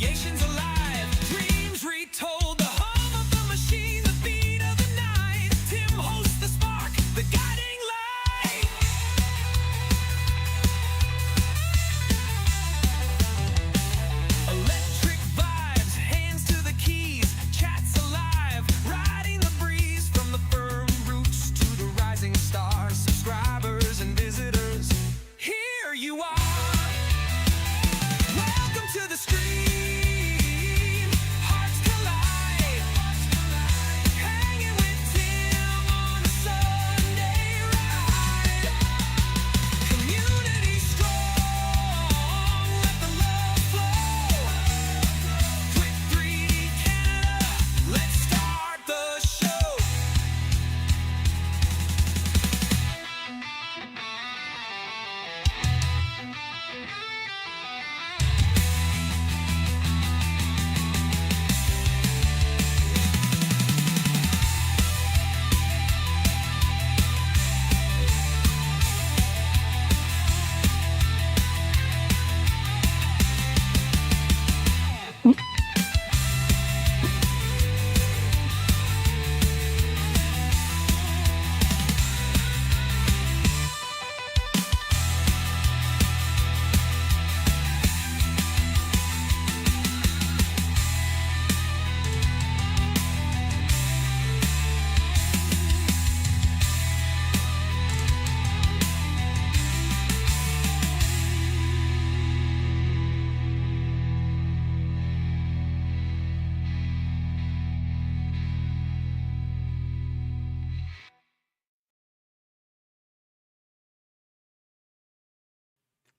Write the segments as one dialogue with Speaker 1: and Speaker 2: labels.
Speaker 1: creation's alive, dreams retold, the hum of the machine, the beat of the night. Tim hosts the spark, the guiding light. Electric vibes, hands to the keys, chats alive, riding the breeze from the firm roots to the rising stars. Subscribers and visitors, here you are. Welcome to the stream. Hearts collide. Hanging with Tim on a Sunday ride. Community strong. Let the love flow. DWIT 3D Canada. Let's start the show.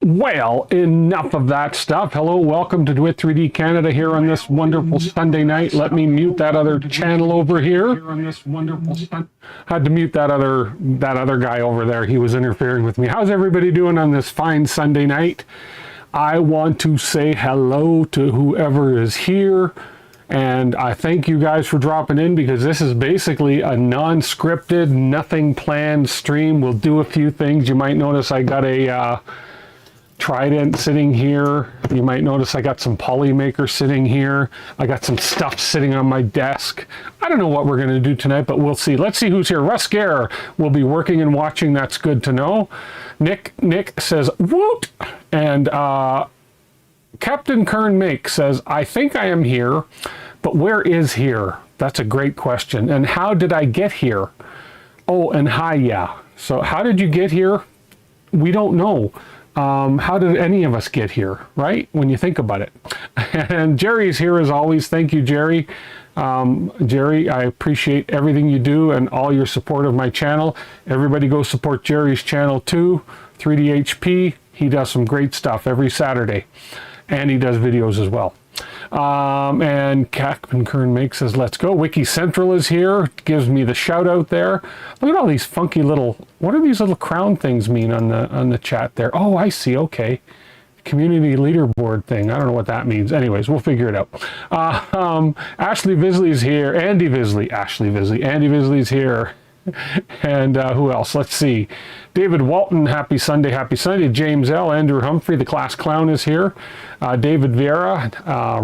Speaker 2: Well, enough of that stuff. Hello, welcome to DWIT 3D Canada here on this wonderful Sunday night. Let me mute that other channel over here. Had to mute that other guy over there. He was interfering with me. How's everybody doing on this fine Sunday night? I want to say hello to whoever is here. And I thank you guys for dropping in, because this is basically a non-scripted, nothing planned stream. We'll do a few things. You might notice I got a Trident sitting here. You might notice I got some Polymaker sitting here. I got some stuff sitting on my desk. I don't know what we're going to do tonight, but we'll see. Let's see who's here. Russ Gare will be working and watching. That's good to know. Nick says, woot! And Captain Kern Make says, I think I am here, but where is here? That's a great question. And how did I get here? Oh, and hi, yeah. So how did you get here? We don't know. How did any of us get here, right? When you think about it. And Jerry's here as always. Thank you, Jerry. Jerry, I appreciate everything you do and all your support of my channel. Everybody go support Jerry's channel too, 3DHP. He does some great stuff every Saturday. And he does videos as well. And Captain Kern Make says, let's go. Wiki Central is here, gives me the shout out there. Look at all these funky little, what do these little crown things mean on the chat there? Oh, I see, okay. Community leaderboard thing. I don't know what that means. Anyways, we'll figure it out. Ashley Visley's here. Andy Visley. Andy Visley's here. And who else? Let's see. David Walton, happy Sunday, happy Sunday. James L. Andrew Humphrey, the class clown, is here. David Vieira,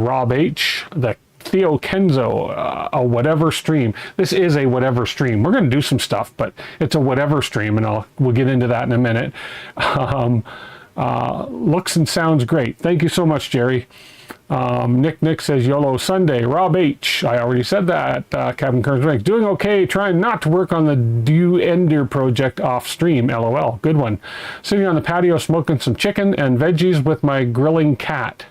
Speaker 2: Rob H., the Theo Kenzo, a whatever stream. This is a whatever stream. We're going to do some stuff, but it's a whatever stream, and we'll get into that in a minute. Looks and sounds great. Thank you so much, Jerry. Nick says YOLO Sunday. Rob H. I already said that. Captain Kearns doing okay. Trying not to work on the Do Ender project off stream. LOL. Good one. Sitting on the patio smoking some chicken and veggies with my grilling cat.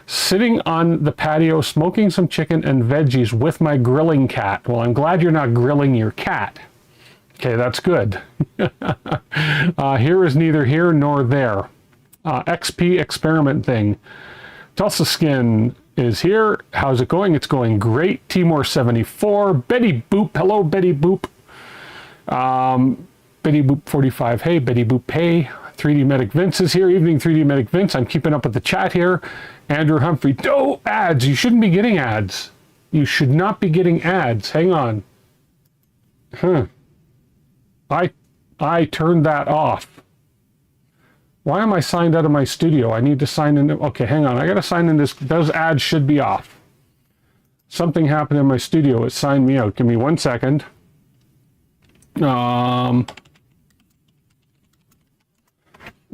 Speaker 2: Sitting on the patio smoking some chicken and veggies with my grilling cat. Well, I'm glad you're not grilling your cat. Okay, that's good. Here is neither here nor there. XP experiment thing. Tulsa Skin is here. How's it going? It's going great. Timor 74. Betty Boop. Hello, Betty Boop. Betty Boop 45. Hey, Betty Boop. Hey. 3D Medic Vince is here. Evening, 3D Medic Vince. I'm keeping up with the chat here. Andrew Humphrey. No ads. You shouldn't be getting ads. You should not be getting ads. Hang on. I turned that off. Why am I signed out of my studio? I need to sign in. Okay, hang on. I got to sign in this. Those ads should be off. Something happened in my studio. It signed me out. Give me 1 second.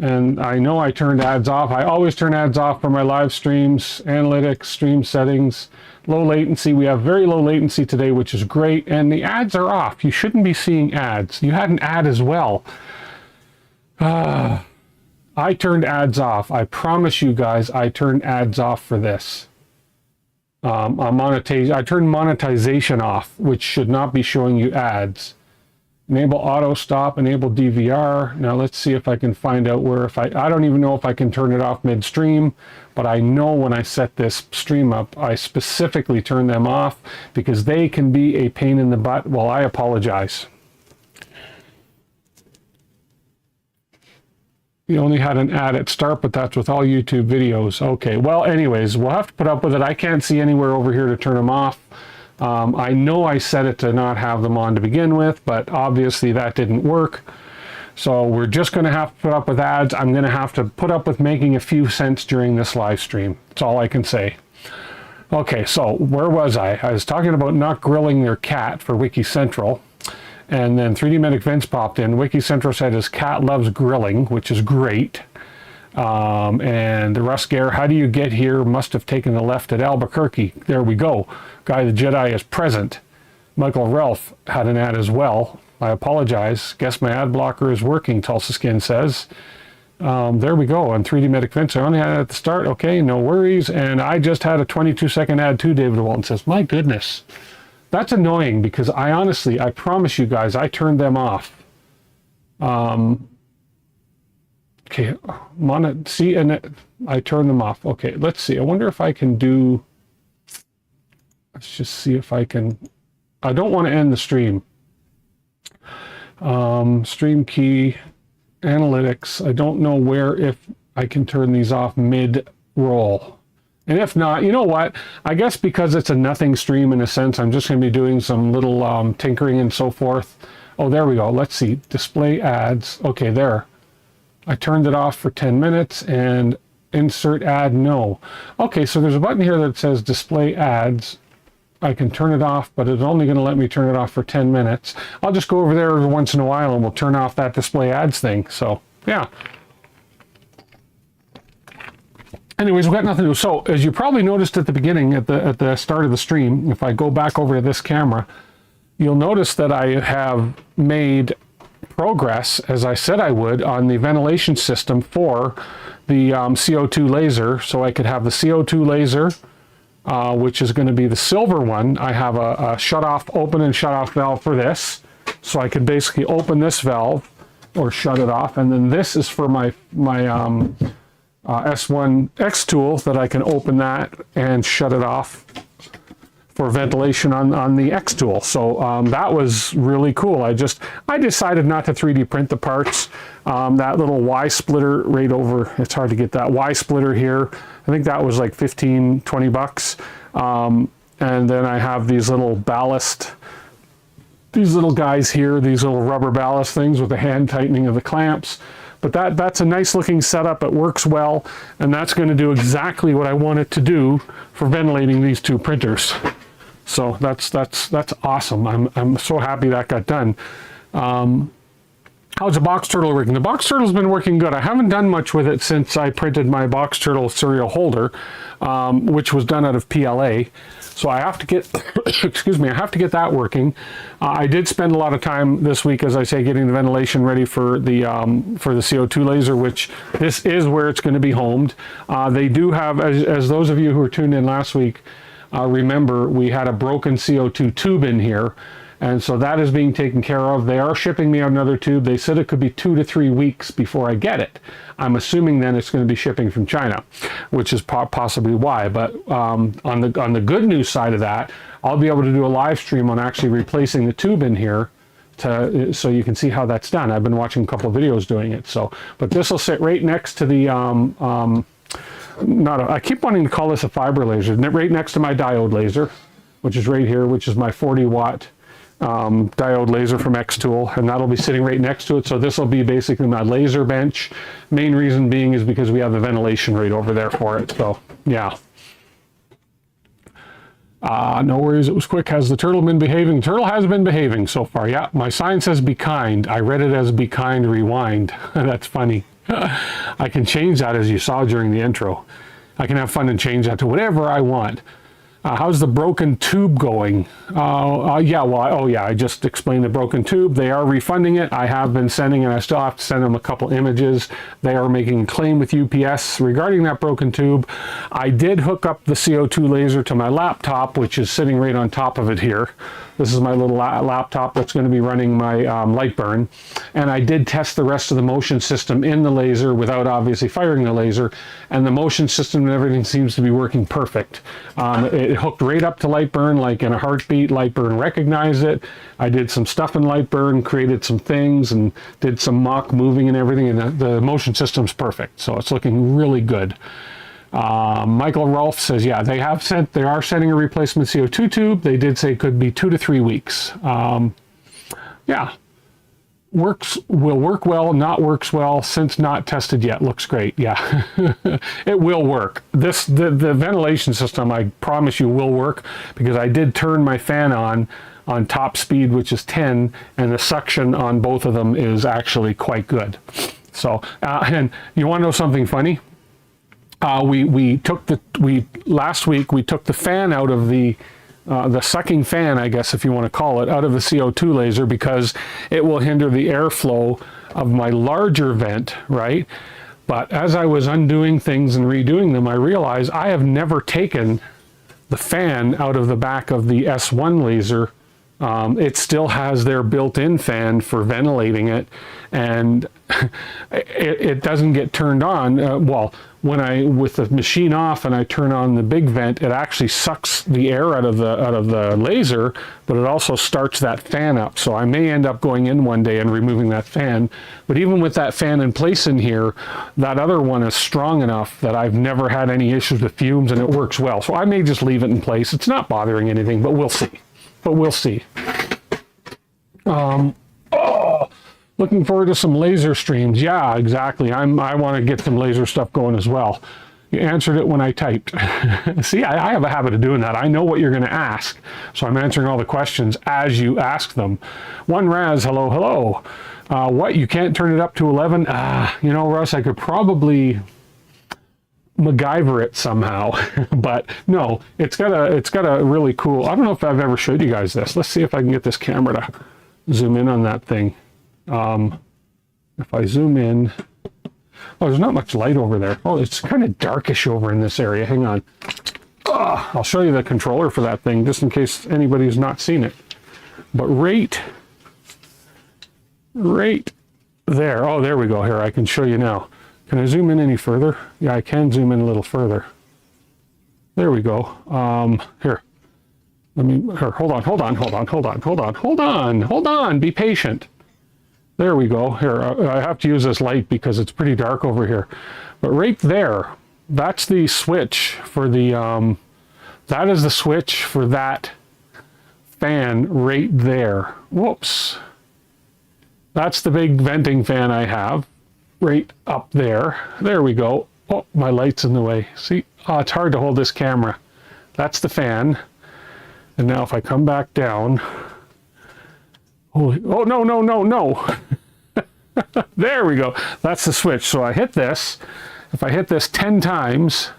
Speaker 2: And I know I turned ads off. I always turn ads off for my live streams, analytics, stream settings, low latency. We have very low latency today, which is great. And the ads are off. You shouldn't be seeing ads. You had an ad as well. I turned ads off. I promise you guys, I turned ads off for this. I turned monetization off, which should not be showing you ads. Enable auto stop, enable DVR. Now let's see if I can find out where, I don't even know if I can turn it off midstream, but I know when I set this stream up, I specifically turn them off because they can be a pain in the butt. Well, I apologize. You only had an ad at start, but that's with all YouTube videos. Okay, well, anyways, we'll have to put up with it. I can't see anywhere over here to turn them off. I know I set it to not have them on to begin with, but obviously that didn't work. So we're just going to have to put up with ads. I'm going to have to put up with making a few cents during this live stream. That's all I can say. Okay, so where was I? I was talking about not grilling their cat for Wiki Central. And then 3D Medic Vince popped in. Wiki Central said his cat loves grilling, which is great. And the Russ Gare, how do you get here? Must have taken the left at Albuquerque. There we go. Guy the Jedi is present. Michael Ralph had an ad as well. I apologize. Guess my ad blocker is working, Tulsa Skin says. There we go. On 3D Medic Vince, I only had it at the start. Okay, no worries. And I just had a 22-second ad too, David Walton says. My goodness. That's annoying because I honestly, I promise you guys, I turned them off. Okay, see, and I turned them off. Okay, let's see. I wonder if I can do, let's just see if I can, I don't want to end the stream. Stream key, analytics. I don't know if I can turn these off mid-roll. And if not, you know what? I guess because it's a nothing stream in a sense, I'm just going to be doing some little tinkering and so forth. Oh, there we go. Let's see. Display ads. Okay, there. I turned it off for 10 minutes and insert ad no. Okay, so there's a button here that says display ads. I can turn it off, but it's only going to let me turn it off for 10 minutes. I'll just go over there every once in a while and we'll turn off that display ads thing. So, yeah. Anyways, we've got nothing to do. So, as you probably noticed at the beginning, at the start of the stream, if I go back over to this camera, you'll notice that I have made progress, as I said I would, on the ventilation system for the CO2 laser. So I could have the CO2 laser, which is going to be the silver one. I have a shut-off, open and shut-off valve for this. So I could basically open this valve or shut it off. And then this is for my S1 XTool that I can open that and shut it off for ventilation on the XTool. So that was really cool. I decided not to 3D print the parts. That little Y splitter right over, it's hard to get that Y splitter here. I think that was like 15, 20 bucks. And then I have these little ballast, these little guys here, these little rubber ballast things with the hand tightening of the clamps. But that's a nice looking setup. It works well, and that's going to do exactly what I want it to do for ventilating these two printers. So that's awesome. I'm so happy that got done. How's the box turtle working? The box turtle's been working good. I haven't done much with it since I printed my box turtle serial holder, which was done out of PLA. So I have to get, excuse me, I have to get that working. I did spend a lot of time this week, as I say, getting the ventilation ready for the CO2 laser, which this is where it's going to be homed. They do have, as those of you who were tuned in last week, remember, we had a broken CO2 tube in here. And so that is being taken care of. They are shipping me out another tube. They said it could be 2 to 3 weeks before I get it. I'm assuming then it's going to be shipping from China, which is possibly why. But on the good news side of that, I'll be able to do a live stream on actually replacing the tube in here, so you can see how that's done. I've been watching a couple of videos doing it. So, but this will sit right next to the I keep wanting to call this a fiber laser. Right next to my diode laser, which is right here, which is my 40 watt diode laser from XTool, and that'll be sitting right next to it. So this will be basically my laser bench. Main reason being is because we have the ventilation right over there for it. So yeah. No worries, it was quick. Has the turtle been behaving? The turtle has been behaving so far. Yeah, my sign says be kind. I read it as be kind, rewind. That's funny. I can change that, as you saw during the intro. I can have fun and change that to whatever I want. How's the broken tube going? Yeah, well, I just explained the broken tube. They are refunding it. I have been sending, and I still have to send them a couple images. They are making a claim with UPS regarding that broken tube. I did hook up the CO2 laser to my laptop, which is sitting right on top of it here. This is my little laptop that's going to be running my Lightburn. And I did test the rest of the motion system in the laser without obviously firing the laser. And the motion system and everything seems to be working perfect. It hooked right up to Lightburn like in a heartbeat. Lightburn recognized it. I did some stuff in Lightburn, created some things, and did some mock moving and everything. And the motion system's perfect. So it's looking really good. Michael Rolfe says, yeah, they are sending a replacement CO2 tube. They did say it could be 2 to 3 weeks. Yeah, will work well, not works well, since not tested yet. Looks great. Yeah, it will work. The ventilation system, I promise you, will work, because I did turn my fan on top speed, which is 10, and the suction on both of them is actually quite good. So, and you want to know something funny? Last week we took the fan out of the sucking fan, I guess if you want to call it, out of the CO2 laser, because it will hinder the airflow of my larger vent, right? But as I was undoing things and redoing them, I realized I have never taken the fan out of the back of the S1 laser. It still has their built-in fan for ventilating it, and it doesn't get turned on. Well, with the machine off and I turn on the big vent, it actually sucks the air out of the laser, but it also starts that fan up. So I may end up going in one day and removing that fan. But even with that fan in place in here, that other one is strong enough that I've never had any issues with fumes, and it works well. So I may just leave it in place. It's not bothering anything, but we'll see. Looking forward to some laser streams. Yeah, exactly. I want to get some laser stuff going as well. You answered it when I typed. See, I have a habit of doing that. I know what you're going to ask, so I'm answering all the questions as you ask them. One Raz, hello. What, you can't turn it up to 11? You know, Russ, I could probably MacGyver it somehow, but no, it's got a really cool, I don't know if I've ever showed you guys this. Let's see if I can get this camera to zoom in on that thing. If I zoom in, oh, there's not much light over there. Oh, it's kind of darkish over in this area. Hang on. I'll show you the controller for that thing, just in case anybody's not seen it. But right there. Oh, there we go. Here, I can show you now. Can I zoom in any further? Yeah, I can zoom in a little further. There we go. Here. Hold on. Be patient. There we go. Here, I have to use this light because it's pretty dark over here. But right there, that's the switch for the, that is the switch for that fan right there. Whoops. That's the big venting fan I have right up there. There we go. Oh, my light's in the way. See, it's hard to hold this camera. That's the fan. And now if I come back down, oh, no. There we go. That's the switch. So I hit this. If I hit this 10 times,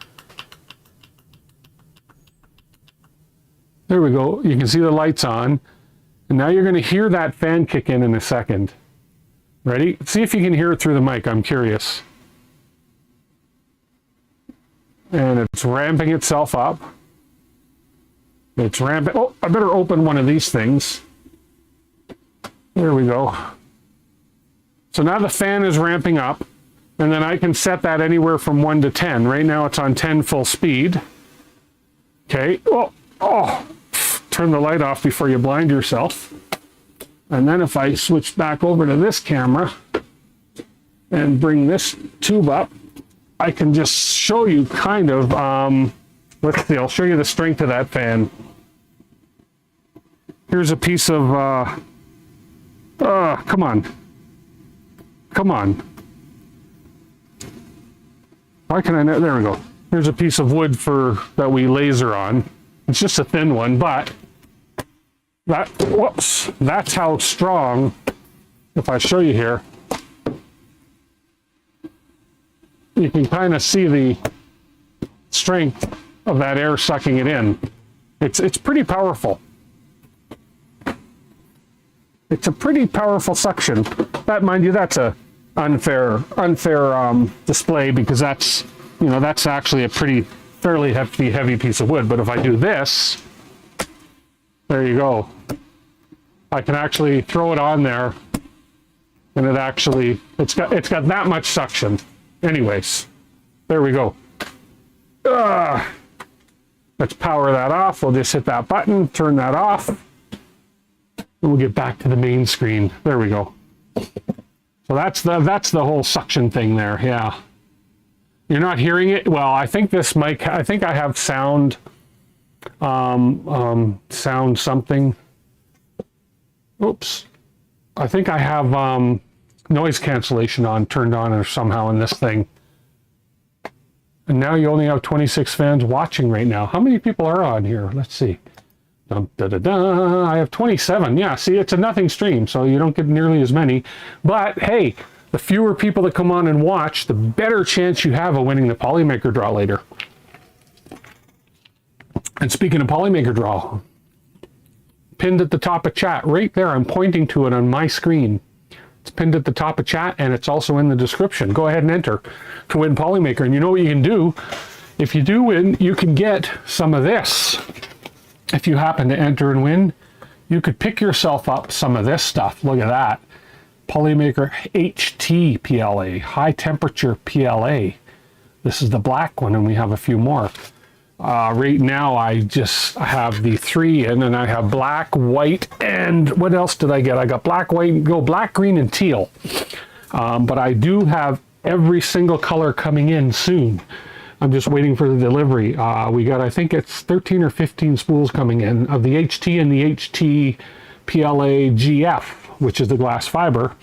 Speaker 2: there we go. You can see the lights on. And now you're going to hear that fan kick in a second. Ready? See if you can hear it through the mic. I'm curious. And it's ramping itself up. It's ramping. Oh, I better open one of these things. There we go. So now the fan is ramping up, and then I can set that anywhere from 1 to 10. Right now it's on 10 full speed. Okay. Oh, turn the light off before you blind yourself. And then if I switch back over to this camera and bring this tube up, I can just show you kind of, let's see, I'll show you the strength of that fan. Here's a piece of, come on. Come on. Why can I not? There we go. Here's a piece of wood that we laser on. It's just a thin one, but whoops, that's how strong, if I show you here, you can kind of see the strength of that air sucking it in. It's pretty powerful. It's a pretty powerful suction. That, mind you, that's a unfair display, because that's, you know, that's actually a fairly heavy piece of wood. But if I do this, there you go. I can actually throw it on there, and it's got that much suction. Anyways, there we go. Let's power that off. We'll just hit that button, turn that off, and we'll get back to the main screen. There we go. So that's the whole suction thing there. Yeah. You're not hearing it? Well, I think this mic, I think I have sound something. Oops. I think I have noise cancellation turned on or somehow in this thing. And now you only have 26 fans watching right now. How many people are on here? Let's see. Dum, da, da, da. I have 27. Yeah, see, it's a nothing stream, so you don't get nearly as many. But hey, the fewer people that come on and watch, the better chance you have of winning the Polymaker draw later. And speaking of Polymaker draw, pinned at the top of chat, right there, I'm pointing to it on my screen. It's pinned at the top of chat, and it's also in the description. Go ahead and enter to win Polymaker. And you know what you can do? If you do win, you can get some of this. If you happen to enter and win, you could pick yourself up some of this stuff. Look at that. Polymaker HT PLA, high temperature PLA. This is the black one, and we have a few more. Right now, I just have the 3, and then I have black, white, and what else did I get? I got black, white, black, green, and teal. But I do have every single color coming in soon. I'm just waiting for the delivery. We got, I think it's 13 or 15 spools coming in of the HT and the HT PLA GF, which is the glass fiber.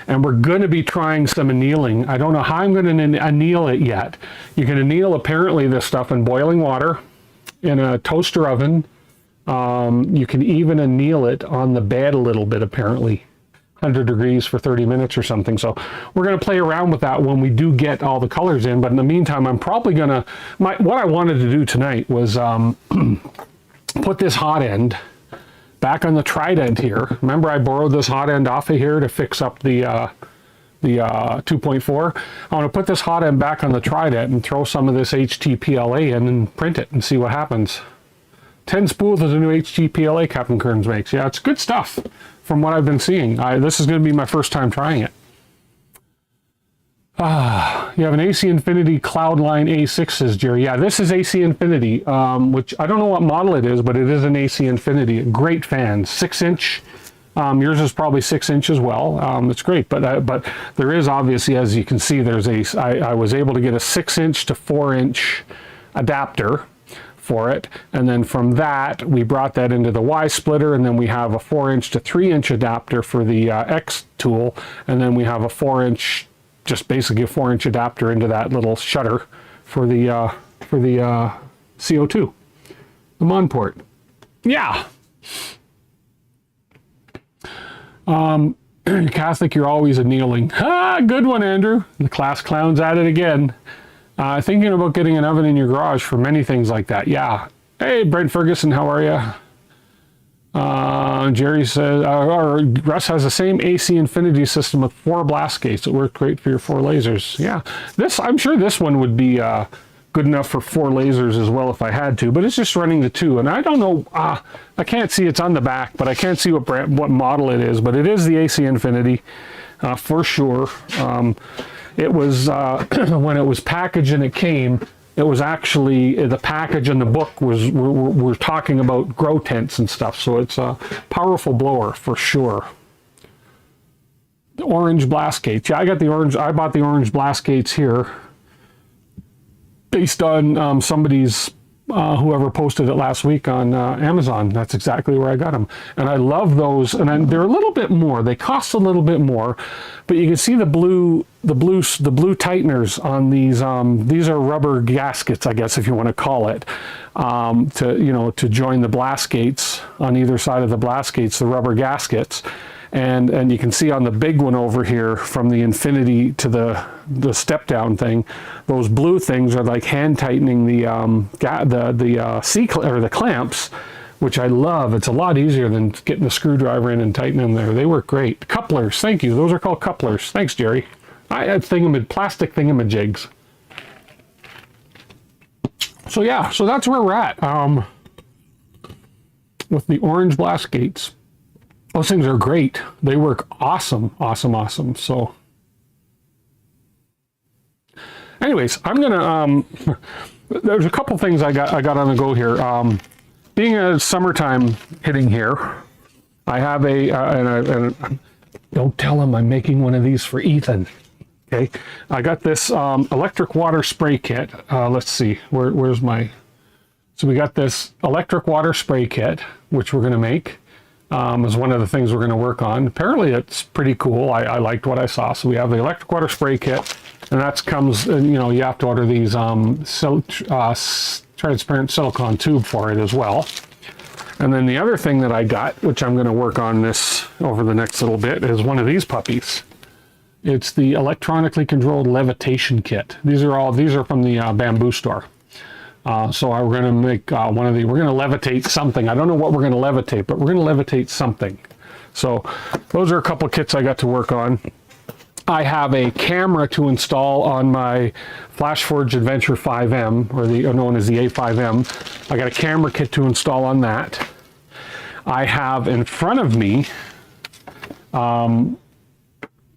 Speaker 2: And we're going to be trying some annealing. I don't know how I'm going to anneal it yet. You can anneal apparently this stuff in boiling water, in a toaster oven. You can even anneal it on the bed a little bit, apparently. 100 degrees for 30 minutes or something. So we're going to play around with that when we do get all the colors in. But in the meantime, I'm probably going to... What I wanted to do tonight was put this Hotend back on the Trident here. Remember, I borrowed this Hotend off of here to fix up the 2.4. I want to put this Hotend back on the Trident and throw some of this HTPLA in and print it and see what happens. 10 spools of the new HTPLA Captain Kearns makes. Yeah, it's good stuff from what I've been seeing. This is going to be my first time trying it. You have an AC Infinity Cloudline A6, says Jerry. Yeah, this is AC Infinity, which I don't know what model it is, but it is an AC Infinity. Great fan, 6-inch. Yours is probably 6-inch as well. It's great, but there is obviously, as you can see, I was able to get a 6-inch to 4-inch adapter for it, and then from that we brought that into the Y splitter, and then we have a 4-inch to 3-inch adapter for the XTool, and then we have a 4-inch, just basically a 4-inch adapter into that little shutter for the CO2, the MON port. Yeah. Catholic, you're always annealing. Good one, Andrew. The class clown's at it again. Thinking about getting an oven in your garage for many things like that. Yeah. Hey, Brent Ferguson, how are you? Jerry says, Russ has the same AC Infinity system with 4 blast gates. It worked great for your 4 lasers. Yeah. I'm sure this one would be good enough for 4 lasers as well if I had to, but it's just running the 2. And I don't know, I can't see, it's on the back, but I can't see what model it is, but it is the AC Infinity for sure. It was, when it was packaged and it came, it was actually, the package and the book we're talking about grow tents and stuff, so it's a powerful blower for sure. The orange blast gates. Yeah, I bought the orange blast gates here based on somebody's whoever posted it last week on Amazon. That's exactly where I got them. And I love those. And they're a little bit more. They cost a little bit more, but you can see the blue tighteners on these. These are rubber gaskets, I guess, if you want to call it, to join the blast gates on either side of the blast gates, the rubber gaskets. And you can see on the big one over here, from the infinity to the step down thing, those blue things are like hand tightening the clamps, which I love. It's a lot easier than getting the screwdriver in and tightening them there. They work great. Couplers, thank you. Those are called couplers. Thanks, Jerry. I had plastic thingamajigs. So yeah, so that's where we're at with the orange blast gates. Those things are great. They work awesome, awesome, awesome. So anyways, I'm gonna there's a couple things I got on the go here. Being a summertime hitting here, I have and don't tell him I'm making one of these for Ethan. Okay, I got this electric water spray kit. Let's see, where's my, so we got this electric water spray kit, which we're gonna make. Is one of the things we're going to work on. Apparently it's pretty cool. I liked what I saw. So we have the electric water spray kit, and that comes, you know, you have to order these transparent silicone tube for it as well. And then the other thing that I got, which I'm going to work on this over the next little bit, is one of these puppies. It's the electronically controlled levitation kit. These are from the Bamboo store. So we're going to make one of the, we're going to levitate something. I don't know what we're going to levitate, but we're going to levitate something. So those are a couple kits I got to work on. I have a camera to install on my FlashForge Adventure 5M, or known as the A5M. I got a camera kit to install on that. I have in front of me, hurry,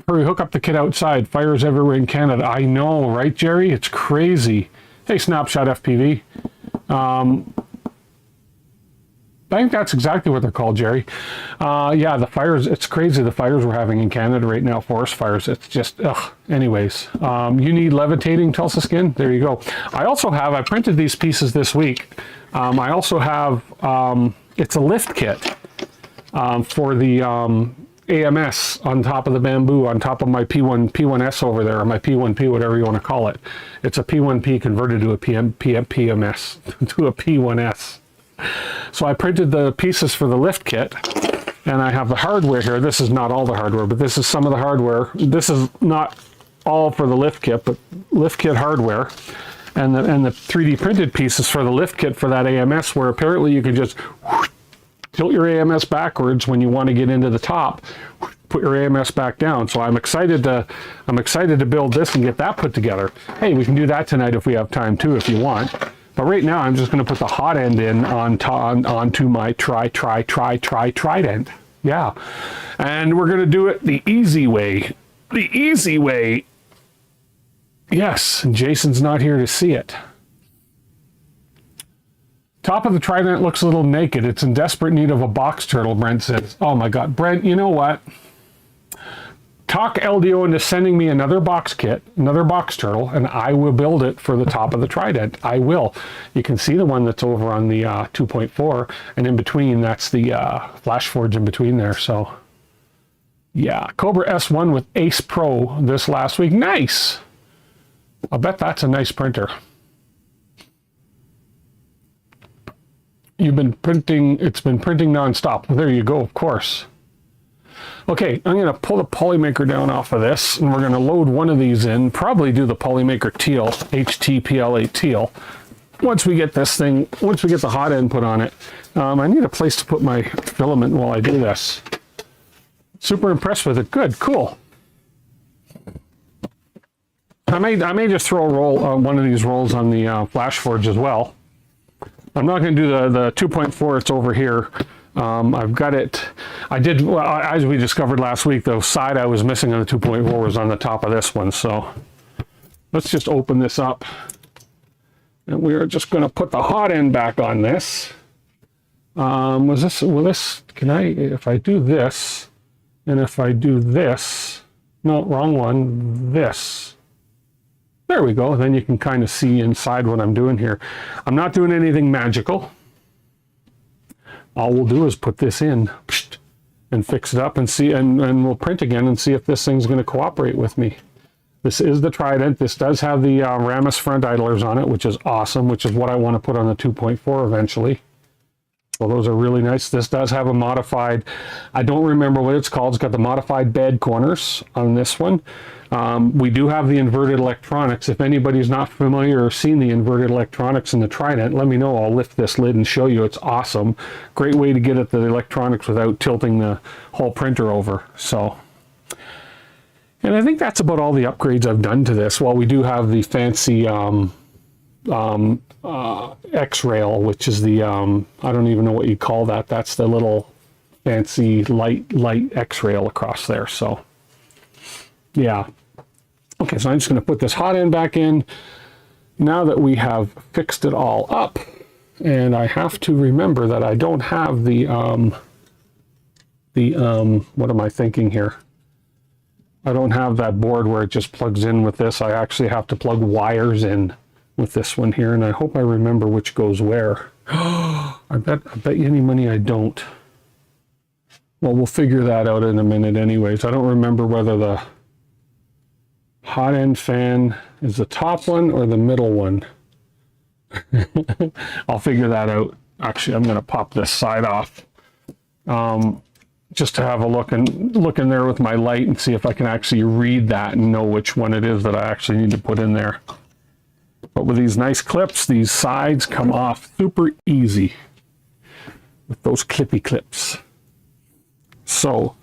Speaker 2: hook up the kit outside. Fires everywhere in Canada. I know, right, Jerry? It's crazy. Hey, Snapshot FPV. I think that's exactly what they're called, Jerry. Yeah, the fires, it's crazy the fires we're having in Canada right now, forest fires. It's just, ugh. Anyways, you need levitating Tulsa skin? There you go. I also have, I printed these pieces this week. I also have, it's a lift kit for the AMS on top of the Bamboo, on top of my P1S over there, or my P1P, whatever you want to call it. It's a P1P converted to a PMS, to a P1S. So I printed the pieces for the lift kit, and I have the hardware here. This is not all the hardware, but this is some of the hardware. This is not all for the lift kit, but lift kit hardware. And the 3D printed pieces for the lift kit for that AMS, where apparently you can just tilt your AMS backwards when you want to get into the top, put your AMS back down. So I'm excited to build this and get that put together. Hey, we can do that tonight if we have time too, if you want. But right now I'm just going to put the Hotend in onto my Trident. Yeah, and we're going to do it the easy way. The easy way. Yes, and Jason's not here to see it. Top of the Trident looks a little naked. It's in desperate need of a box turtle, Brent says. Oh my God, Brent, you know what? Talk LDO into sending me another box kit, another box turtle, and I will build it for the top of the Trident. I will. You can see the one that's over on the 2.4, and in between, that's the FlashForge in between there. So yeah, Cobra S1 with Ace Pro this last week. Nice. I'll bet that's a nice printer. You've been printing, it's been printing nonstop. Well, there you go, of course. Okay, I'm going to pull the Polymaker down off of this, and we're going to load one of these in, probably do the Polymaker Teal, HTPLA Teal. Once we get this thing, once we get the hot end put on it, I need a place to put my filament while I do this. Super impressed with it. Good, cool. I may just throw a roll, one of these rolls on the FlashForge as well. I'm not going to do the 2.4, it's over here. I've got it, I did, well, as we discovered last week, the side I was missing on the 2.4 was on the top of this one, so let's just open this up. And we are just going to put the hot end back on this. Will this, can I, if I do this, and if I do this, no, wrong one, this. There we go. Then you can kind of see inside what I'm doing here. I'm not doing anything magical. All we'll do is put this in and fix it up and see, and we'll print again and see if this thing's going to cooperate with me. This is the Trident. This does have the Ramus front idlers on it, which is awesome, which is what I want to put on the 2.4 eventually. So those are really nice. This does have a modified, I don't remember what it's called. It's got the modified bed corners on this one. We do have the inverted electronics. If anybody's not familiar or seen the inverted electronics in the Trident, let me know. I'll lift this lid and show you. It's awesome. Great way to get at the electronics without tilting the whole printer over. So, and I think that's about all the upgrades I've done to this. Well, we do have the fancy X-rail, which is the, I don't even know what you call that. That's the little fancy light X-rail across there. So, yeah. Okay, so I'm just going to put this hot end back in now that we have fixed it all up. And I have to remember that I don't have the what am I thinking here? I don't have that board where it just plugs in with this. I actually have to plug wires in with this one here, and I hope I remember which goes where. I bet you any money I don't. Well, we'll figure that out in a minute anyways. I don't remember whether the hot end fan is the top one or the middle one. I'll figure that out. Actually, I'm going to pop this side off. Just to have a look in there with my light and see if I can actually read that and know which one it is that I actually need to put in there. But with these nice clips, these sides come off super easy with those clippy clips. So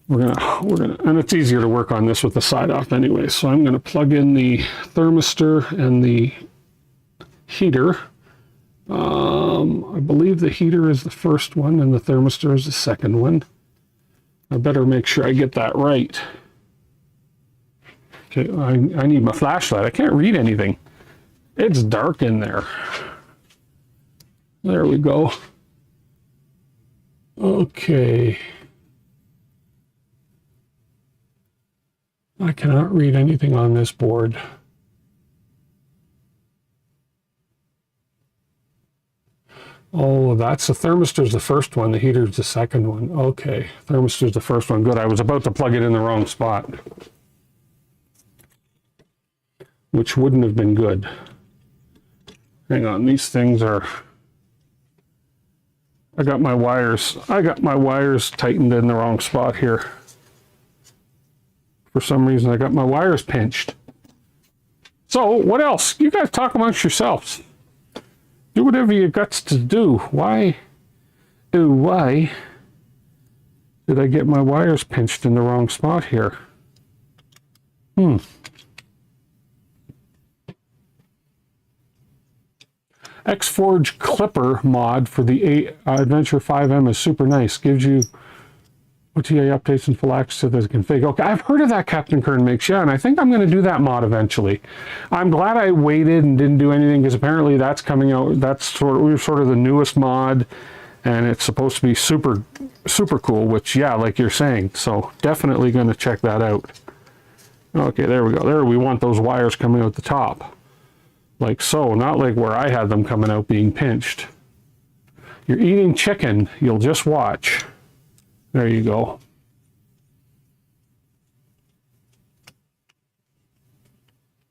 Speaker 2: we're gonna, and it's easier to work on this with the side off anyway. So I'm gonna plug in the thermistor and the heater. I believe the heater is the first one and the thermistor is the second one. I better make sure I get that right. Okay, I need my flashlight. I can't read anything. It's dark in there. There we go. Okay. I cannot read anything on this board. Oh, that's the thermistor's the first one. The heater's the second one. Okay, thermistor's the first one. Good. I was about to plug it in the wrong spot, which wouldn't have been good. Hang on, these things are. I got my wires tightened in the wrong spot here. For some reason, I got my wires pinched. So, what else? You guys talk amongst yourselves. Do whatever you got to do. Why did I get my wires pinched in the wrong spot here? Xforge Clipper mod for the Adventure 5M is super nice. Gives you OTA updates and full access to the config. Okay, I've heard of that, Captain Kern Makes. Yeah, and I think I'm going to do that mod eventually. I'm glad I waited and didn't do anything because apparently that's coming out. That's sort of the newest mod, and it's supposed to be super cool. Which, yeah, like you're saying. So definitely going to check that out. Okay, there we go. There we want those wires coming out the top, like so, not like where I had them coming out being pinched. You're eating chicken. You'll just watch. There you go.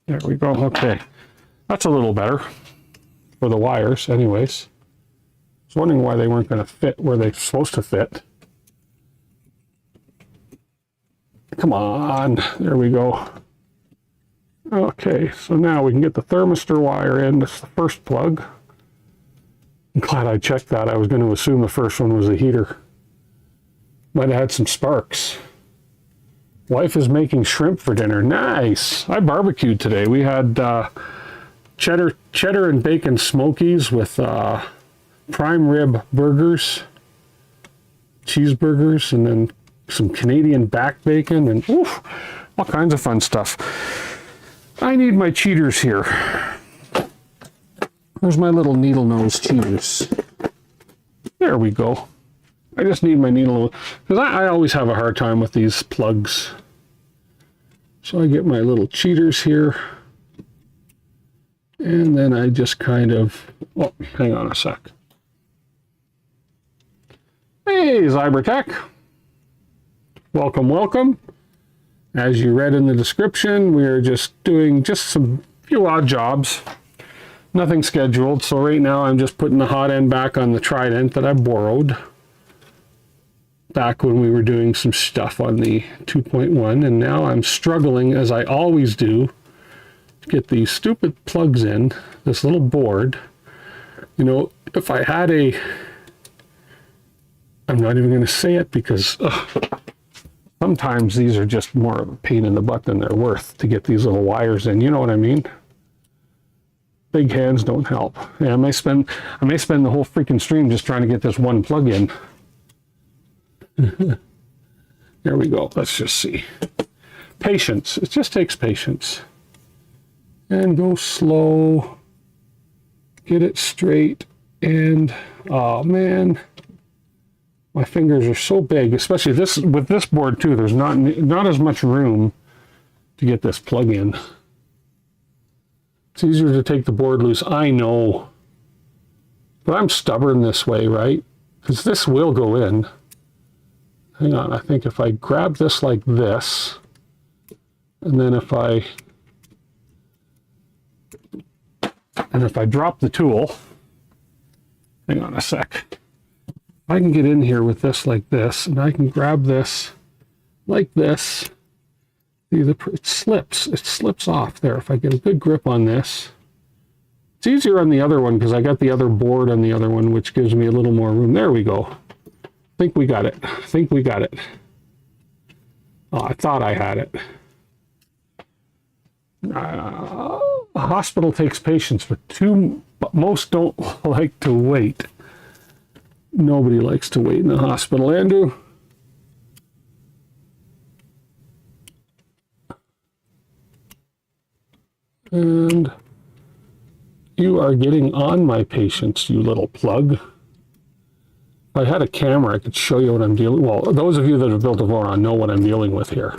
Speaker 2: There we go. Okay. That's a little better for the wires anyways. I was wondering why they weren't going to fit where they're supposed to fit. Come on. There we go. Okay, so now we can get the thermistor wire in. That's the first plug. I'm glad I checked that. I was going to assume the first one was the heater. Might have had some sparks. Wife is making shrimp for dinner. Nice. I barbecued today. We had cheddar and bacon smokies with prime rib burgers, cheeseburgers, and then some Canadian back bacon, and oof, all kinds of fun stuff. I need my cheaters here. Where's my little needle nose cheaters? There we go. I just need my needle, because I always have a hard time with these plugs. So I get my little cheaters here. And then I just kind of, oh, hang on a sec. Hey, Zybertech. Welcome, welcome. As you read in the description, we're just doing some few odd jobs. Nothing scheduled. So right now I'm just putting the hot end back on the Trident that I borrowed back when we were doing some stuff on the 2.1. And now I'm struggling, as I always do, get these stupid plugs in this little board. You know, if I had a, I'm not even going to say it because sometimes these are just more of a pain in the butt than they're worth to get these little wires in. You know what I mean? Big hands don't help. Yeah, I may spend the whole freaking stream just trying to get this one plug in. There we go. Let's just see. Patience. It just takes patience. And go slow, get it straight, and oh man, my fingers are so big, especially this with this board too. There's not as much room to get this plug in. It's easier to take the board loose, I know, but I'm stubborn this way, right? Because this will go in. Hang on, I think if I grab this like this, and then if I drop the tool, hang on a sec, I can get in here with this like this, and I can grab this like this. It slips off there. If I get a good grip on this, it's easier on the other one because I got the other board on the other one, which gives me a little more room. There we go. I think we got it. Oh, I thought I had it. A hospital takes patience, but most don't like to wait. Nobody likes to wait in the hospital, Andrew. And you are getting on my patience, you little plug. If I had a camera, I could show you what I'm dealing with. Well, those of you that have built a Voron know what I'm dealing with here.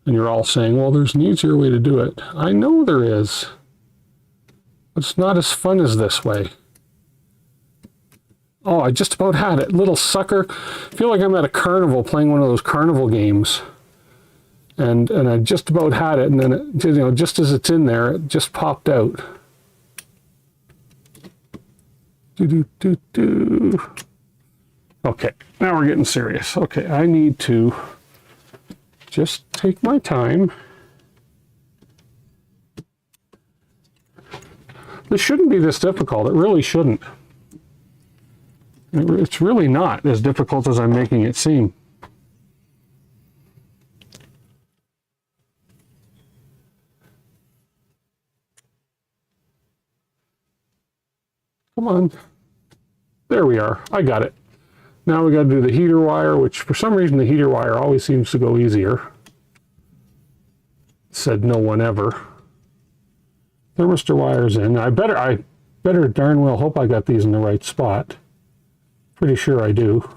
Speaker 2: And you're all saying, well, there's an easier way to do it. I know there is. But it's not as fun as this way. Oh, I just about had it. Little sucker. I feel like I'm at a carnival playing one of those carnival games. And I just about had it. And then, it, you know, just as it's in there, it just popped out. Okay, now we're getting serious. Okay, I need to just take my time. This shouldn't be this difficult. It really shouldn't. It's really not as difficult as I'm making it seem. Come on. There we are. I got it. Now we got to do the heater wire, which for some reason the heater wire always seems to go easier. Said no one ever. Thermistor wires in. I better darn well hope I got these in the right spot. Pretty sure I do.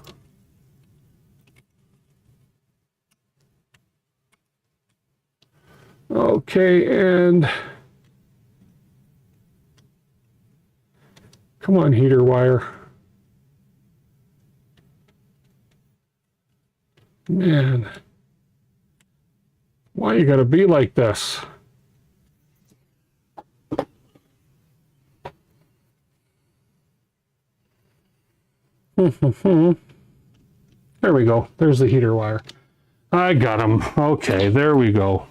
Speaker 2: Okay, and come on, heater wire. Man, why you gotta be like this? There we go. There's the heater wire. I got him. Okay, there we go.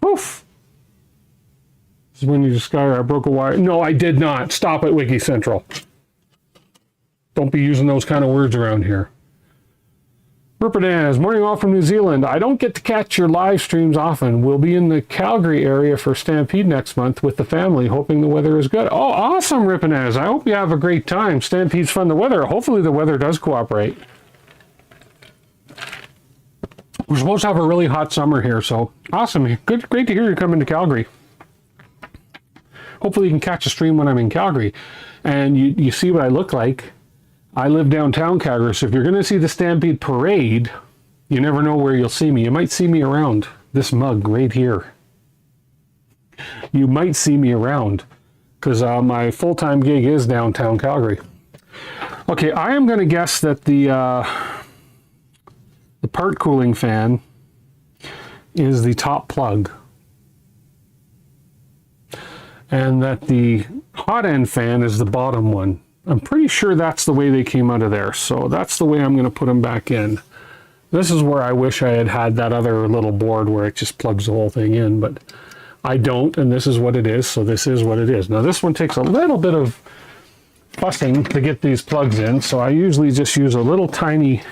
Speaker 2: Oof. This is when you discover I broke a wire. No, I did not. Stop it, Wiki Central. Don't be using those kind of words around here. Rupertaz, morning off from New Zealand. I don't get to catch your live streams often. We'll be in the Calgary area for Stampede next month with the family, hoping the weather is good. Oh, awesome, Rupertaz. I hope you have a great time. Stampede's fun. Hopefully the weather does cooperate. We're supposed to have a really hot summer here, so awesome. Good, great to hear you're coming to Calgary. Hopefully you can catch a stream when I'm in Calgary. And you see what I look like. I live downtown Calgary, so if you're going to see the Stampede Parade, you never know where you'll see me. You might see me around this mug right here. You might see me around. because my full-time gig is downtown Calgary. Okay, I am going to guess that the part cooling fan is the top plug, and that the hot end fan is the bottom one. I'm pretty sure that's the way they came out of there, so that's the way I'm going to put them back in. This is where I wish I had had that other little board where it just plugs the whole thing in, but I don't, and this is what it is, so this is what it is. Now this one takes a little bit of fussing to get these plugs in, so I usually just use a little tiny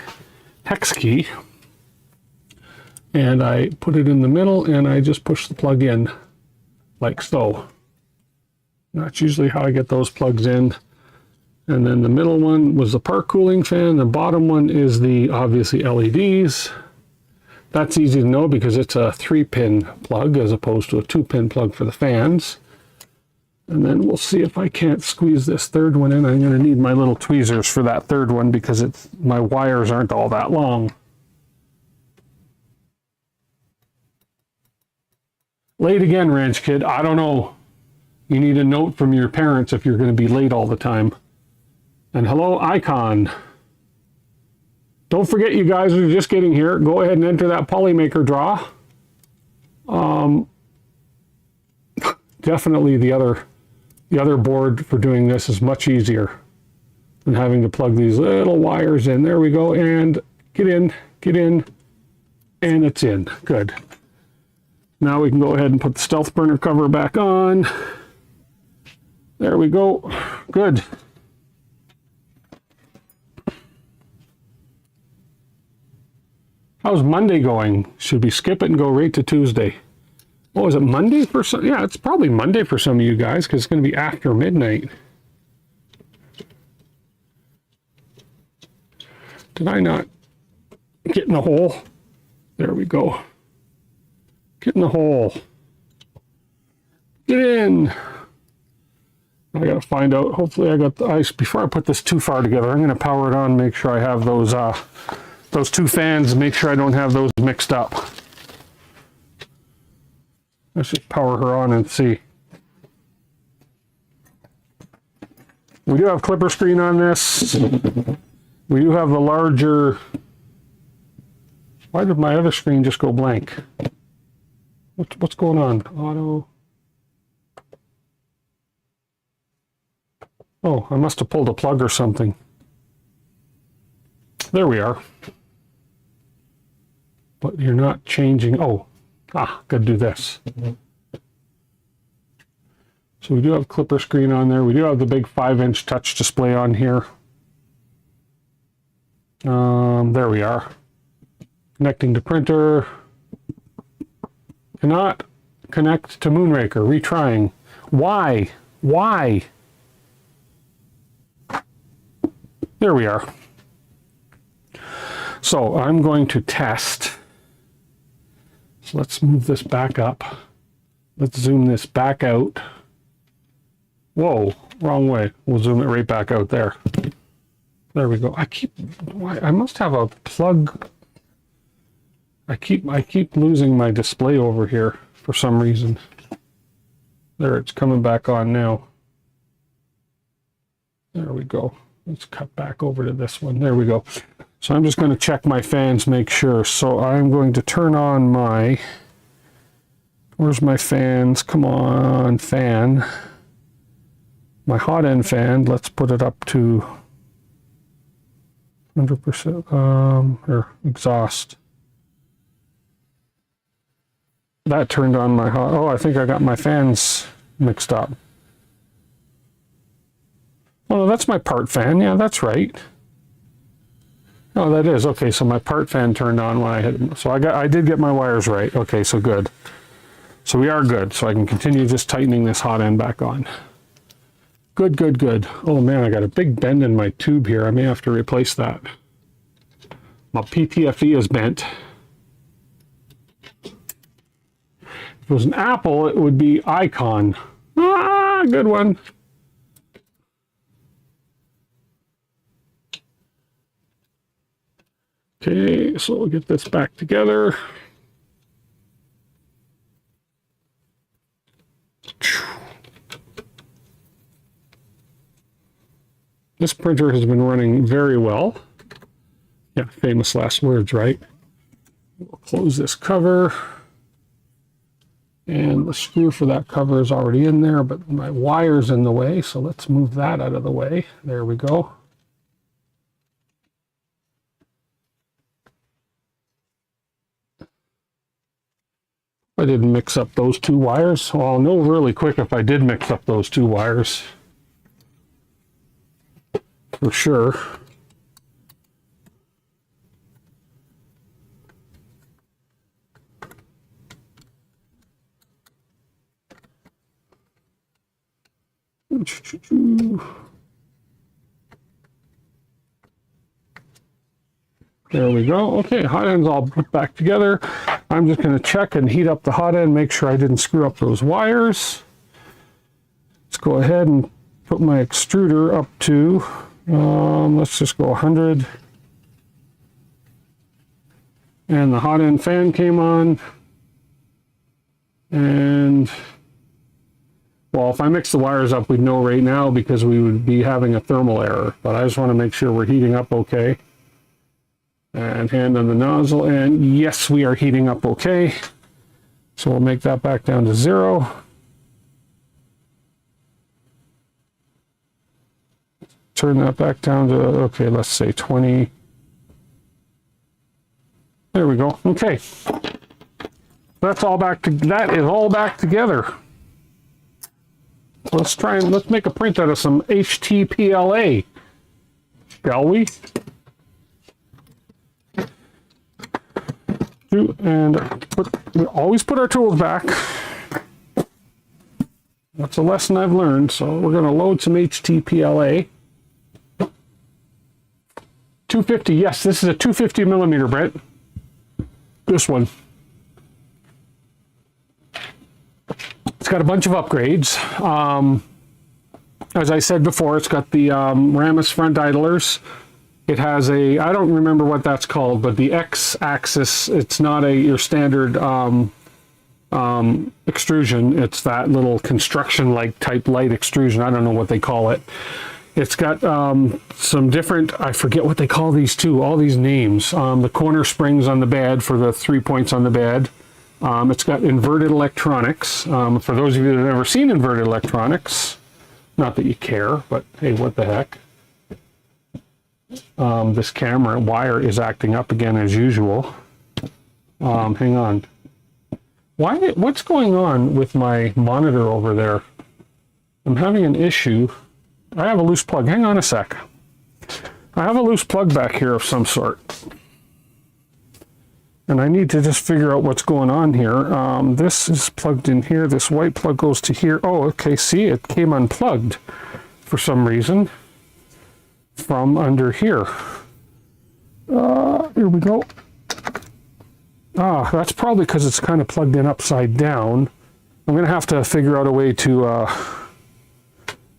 Speaker 2: hex key, and I put it in the middle, and I just push the plug in, like so. That's usually how I get those plugs in. And then the middle one was the part cooling fan. The bottom one is the, obviously, LEDs. That's easy to know because it's a 3-pin plug as opposed to a 2-pin plug for the fans. And then we'll see if I can't squeeze this third one in. I'm going to need my little tweezers for that third one because my wires aren't all that long. Late again, Ranch Kid. I don't know. You need a note from your parents if you're going to be late all the time. And hello, Icon. Don't forget, you guys who are just getting here, go ahead and enter that Polymaker draw. Definitely the other board for doing this is much easier than having to plug these little wires in. There we go, and get in, and it's in. Good. Now we can go ahead and put the stealth burner cover back on. There we go. Good. How's Monday going? Should we skip it and go right to Tuesday? Oh, is it Monday for some? Yeah, it's probably Monday for some of you guys because it's going to be after midnight. Did I not get in the hole? There we go. Get in the hole. Get in. I got to find out. Hopefully I got the ice. Before I put this too far together, I'm going to power it on, make sure I have those two fans, make sure I don't have those mixed up. Let's just power her on and see. We do have clipper screen on this. We do have the larger... Why did my other screen just go blank? What's going on? Auto... Oh, I must have pulled a plug or something. There we are. But you're not changing. Oh, gotta do this. So we do have clipper screen on there. We do have the big 5-inch touch display on here. There we are. Connecting to printer. Cannot connect to Moonraker. Retrying. Why? Why? There we are. So I'm going to test. So let's move this back up. Let's zoom this back out. Whoa, wrong way. We'll zoom it right back out there. There we go. I must have a plug. I keep losing my display over here for some reason. There, it's coming back on now. There we go. Let's cut back over to this one. There we go. So I'm just going to check my fans, make sure. So I'm going to turn on my... Where's my fans? Come on, fan. My hot end fan, let's put it up to 100%, or exhaust. That turned on my hot... Oh, I think I got my fans mixed up. Oh, no, that's my part fan. Yeah, that's right. Oh, that is. Okay, so my part fan turned on when I hit... So I did get my wires right. Okay, so good. So we are good. So I can continue just tightening this hot end back on. Good, good, good. Oh man, I got a big bend in my tube here. I may have to replace that. My PTFE is bent. If it was an Apple, it would be Icon. Ah, good one. Okay, so we'll get this back together. This printer has been running very well. Yeah, famous last words, right? We'll close this cover. And the screw for that cover is already in there, but my wire's in the way, so let's move that out of the way. There we go. I didn't mix up those two wires. Well, I'll know really quick if I did mix up those two wires. For sure. There we go. Okay, hot end's all put back together. I'm just going to check and heat up the hot end, make sure I didn't screw up those wires. Let's go ahead and put my extruder up to, let's just go 100. And the hot end fan came on. And, well, if I mix the wires up, we'd know right now because we would be having a thermal error. But I just want to make sure we're heating up okay. And hand on the nozzle, and yes, we are heating up okay. So we'll make that back down to 0. Turn that back down to, okay, let's say 20. There we go. Okay. That's all back to, that is all back together. So let's make a print out of some HTPLA, shall we? And we always put our tools back. That's a lesson I've learned. So we're going to load some HTPLA. 250, yes, this is a 250 millimeter, Brent. This one. It's got a bunch of upgrades. As I said before, it's got the Ramus front idlers. It has a, I don't remember what that's called, but the X-axis, it's not your standard extrusion. It's that little construction-like type light extrusion. I don't know what they call it. It's got some different, I forget what they call these too, all these names. The corner springs on the bed for the 3 points on the bed. It's got inverted electronics. For those of you that have never seen inverted electronics, not that you care, but hey, what the heck. This camera wire is acting up again as usual. Hang on. What's going on with my monitor over there? I'm having an issue. I have a loose plug. Hang on a sec. I have a loose plug back here of some sort. And I need to just figure out what's going on here. This is plugged in here. This white plug goes to here. Oh, okay. See, it came unplugged for some reason from under here. Here we go. Ah, that's probably because it's kind of plugged in upside down. I'm going to have to figure out a way to...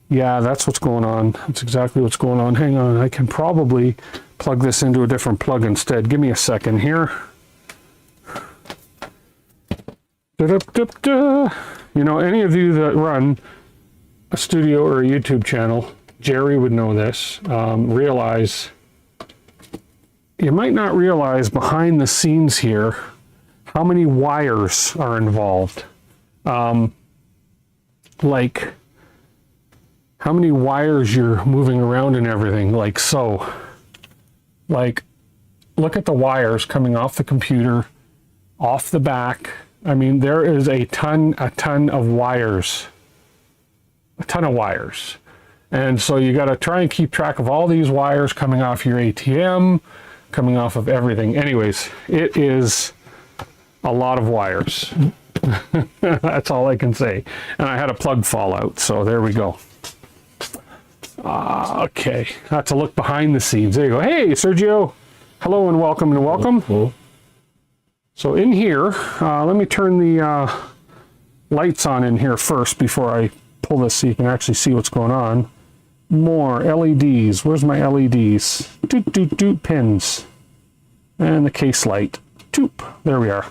Speaker 2: yeah, that's what's going on. That's exactly what's going on. Hang on. I can probably plug this into a different plug instead. Give me a second here. Da-da-da-da. You know, any of you that run a studio or a YouTube channel, Jerry would know this, you might not realize behind the scenes here how many wires are involved. Like how many wires you're moving around and everything, like so. Like, look at the wires coming off the computer, off the back. I mean, there is a ton of wires. A ton of wires. And so you got to try and keep track of all these wires coming off your ATM, coming off of everything. Anyways, it is a lot of wires. That's all I can say. And I had a plug fall out, so there we go. Okay, that's a look behind the scenes. There you go. Hey, Sergio. Hello and welcome and welcome.
Speaker 3: Hello.
Speaker 2: So in here, let me turn the lights on in here first before I pull this so you can actually see what's going on. More LEDs. Where's my LEDs? Doot, doot, doot, pins. And the case light. Toop. There we are.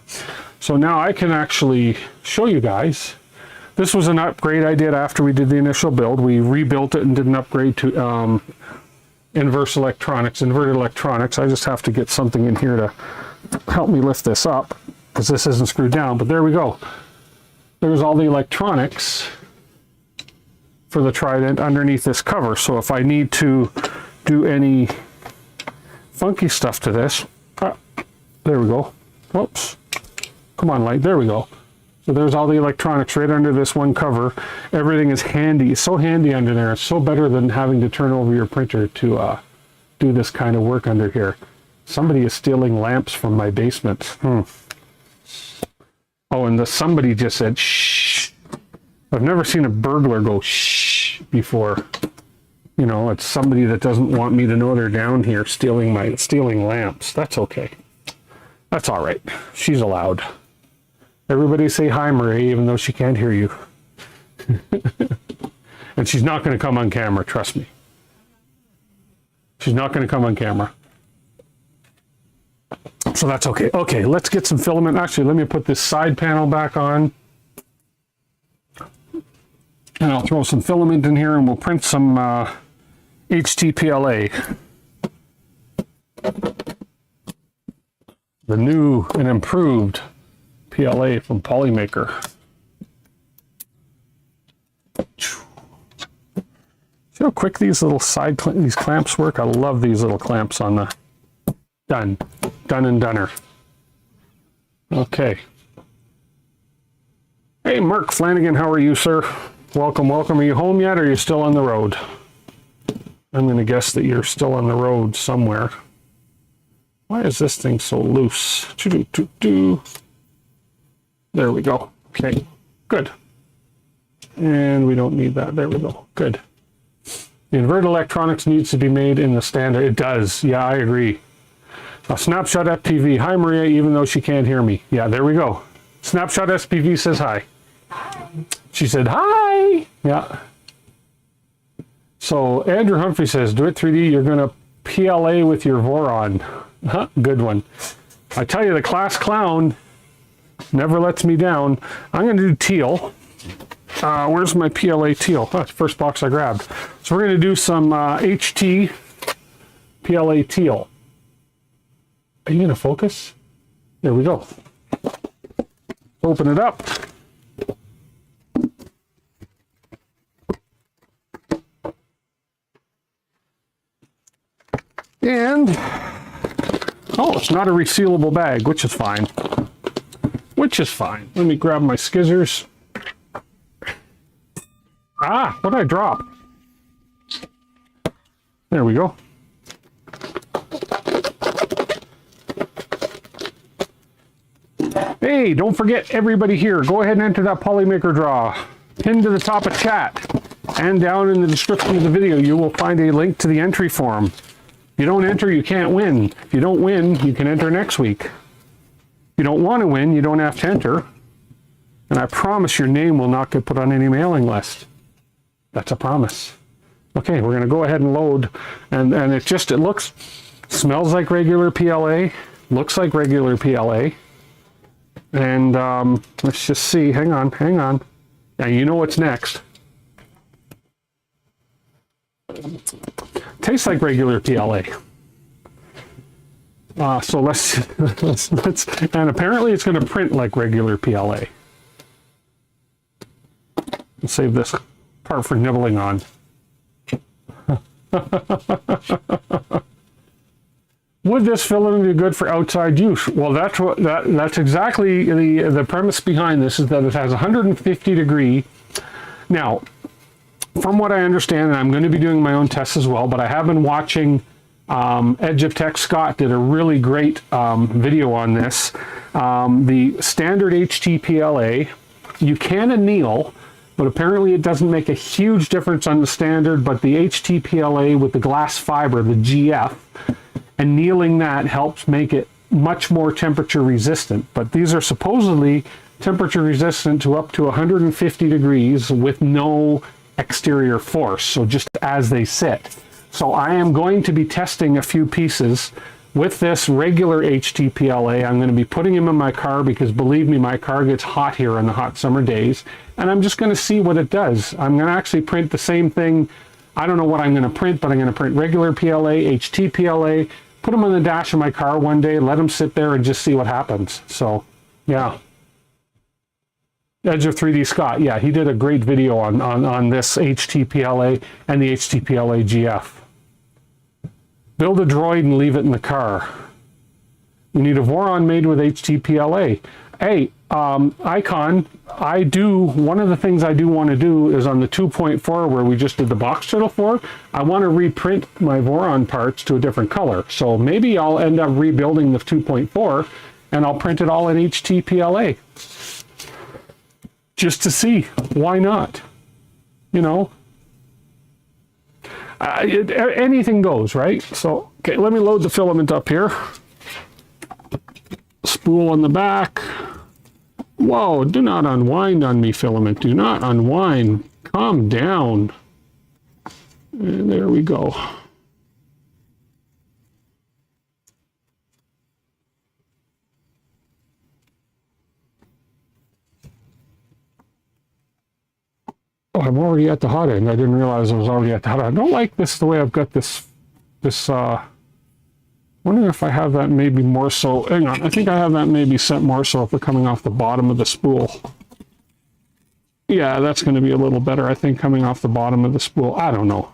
Speaker 2: So now I can actually show you guys. This was an upgrade I did after we did the initial build. We rebuilt it and did an upgrade to inverted electronics. I just have to get something in here to help me lift this up because this isn't screwed down, but there we go. There's all the electronics for the Trident underneath this cover. So if I need to do any funky stuff to this, there we go. Whoops. Come on, light. There we go. So there's all the electronics right under this one cover. Everything is handy. It's so handy under there. It's so better than having to turn over your printer to do this kind of work under here. Somebody is stealing lamps from my basement. Oh, and somebody just said shh. I've never seen a burglar go shh before. You know, it's somebody that doesn't want me to know they're down here stealing lamps. That's okay. That's all right. She's allowed. Everybody say hi, Marie, even though she can't hear you. And she's not going to come on camera, trust me. She's not going to come on camera. So that's okay. Okay, let's get some filament. Actually, let me put this side panel back on. And I'll throw some filament in here and we'll print some HTPLA. The new and improved PLA from Polymaker. See how quick these little these clamps work? I love these little clamps on the done and doner. Okay. Hey, Mark Flanagan, how are you, sir? Welcome, welcome. Are you home yet, or are you still on the road? I'm going to guess that you're still on the road somewhere. Why is this thing so loose? There we go. Okay, good. And we don't need that. There we go. Good. The inverted electronics needs to be made in the standard. It does. Yeah, I agree. A Snapshot FPV. Hi, Maria, even though she can't hear me. Yeah, there we go. Snapshot SPV says hi. Hi. She said hi. Yeah. So Andrew Humphrey says, DWIT 3D, you're going to PLA with your Voron. Huh, good one. I tell you, the class clown never lets me down. I'm going to do teal. Where's my PLA teal? Oh, that's the first box I grabbed. So we're going to do some HT PLA teal. Are you going to focus? There we go. Open it up. And, oh, it's not a resealable bag, which is fine. Which is fine. Let me grab my skizzers. Ah, what did I drop? There we go. Hey, don't forget, everybody here, go ahead and enter that Polymaker draw. Pinned to the top of chat and down in the description of the video, you will find a link to the entry form. If you don't enter, you can't win. If you don't win, you can enter next week. If you don't want to win, you don't have to enter. And I promise your name will not get put on any mailing list. That's a promise. Okay, we're going to go ahead and load. And it looks, smells like regular PLA, looks like regular PLA. And let's just see. Hang on. Now you know what's next. Tastes like regular PLA. So let's and apparently it's going to print like regular PLA. Let's save this part for nibbling on. Would this filament be good for outside use? Well, that's exactly the premise behind this, is that it has 150 degree. Now, from what I understand, and I'm going to be doing my own tests as well, but I have been watching Edge of Tech. Scott did a really great video on this. The standard HTPLA, you can anneal, but apparently it doesn't make a huge difference on the standard, but the HTPLA with the glass fiber, the GF, annealing that helps make it much more temperature resistant. But these are supposedly temperature resistant to up to 150 degrees with no exterior force, so just as they sit. So I am going to be testing a few pieces with this regular HTPLA. I'm going to be putting them in my car because, believe me, my car gets hot here on the hot summer days, and I'm just going to see what it does. I'm going to actually print the same thing I don't know what I'm going to print, but I'm going to print regular PLA, HT PLA, put them on the dash of my car one day, let them sit there and just see what happens. So, yeah. Edge of 3D Scott, yeah, he did a great video on this HT PLA and the HT PLA GF. Build a droid and leave it in the car. You need a Voron made with HT PLA. Hey, Icon, one of the things I do want to do is on the 2.4 where we just did the box turtle for, I want to reprint my Voron parts to a different color. So maybe I'll end up rebuilding the 2.4 and I'll print it all in HT PLA. Just to see, why not? You know, anything goes, right? So, okay, let me load the filament up here. Spool on the back. Whoa, do not unwind on me, filament. Do not unwind. Calm down. And there we go. Oh, I'm already at the hot end. I didn't realize I was already at the hot end. I don't like this, the way I've got this, wondering if I have that maybe more so, hang on, I think I have that maybe set more so if we're coming off the bottom of the spool. Yeah, that's going to be a little better, I think, coming off the bottom of the spool. I don't know.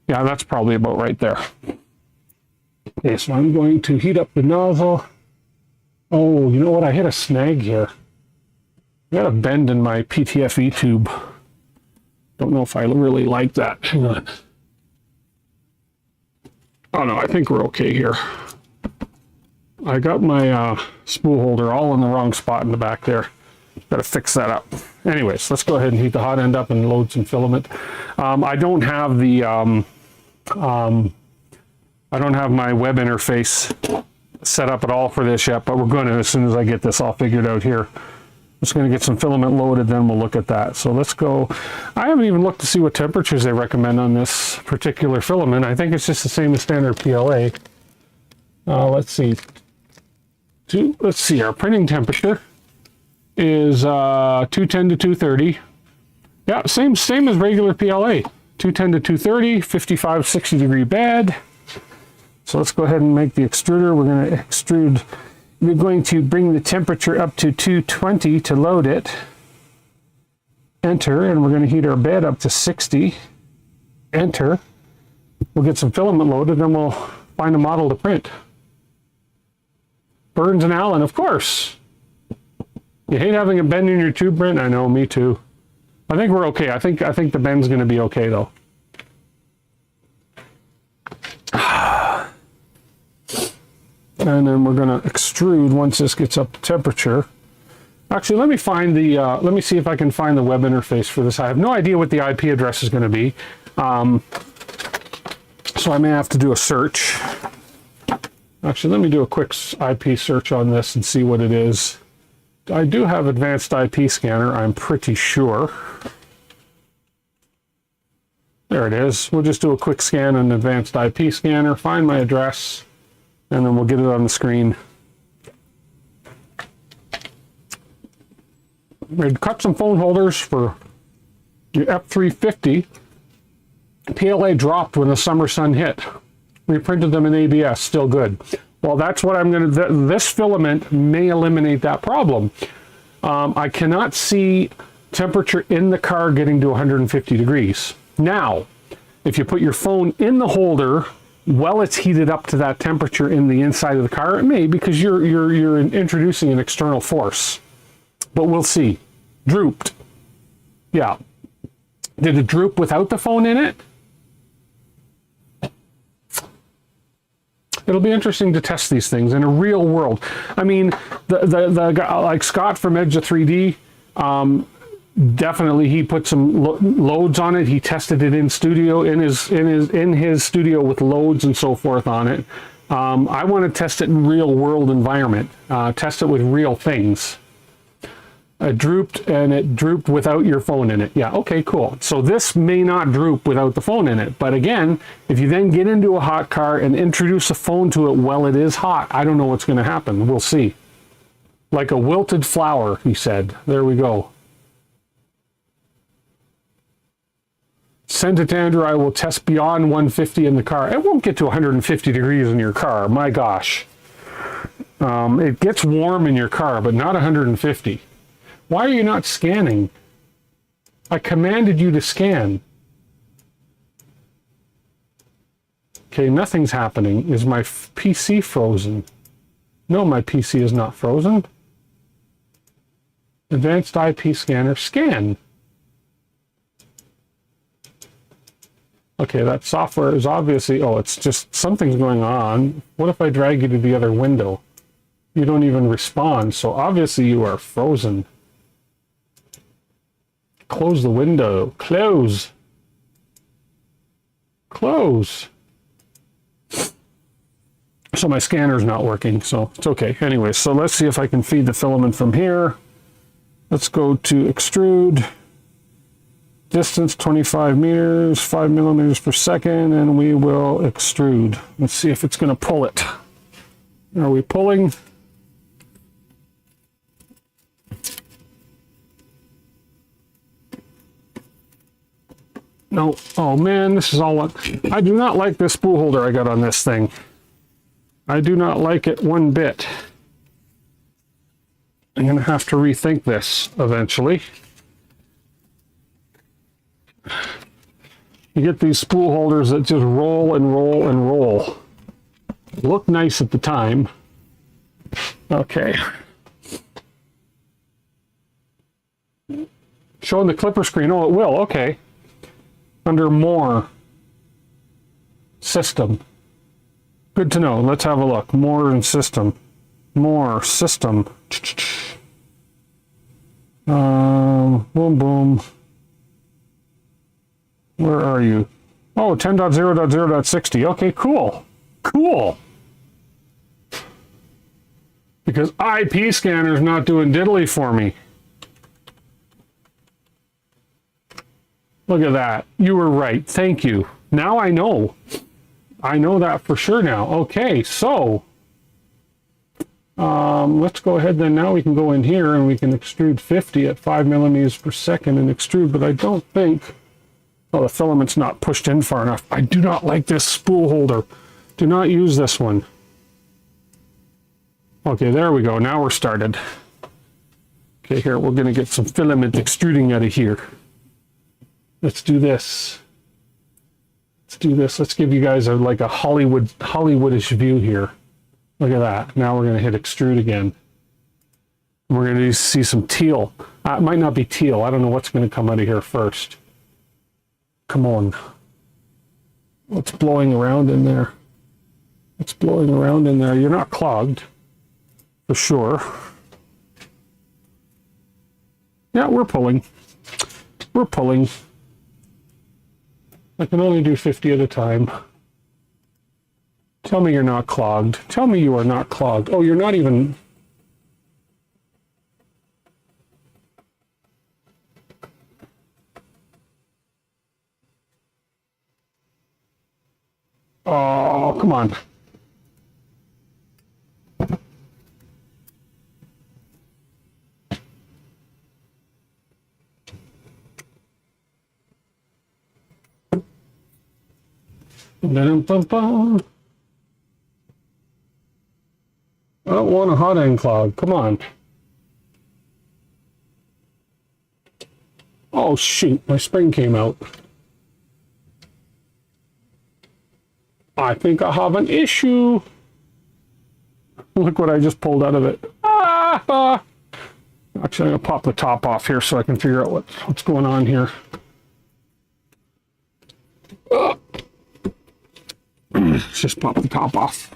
Speaker 2: Yeah, that's probably about right there. Okay, so I'm going to heat up the nozzle. Oh, you know what? I hit a snag here. I got a bend in my PTFE tube. Don't know if I really like that. Hang on. Oh no, I think we're okay here. I got my spool holder all in the wrong spot in the back there. Got to fix that up. Anyways, let's go ahead and heat the hot end up and load some filament. I don't have the I don't have my web interface set up at all for this yet, but we're going to as soon as I get this all figured out here. Just going to get some filament loaded, then we'll look at that. So let's go. I haven't even looked to see what temperatures they recommend on this particular filament. I think it's just the same as standard PLA. Let's see. Let's see. Our printing temperature is 210 to 230. Yeah, same as regular PLA. 210 to 230, 55, 60 degree bed. So let's go ahead and make the extruder. We're going to extrude. We're going to bring the temperature up to 220 to load it. Enter, and we're going to heat our bed up to 60. Enter. We'll get some filament loaded, then we'll find a model to print. Burns and Allen, of course. You hate having a bend in your tube, Brent? I know, me too. I think we're okay. I think the bend's going to be okay, though. And then we're going to extrude once this gets up to temperature. Actually, let me find the, let me see if I can find the web interface for this. I have no idea what the IP address is going to be. So I may have to do a search. Actually, let me do a quick IP search on this and see what it is. I do have advanced IP scanner, I'm pretty sure. There it is. We'll just do a quick scan on advanced IP scanner, find my address, and then we'll get it on the screen. We'd cut some phone holders for your F350. PLA dropped when the summer sun hit. We printed them in ABS, still good. Well, that's what I'm going to, this filament may eliminate that problem. I cannot see temperature in the car getting to 150 degrees. Now, if you put your phone in the holder while it's heated up to that temperature in the inside of the car, it may, because you're introducing an external force. But we'll see. Drooped. Yeah. Did it droop without the phone in it? It'll be interesting to test these things in a real world. I mean, the guy like Scott from Edge of 3D, definitely he put some loads on it. He tested it in studio, in his studio with loads and so forth on it. I want to test it in real world environment. Test it with real things. It drooped, and it drooped without your phone in it. Yeah, okay, cool. So this may not droop without the phone in it. But again, if you then get into a hot car and introduce a phone to it while it is hot, I don't know what's going to happen. We'll see. Like a wilted flower, he said. There we go. Send it to Andrew. I will test beyond 150 in the car. It won't get to 150 degrees in your car. My gosh. It gets warm in your car, but not 150. Why are you not scanning? I commanded you to scan. Okay, nothing's happening. Is my PC frozen? No, my PC is not frozen. Advanced IP scanner, scan. Okay, that software is obviously, oh, it's just something's going on. What if I drag you to the other window? You don't even respond, so obviously you are frozen. Close the window. Close. Close. So my scanner's not working, so it's okay. Anyway, so let's see if I can feed the filament from here. Let's go to extrude. Distance 25 meters, 5 millimeters per second, and we will extrude. Let's see if it's going to pull it. Are we pulling? No. Oh man, this is all. I do not like this spool holder I got on this thing. I do not like it one bit. I'm going to have to rethink this eventually. You get these spool holders that just roll and roll and roll. Look nice at the time. Okay. Showing the clipper screen. Oh, it will. Okay. Under more. System. Good to know. Let's have a look. More and system. More system. Boom, boom. Where are you? Oh, 10.0.0.60. Okay, cool. Cool. Because IP scanner's not doing diddly for me. Look at that. You were right. Thank you. Now I know. I know that for sure now. Okay, so let's go ahead then. Now we can go in here and we can extrude 50 at 5 millimeters per second and extrude, but I don't think... Oh, the filament's not pushed in far enough. I do not like this spool holder. Do not use this one. Okay, there we go. Now we're started. Okay, here, we're going to get some filament extruding out of here. Let's do this. Let's do this. Let's give you guys like a Hollywoodish view here. Look at that. Now we're going to hit extrude again. We're going to see some teal. It might not be teal. I don't know what's going to come out of here first. Come on. What's blowing around in there? What's blowing around in there? You're not clogged, for sure. Yeah, we're pulling. We're pulling. I can only do 50 at a time. Tell me you're not clogged. Tell me you are not clogged. Oh, you're not even... Oh, come on. I don't want a Hotend clog. Come on. Oh, shoot. My spring came out. I think I have an issue. Look what I just pulled out of it. Ah! Actually, I'm going to pop the top off here so I can figure out what's going on here. Let's just pop the top off.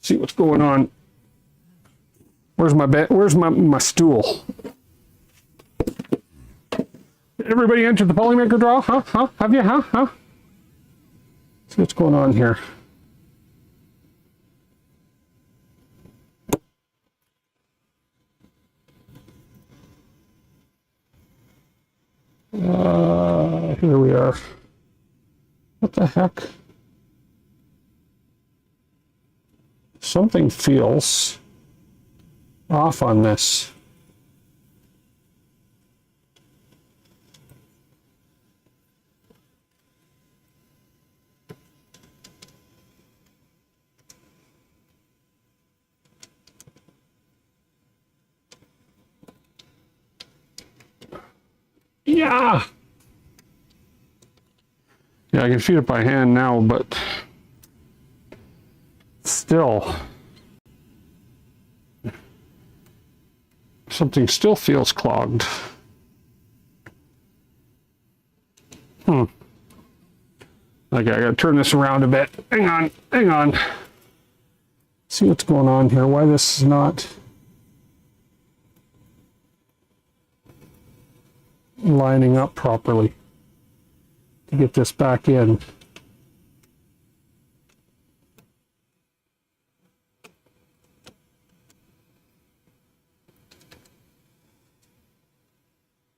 Speaker 2: See what's going on. Where's my bed? Where's my stool? Everybody entered the Polymaker draw? Huh? Have you? Huh? See what's going on here. Here we are. What the heck? Something feels off on this. Yeah. Yeah, I can feed it by hand now, but still, something still feels clogged. Okay, I gotta turn this around a bit. Hang on, hang on. See what's going on here, why this is not lining up properly to get this back in.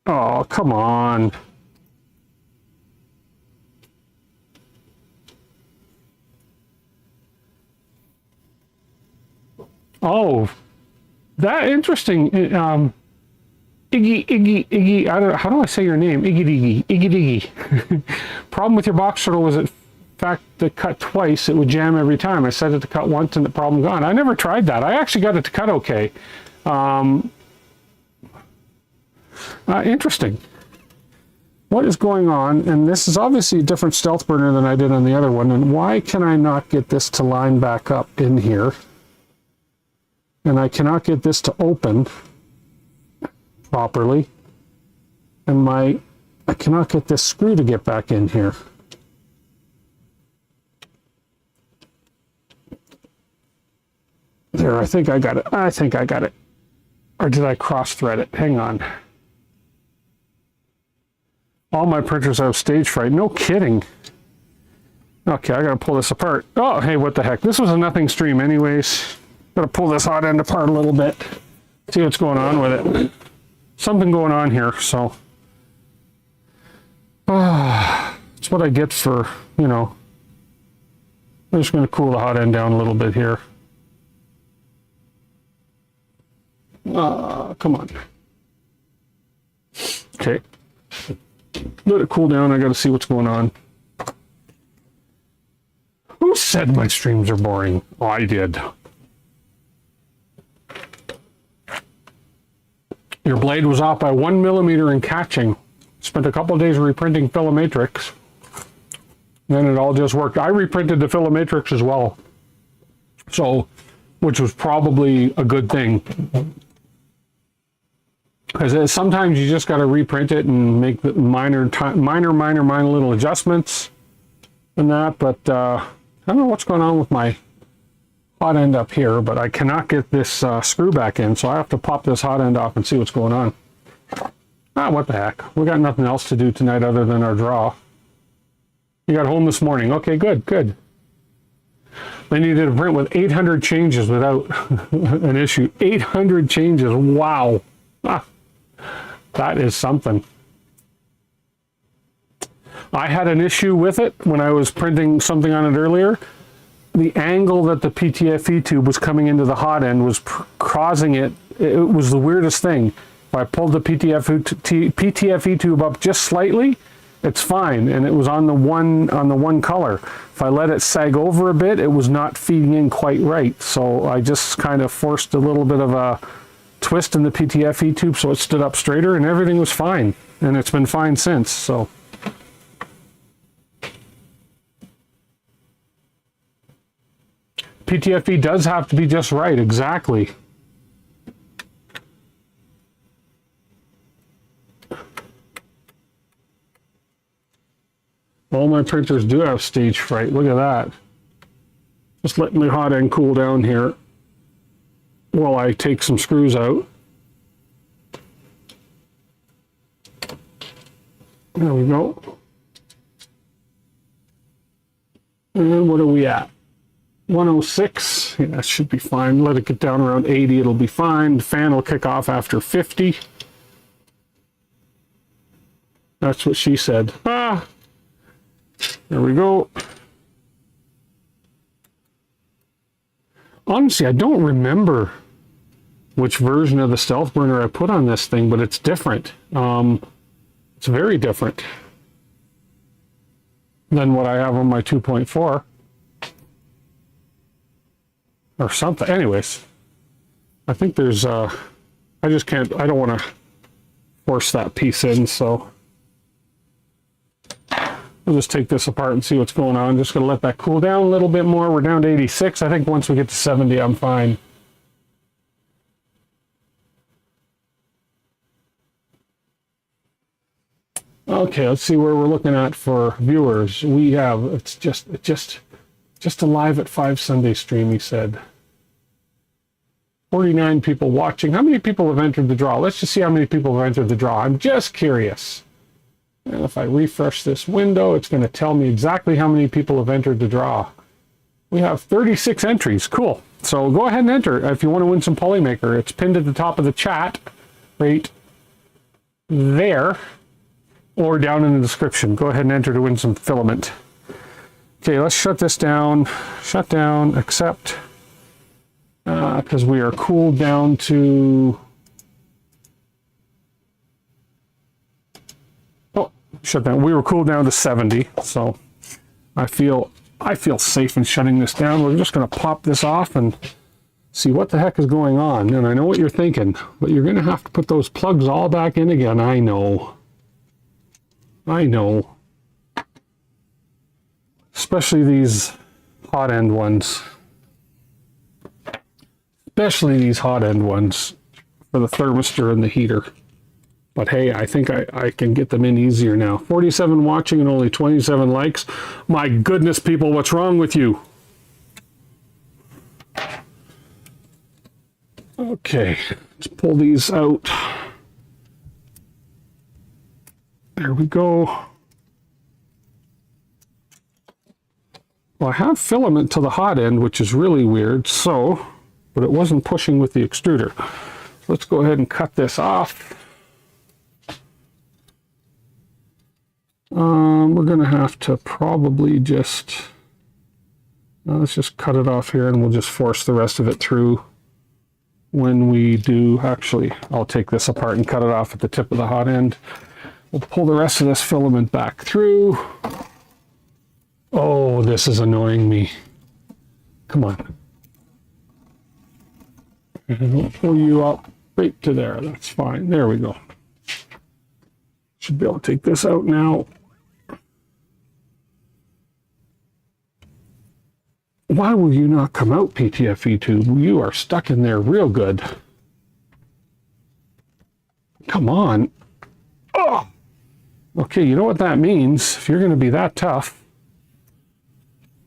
Speaker 2: Oh, come on. Oh, that interesting. Iggy, I don't know, how do I say your name? Iggy Diggy. Problem with your box turtle was it fact that cut twice, it would jam every time. I set it to cut once and the problem gone. I never tried that. I actually got it to cut okay. Interesting. What is going on? And this is obviously a different stealth burner than I did on the other one. And why can I not get this to line back up in here? And I cannot get this to open properly. And I cannot get this screw to get back in here. There, I think I got it. I think I got it. Or did I cross thread it? Hang on. All my printers have stage fright. No kidding. Okay, I gotta pull this apart. Oh, hey, what the heck? This was a nothing stream anyways. Gotta pull this hot end apart a little bit. See what's going on with it. Something going on here, so. It's what I get for, you know. I'm just gonna cool the hot end down a little bit here. Come on. Okay. Let it cool down. I got to see what's going on. Who said my streams are boring? Oh, I did. Your blade was off by 1 millimeter in catching. Spent a couple of days reprinting Filamatrix. Then it all just worked. I reprinted the Filamatrix as well. So, which was probably a good thing. Because sometimes you just got to reprint it and make the minor little adjustments and that. But I don't know what's going on with my hot end up here, but I cannot get this screw back in, so I have to pop this hot end off and see what's going on. What the heck? We got nothing else to do tonight other than our draw. You got home this morning. Okay, good, good. They needed a print with 800 changes without an issue. 800 changes. Wow. That is something. I had an issue with it when I was printing something on it earlier. The angle that the PTFE tube was coming into the hot end was causing it. It was the weirdest thing. If I pulled the PTFE tube up just slightly, it's fine, and it was on the one color. If I let it sag over a bit, it was not feeding in quite right. So I just kind of forced a little bit of a twist in the PTFE tube so it stood up straighter, and everything was fine, and it's been fine since. So PTFE does have to be just right, exactly. All my printers do have stage fright. Look at that. Just letting the hot end cool down here while I take some screws out. There we go. And what are we at? 106. Yeah, that should be fine. Let it get down around 80. It'll be fine. The fan will kick off after 50. That's what she said. There we go. Honestly, I don't remember which version of the stealth burner I put on this thing, but it's different. It's very different than what I have on my 2.4 or something. Anyways, I think there's I just can't, I don't want to force that piece in, so We'll just take this apart and see what's going on. Just going to let that cool down a little bit more. We're down to 86. I think once we get to 70, I'm fine. Okay, let's see where we're looking at for viewers. We have, it's just a live at 5 Sunday stream, he said. 49 people watching. How many people have entered the draw? Let's just see how many people have entered the draw. I'm just curious. And if I refresh this window, it's going to tell me exactly how many people have entered the draw. We have 36 entries. Cool. So go ahead and enter if you want to win some Polymaker. It's pinned at the top of the chat right there or down in the description. Go ahead and enter to win some filament. Okay, let's shut this down. Shut down, accept. Because we are cooled down to... shut down. We were cooled down to 70, so I feel safe in shutting this down. We're just going to pop this off and see what the heck is going on. And I know what you're thinking, but you're going to have to put those plugs all back in again. I know. Especially these Hotend ones. Especially these Hotend ones for the thermistor and the heater. But hey, I think I can get them in easier now. 47 watching and only 27 likes. My goodness, people, what's wrong with you? Okay, let's pull these out. There we go. Well, I have filament to the hot end, which is really weird, but it wasn't pushing with the extruder. Let's go ahead and cut this off. We're going to have to probably just, let's just cut it off here and we'll just force the rest of it through when we do. Actually, I'll take this apart and cut it off at the tip of the hot end. We'll pull the rest of this filament back through. Oh, this is annoying me. Come on. And we'll pull you up right to there. That's fine. There we go. Should be able to take this out now. Why will you not come out, PTFE tube? You are stuck in there real good. Come on. Oh! Okay, you know what that means. If you're going to be that tough,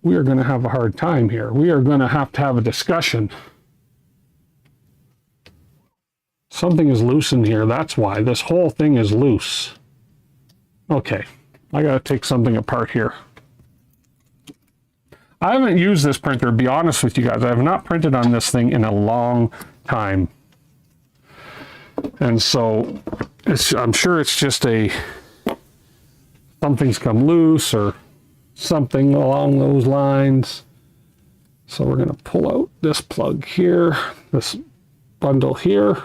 Speaker 2: we are going to have a hard time here. We are going to have a discussion. Something is loose in here. That's why. This whole thing is loose. Okay, I got to take something apart here. I haven't used this printer, to be honest with you guys. I have not printed on this thing in a long time. And so I'm sure it's just something's come loose or something along those lines. So we're going to pull out this plug here, this bundle here.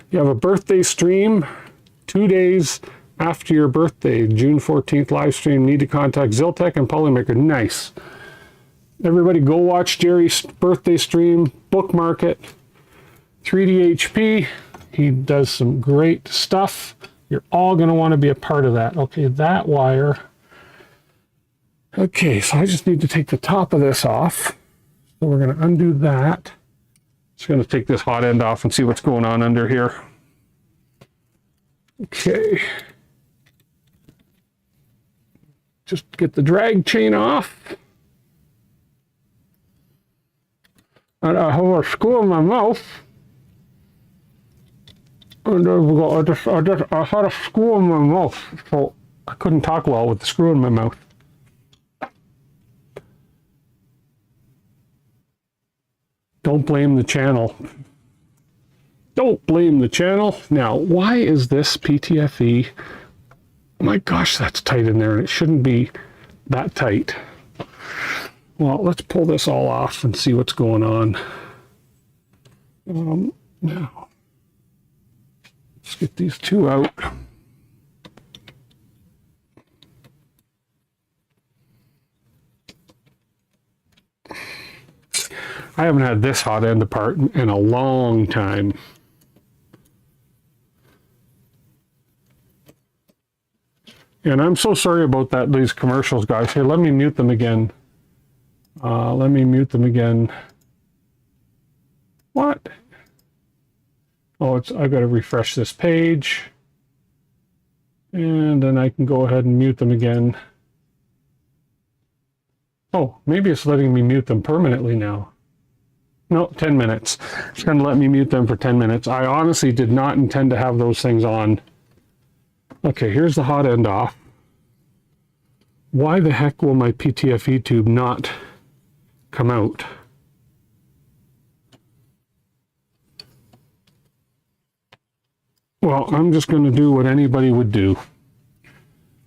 Speaker 2: You have a birthday stream 2 days after your birthday, June 14th live stream. Need to contact Ziltech and Polymaker. Nice. Everybody go watch Jerry's birthday stream, bookmark it. 3DHP, he does some great stuff. You're all going to want to be a part of that. Okay, that wire. Okay, so I just need to take the top of this off. So we're going to undo that. Just going to take this hot end off and see what's going on under here. Okay. Just get the drag chain off. And I have a screw in my mouth. And there we go. I had a screw in my mouth, so I couldn't talk well with the screw in my mouth. Don't blame the channel. Don't blame the channel. Now, why is this PTFE? Oh my gosh, that's tight in there, and it shouldn't be that tight. Well, let's pull this all off and see what's going on. Now, let's get these two out. I haven't had this hot end apart in a long time. And I'm so sorry about that, these commercials, guys. Here, let me mute them again. Let me mute them again. What? Oh, I got to refresh this page. And then I can go ahead and mute them again. Oh, maybe it's letting me mute them permanently now. No, 10 minutes. It's going to let me mute them for 10 minutes. I honestly did not intend to have those things on. Okay, here's the hot end off. Why the heck will my PTFE tube not come out? Well, I'm just going to do what anybody would do.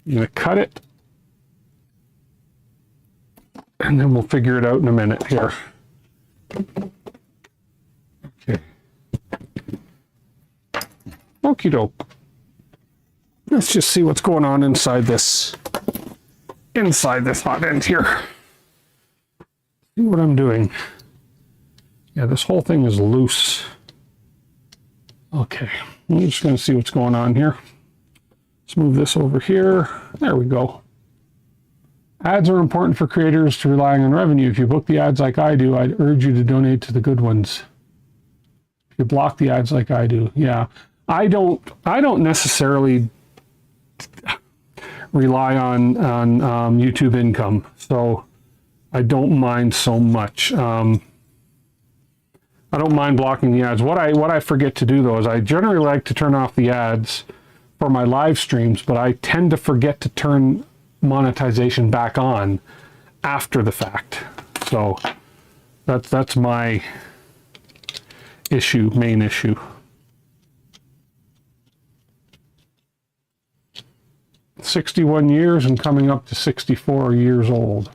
Speaker 2: I'm going to cut it. And then we'll figure it out in a minute here. Okay. Okie doke. Let's just see what's going on inside this hot end here. See what I'm doing. Yeah, this whole thing is loose. Okay, I'm just going to see what's going on here. Let's move this over here. There we go. Ads are important for creators to relying on revenue. If you book the ads like I do, I'd urge you to donate to the good ones. If you block the ads like I do, yeah. I don't necessarily rely on YouTube income, so I don't mind so much. I don't mind blocking the ads. What I forget to do though is I generally like to turn off the ads for my live streams, but I tend to forget to turn monetization back on after the fact. So that's my main issue. 61 years and coming up to 64 years old.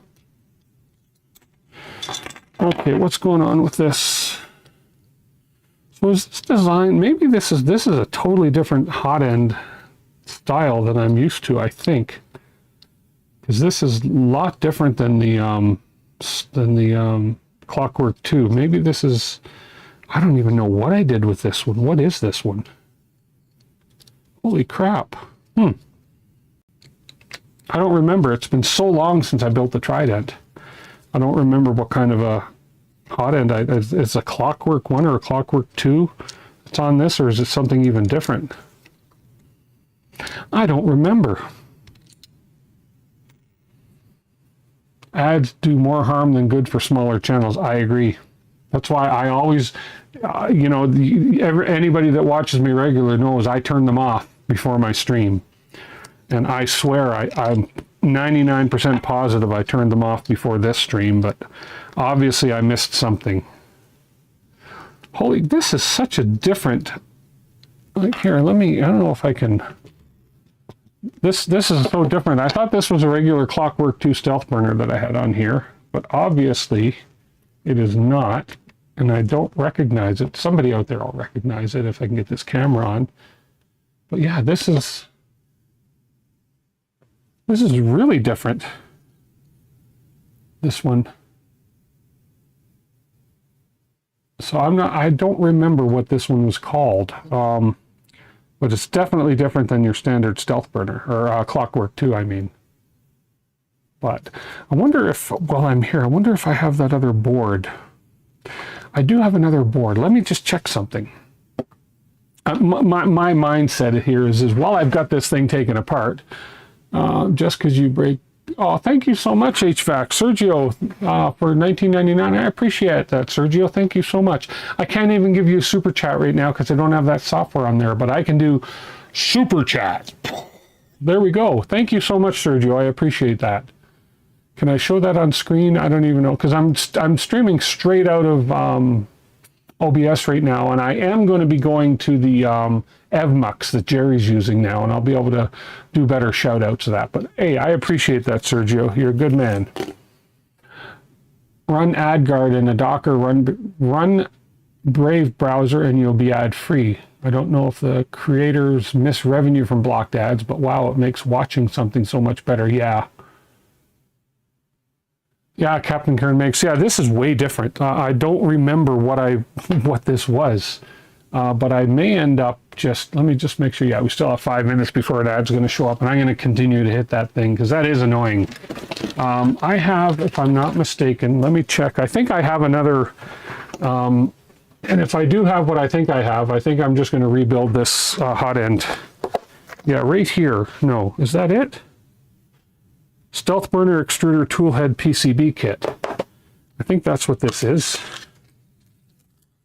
Speaker 2: Okay, what's going on with this? So is this design, maybe this is a totally different hot end style than I'm used to, I think. Because this is a lot different than the Clockwork 2. Maybe this is, I don't even know what I did with this one. What is this one? Holy crap. I don't remember. It's been so long since I built the Trident. I don't remember what kind of a hot end. It's a Clockwork 1 or a Clockwork 2 that's on this, or is it something even different? I don't remember. Ads do more harm than good for smaller channels. I agree. That's why I always, anybody that watches me regularly knows I turn them off before my stream. And I swear I'm 99% positive I turned them off before this stream, but obviously I missed something. Holy, this is such a different, like here, I don't know if I can, this is so different. I thought this was a regular Clockwork 2 stealth burner that I had on here, but obviously it is not, and I don't recognize it. Somebody out there will recognize it if I can get this camera on. But yeah, this is really different. This one. So I don't remember what this one was called. But it's definitely different than your standard stealth burner, or Clockwork 2, I mean. But I wonder if, while I'm here, I wonder if I have that other board. I do have another board. Let me just check something. My mindset here is while I've got this thing taken apart, just because you break, oh, thank you so much, HVAC. Sergio, for $19.99. I appreciate that, Sergio. Thank you so much. I can't even give you a super chat right now because I don't have that software on there, but I can do super chat. There we go. Thank you so much, Sergio. I appreciate that. Can I show that on screen? I don't even know, because I'm streaming straight out of OBS right now, and I am going to be going to the EvMux that Jerry's using now, and I'll be able to do better shout outs of that. But hey, I appreciate that, Sergio. You're a good man. Run AdGuard in a Docker, run Brave browser, and you'll be ad free. I don't know if the creators miss revenue from blocked ads, but wow, it makes watching something so much better. Yeah. Yeah, Captain Kern makes, yeah, this is way different. I don't remember what this was. But I may end up let me just make sure, yeah, we still have 5 minutes before an ad's going to show up, and I'm going to continue to hit that thing because that is annoying. I have, if I'm not mistaken, let me check. I think I have another, and if I do have what I think I think I'm just going to rebuild this Hotend. Yeah, right here. No, is that it? Stealth Burner Extruder Toolhead PCB Kit. I think that's what this is.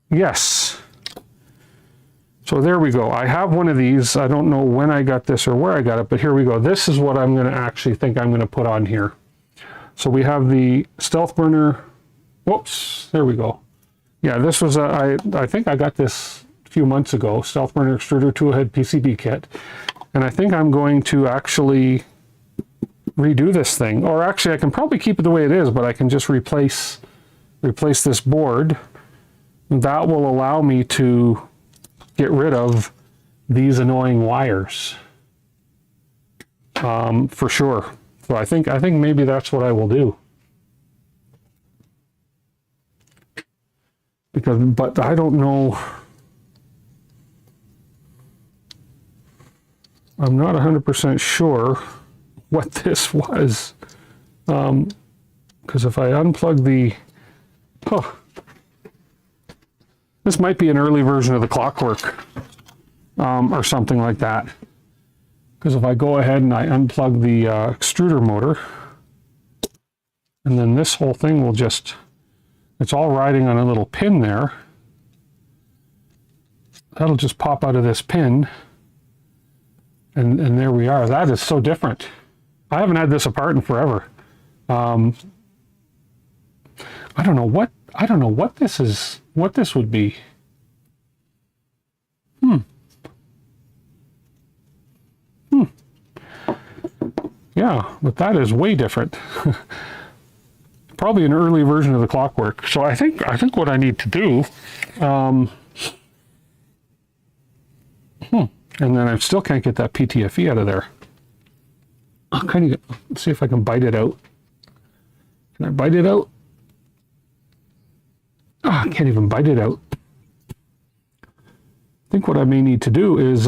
Speaker 2: Yes. So there we go. I have one of these. I don't know when I got this or where I got it, but here we go. This is what I'm going to actually think I'm going to put on here. So we have the Stealth Burner. Whoops, there we go. Yeah, this was I think I got this a few months ago. Stealth Burner Extruder Toolhead PCB Kit. And I think I'm going to actually redo this thing. Or actually, I can probably keep it the way it is, but I can just replace this board. That will allow me to get rid of these annoying wires, for sure. So I think maybe that's what I will do. But I don't know. I'm not 100% sure what this was, because if I unplug the, this might be an early version of the Clockwork, or something like that. Because if I go ahead and I unplug the extruder motor, and then this whole thing will just, it's all riding on a little pin there. That'll just pop out of this pin, and there we are. That is so different. I haven't had this apart in forever. I don't know what this is. What this would be. Yeah, but that is way different. Probably an early version of the Clockwork. So I think what I need to do, and then I still can't get that PTFE out of there. I'll kind of see if I can bite it out. Can I bite it out? Oh, I can't even bite it out. I think what I may need to do is,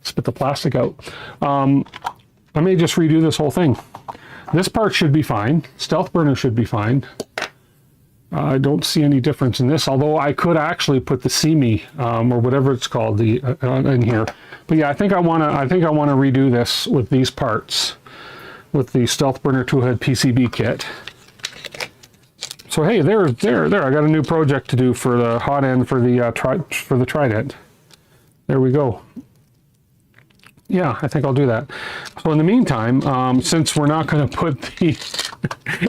Speaker 2: spit the plastic out. I may just redo this whole thing. This part should be fine. Stealth Burner should be fine. I don't see any difference in this, although I could actually put the CME, or whatever it's called, in here. But yeah, I think I want to redo this with these parts, with the Stealth Burner Toolhead PCB kit. So hey, there, I got a new project to do for the Hotend for the Trident. There we go. Yeah, I think I'll do that. So in the meantime, since we're not going to put the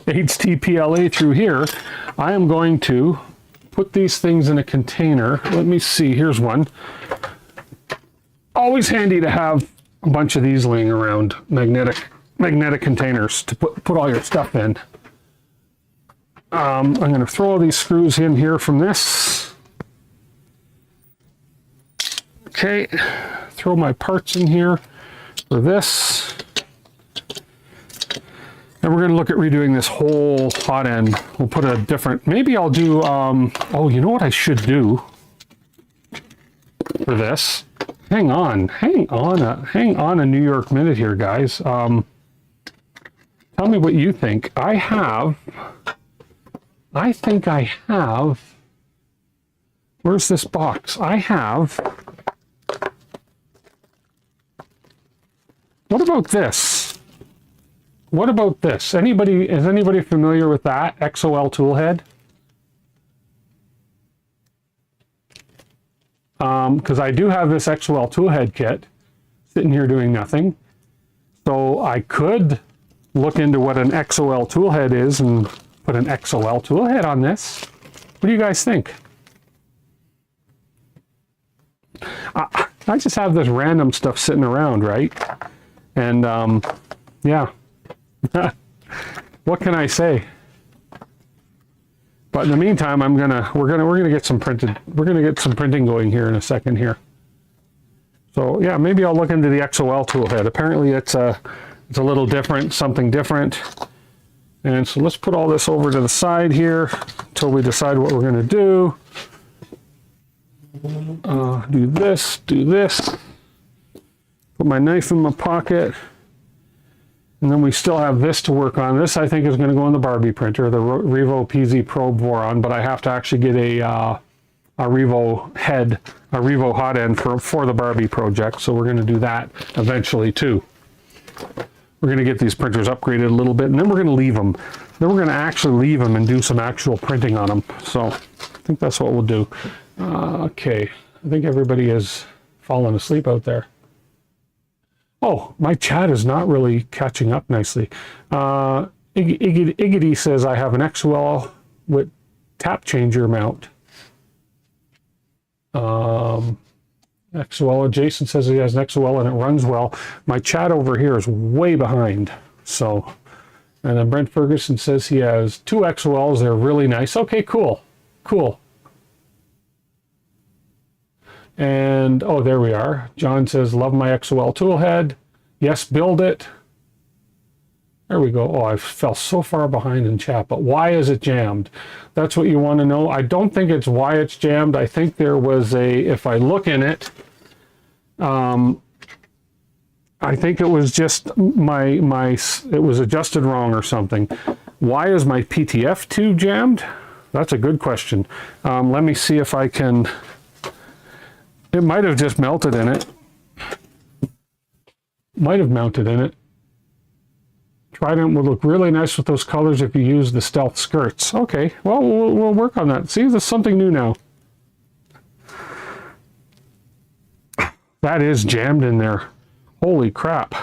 Speaker 2: HTPLA through here, I am going to put these things in a container. Let me see, here's one. Always handy to have a bunch of these laying around, magnetic containers to put all your stuff in. I'm going to throw all these screws in here from this. Okay, throw my parts in here for this. And we're going to look at redoing this whole Hotend. We'll put a different, maybe I'll do, oh, you know what I should do for this? Hang on a New York minute here, guys. Tell me what you think. I think I have, where's this box? I have, what about this? What about this? Is anybody familiar with that XOL tool head? Because I do have this XOL tool head kit sitting here doing nothing. So I could look into what an XOL tool head is and put an XOL tool head on this. What do you guys think? I just have this random stuff sitting around, right? And yeah. What can I say? But in the meantime, we're gonna get some printing going here in a second here. So yeah, maybe I'll look into the XOL tool head. Apparently it's a little different, something different. And so let's put all this over to the side here until we decide what we're going to do. Do this, do this. Put my knife in my pocket. And then we still have this to work on. This, I think, is going to go in the Barbie printer, the Revo PZ Probe Voron, but I have to actually get a Revo head, a Revo Hotend for the Barbie project. So we're going to do that eventually, too. We're going to get these printers upgraded a little bit, and then we're going to leave them. Then we're going to actually leave them and do some actual printing on them. So I think that's what we'll do. Okay, I think everybody is falling asleep out there. Oh, my chat is not really catching up nicely. Iggity says I have an XOL with tap changer mount. XOL, Jason says he has an XOL and it runs well. My chat over here is way behind. So, and then Brent Ferguson says he has 2 XOLs. They're really nice. Okay, cool. Cool. And, oh, there we are. John says, love my XOL tool head. Yes, build it. There we go. Oh, I fell so far behind in chat. But why is it jammed? That's what you want to know. I don't think it's why it's jammed. I think there was if I look in it, I think it was just it was adjusted wrong or something. Why is my PTF tube jammed? That's a good question. Let me see if I can. It might have just melted in it. Might have mounted in it. Trident would look really nice with those colors if you use the stealth skirts. Okay, well, we'll work on that. See, there's something new now. That is jammed in there. Holy crap.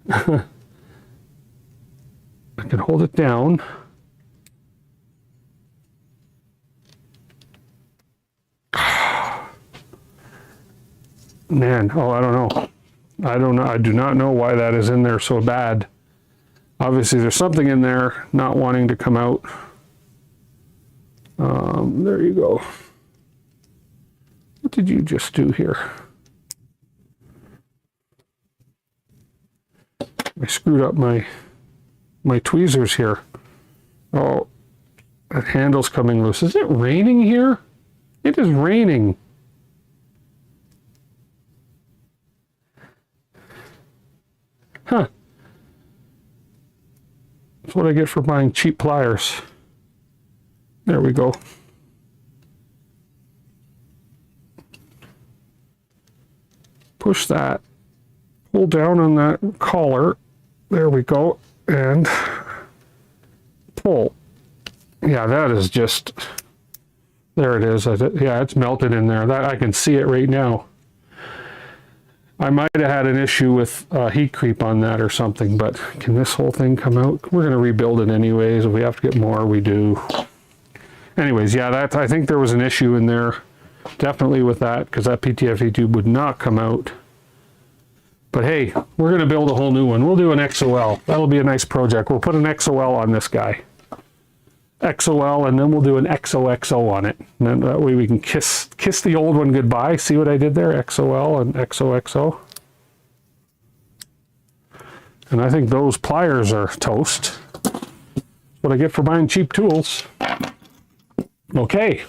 Speaker 2: I can hold it down. Man, oh, I don't know. I don't know. I do not know why that is in there so bad. Obviously, there's something in there not wanting to come out. There you go. What did you just do here? I screwed up my tweezers here. Oh, that handle's coming loose. Is it raining here? It is raining. Huh. That's what I get for buying cheap pliers. There we go. Push that. Pull down on that collar. There we go. And pull. Yeah, that is just... There it is. Yeah, it's melted in there. That I can see it right now. I might have had an issue with heat creep on that or something, but can this whole thing come out? We're going to rebuild it anyways. If we have to get more, we do. Anyways, yeah, I think there was an issue in there, definitely with that, because that PTFE tube would not come out. But hey, we're going to build a whole new one. We'll do an XOL. That'll be a nice project. We'll put an XOL on this guy. XOL, and then we'll do an XOXO on it. And then that way we can kiss the old one goodbye. See what I did there? XOL and XOXO. And I think those pliers are toast. That's what I get for buying cheap tools. Okay.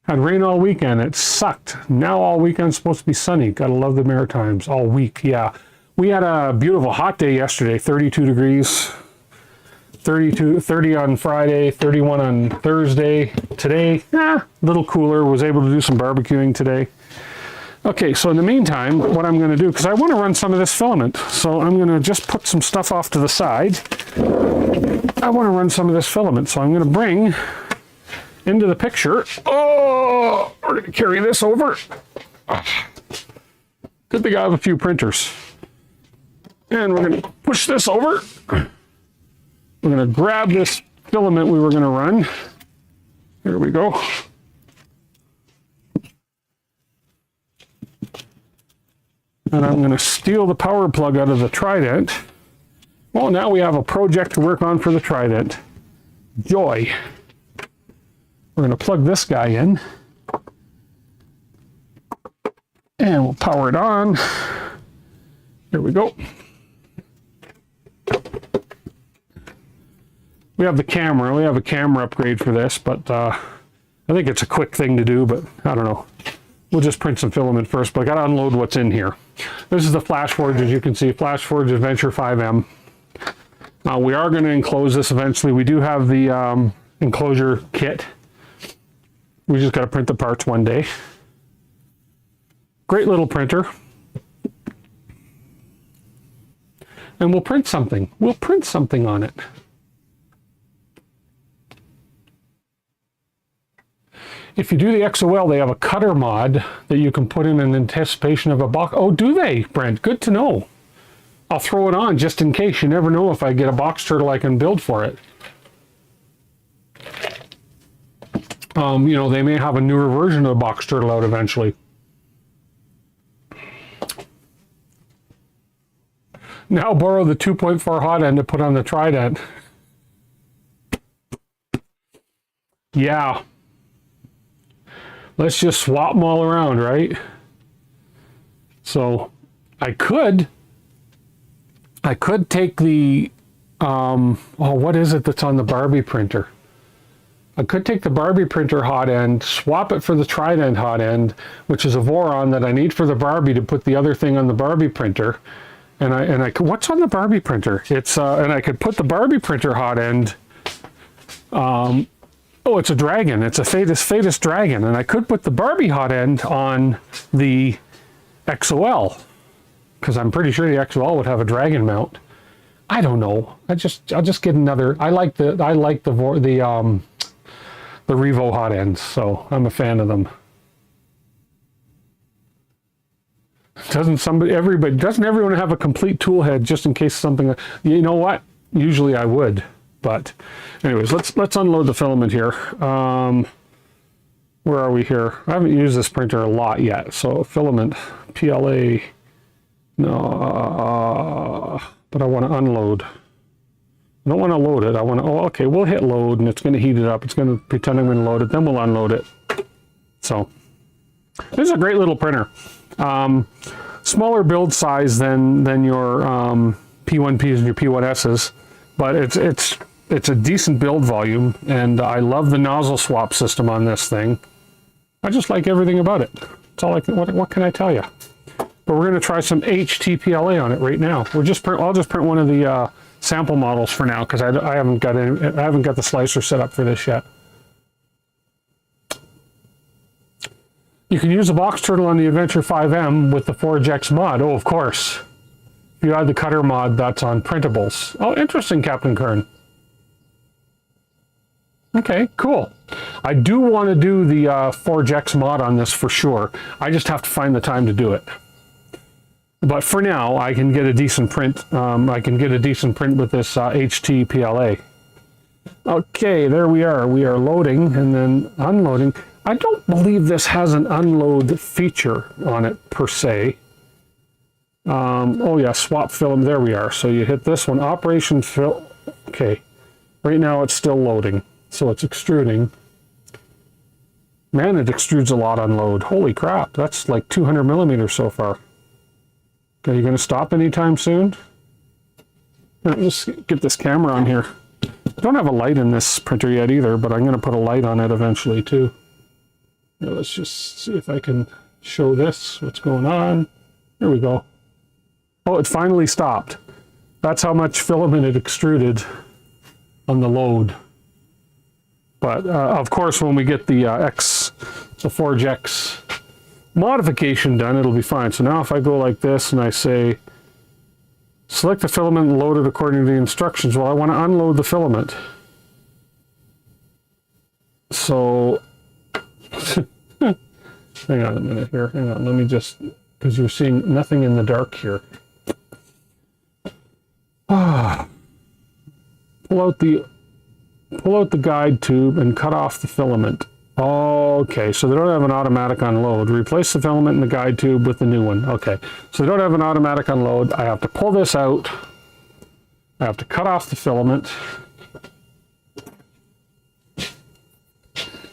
Speaker 2: Had rain all weekend. It sucked. Now all weekend's supposed to be sunny. Gotta love the Maritimes. All week, yeah. We had a beautiful hot day yesterday, 32 degrees. 30 on Friday, 31 on Thursday. Today, a little cooler. Was able to do some barbecuing today. Okay, so in the meantime, what I'm going to do, because I want to run some of this filament, so I'm going to just put some stuff off to the side. I want to run some of this filament, so I'm going to bring into the picture. Oh, we're going to carry this over. Good thing I have a few printers. And we're going to push this over. We're going to grab this filament we were going to run. There we go. And I'm going to steal the power plug out of the Trident. Well, now we have a project to work on for the Trident. Joy. We're going to plug this guy in. And we'll power it on. Here we go. We have the camera. We have a camera upgrade for this, but I think it's a quick thing to do, but I don't know. We'll just print some filament first, but I gotta unload what's in here. This is the Flash Forge, as you can see, Flash Forge Adventure 5M. We are going to enclose this eventually. We do have the enclosure kit. We just got to print the parts one day. Great little printer. And we'll print something. We'll print something on it. If you do the XOL, they have a cutter mod that you can put in anticipation of a box. Oh, do they, Brent? Good to know. I'll throw it on just in case. You never know if I get a box turtle I can build for it. You know, they may have a newer version of the box turtle out eventually. Now borrow the 2.4 Hotend to put on the Trident. Yeah. Let's just swap them all around, right? So I could take the, oh, what is it that's on the Barbie printer? I could take the Barbie printer Hotend, swap it for the Trident Hotend, which is a Voron that I need for the Barbie to put the other thing on the Barbie printer. And I could, what's on the Barbie printer? It's, and I could put the Barbie printer Hotend, oh, it's a dragon. It's a Fetus dragon. And I could put the Barbie Hotend on the XOL, because I'm pretty sure the XOL would have a dragon mount. I don't know. I'll just get another. I like the Revo Hotends, so I'm a fan of them. Doesn't everyone have a complete tool head just in case something? You know what? Usually I would, but anyways, let's unload the filament here. Where are we here? I haven't used this printer a lot yet, so filament PLA. No, but I want to unload. I don't want to load it. I want to, oh, okay, we'll hit load and it's going to heat it up. It's going to pretend I'm going to load it, then we'll unload it. So, this is a great little printer. Smaller build size than your P1Ps and your P1Ss, but it's a decent build volume, and I love the nozzle swap system on this thing. I just like everything about it. It's all what can I tell you? But we're going to try some HTPLA on it right now. I'll just print one of the sample models for now, because I haven't got the slicer set up for this yet. You can use a box turtle on the Adventure 5M with the ForgeX mod. Oh, of course. If you add the cutter mod, that's on printables. Oh, interesting, Captain Kern. Okay, cool. I do want to do the ForgeX mod on this for sure. I just have to find the time to do it. But for now, I can get a decent print. I can get a decent print with this HTPLA. Okay, there we are. We are loading and then unloading. I don't believe this has an unload feature on it per se. Oh yeah, swap film. There we are. So you hit this one, operation fill. Okay, right now it's still loading, so it's extruding. Man, it extrudes a lot on load. Holy crap, that's like 200 millimeters so far. Okay, you going to stop anytime soon? Let's get this camera on here. I don't have a light in this printer yet either, but I'm going to put a light on it eventually too. Now let's just see if I can show this, what's going on. Here we go. Oh, it finally stopped. That's how much filament it extruded on the load. But of course, when we get the ForgeX modification done, it'll be fine. So now if I go like this and I say, select the filament and load it according to the instructions. Well, I want to unload the filament. So, hang on a minute here. Hang on, let me just, because you're seeing nothing in the dark here. Pull out the guide tube and cut off the filament. Okay, so they don't have an automatic unload. Replace the filament in the guide tube with the new one. Okay, so they don't have an automatic unload. I have to pull this out. I have to cut off the filament,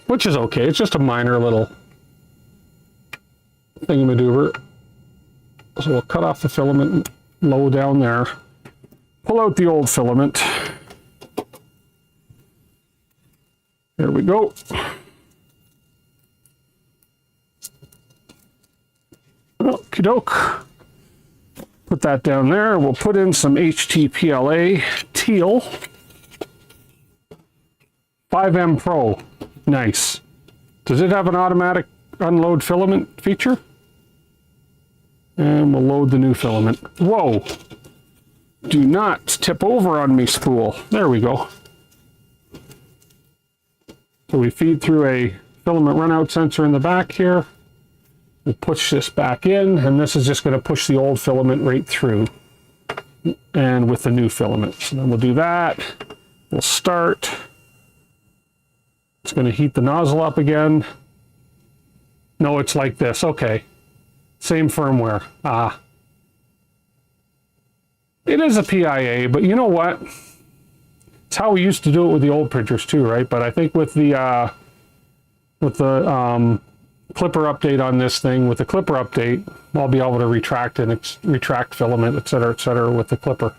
Speaker 2: which is okay. It's just a minor little thingamadoober. So we'll cut off the filament. low down there. Pull out the old filament. There we go. Okie doke. Put that down there. We'll put in some HTPLA teal. 5M Pro. Nice. Does it have an automatic unload filament feature? And we'll load the new filament. Whoa! Do not tip over on me, spool. There we go. So we feed through a filament runout sensor in the back here. We'll push this back in, and this is just going to push the old filament right through. And with the new filament. So then we'll do that. We'll start. It's going to heat the nozzle up again. No, it's like this. Okay. Same firmware. It is a PIA, but you know what? It's how we used to do it with the old printers too, right? But I think with the clipper update on this thing, with the clipper update, I'll be able to retract and retract filament, etc., with the clipper.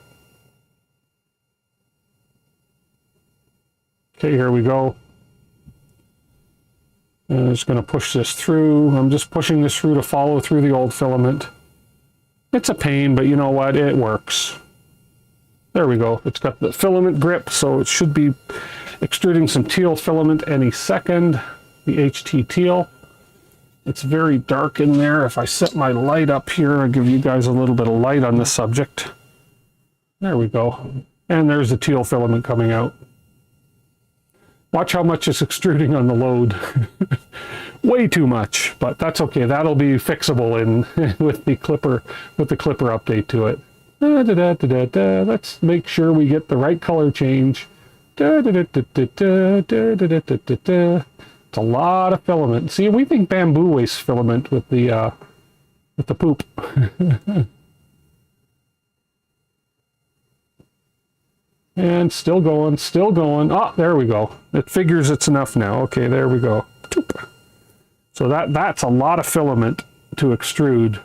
Speaker 2: Okay, here we go. And I'm just going to push this through. I'm just pushing this through to follow through the old filament. It's a pain, but you know what? It works. There we go. It's got the filament grip, so it should be extruding some teal filament any second. The HT teal. It's very dark in there. If I set my light up here, I'll give you guys a little bit of light on the subject. There we go. And there's the teal filament coming out. Watch how much it's extruding on the load. Way too much, but that's okay. That'll be fixable in with the clipper update to it. Let's make sure we get the right color change. It's a lot of filament. See, we think bamboo waste filament with the poop. And still going, still going. Oh, there we go. It figures it's enough now. Okay, there we go. So that's a lot of filament to extrude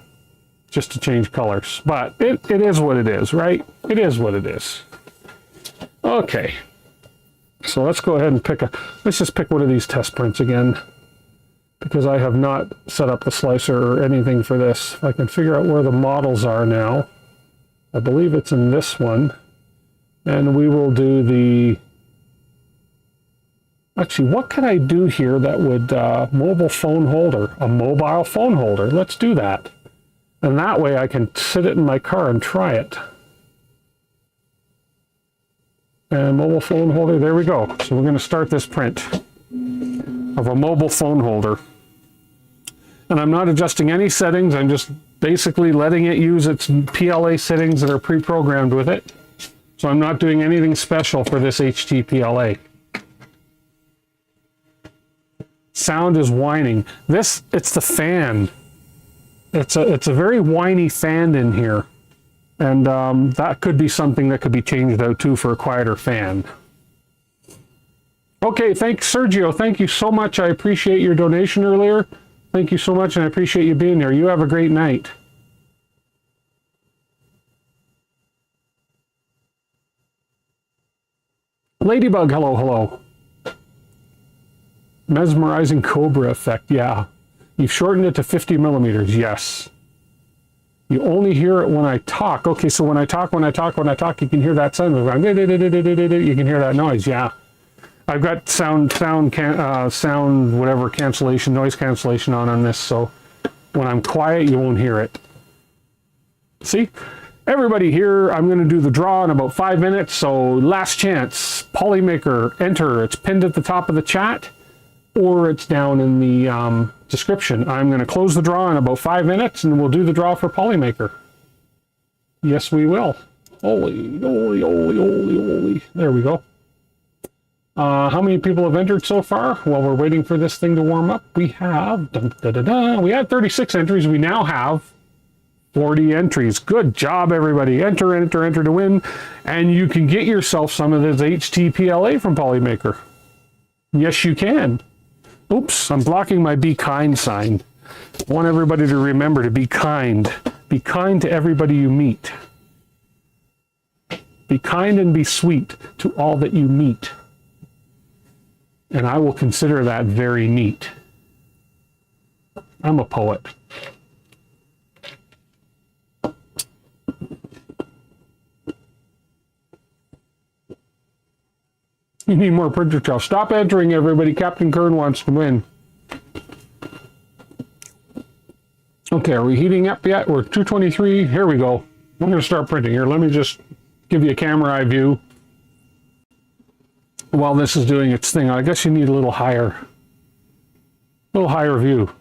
Speaker 2: just to change colors. But it is what it is, right? It is what it is. Okay. So let's go ahead and let's just pick one of these test prints again, because I have not set up the slicer or anything for this. If I can figure out where the models are now. I believe it's in this one. And we will do the... Actually, what can I do here that would... mobile phone holder. A mobile phone holder. Let's do that. And that way I can sit it in my car and try it. And mobile phone holder, there we go. So we're going to start this print of a mobile phone holder. And I'm not adjusting any settings. I'm just basically letting it use its PLA settings that are pre-programmed with it. So I'm not doing anything special for this HTPLA. Sound is whining. It's the fan. It's a very whiny fan in here. And that could be something that could be changed out too for a quieter fan. Okay, thanks, Sergio. Thank you so much. I appreciate your donation earlier. Thank you so much, and I appreciate you being here. You have a great night. Ladybug, hello, hello. Mesmerizing Cobra effect, yeah. You've shortened it to 50 millimeters, yes. You only hear it when I talk. Okay, so when I talk, you can hear that sound. You can hear that noise, yeah. I've got sound whatever cancellation, noise cancellation on this, so when I'm quiet, you won't hear it. See? Everybody here, I'm going to do the draw in about 5 minutes, so last chance. Polymaker, enter. It's pinned at the top of the chat, or it's down in the description. I'm going to close the draw in about 5 minutes, and we'll do the draw for Polymaker. Yes, we will. Holy. There we go. How many people have entered so far? While we're waiting for this thing to warm up, we have... we had 36 entries. We now have 40 entries. Good job, everybody. Enter to win. And you can get yourself some of this HTPLA from Polymaker. Yes, you can. Oops, I'm blocking my be kind sign. I want everybody to remember to be kind. Be kind to everybody you meet. Be kind and be sweet to all that you meet. And I will consider that very neat. I'm a poet. You need more printer trail. Stop entering, everybody. Captain Kern wants to win. Okay, are we heating up yet? We're 223. Here we go. I'm going to start printing here. Let me just give you a camera eye view while this is doing its thing. I guess you need a little higher view.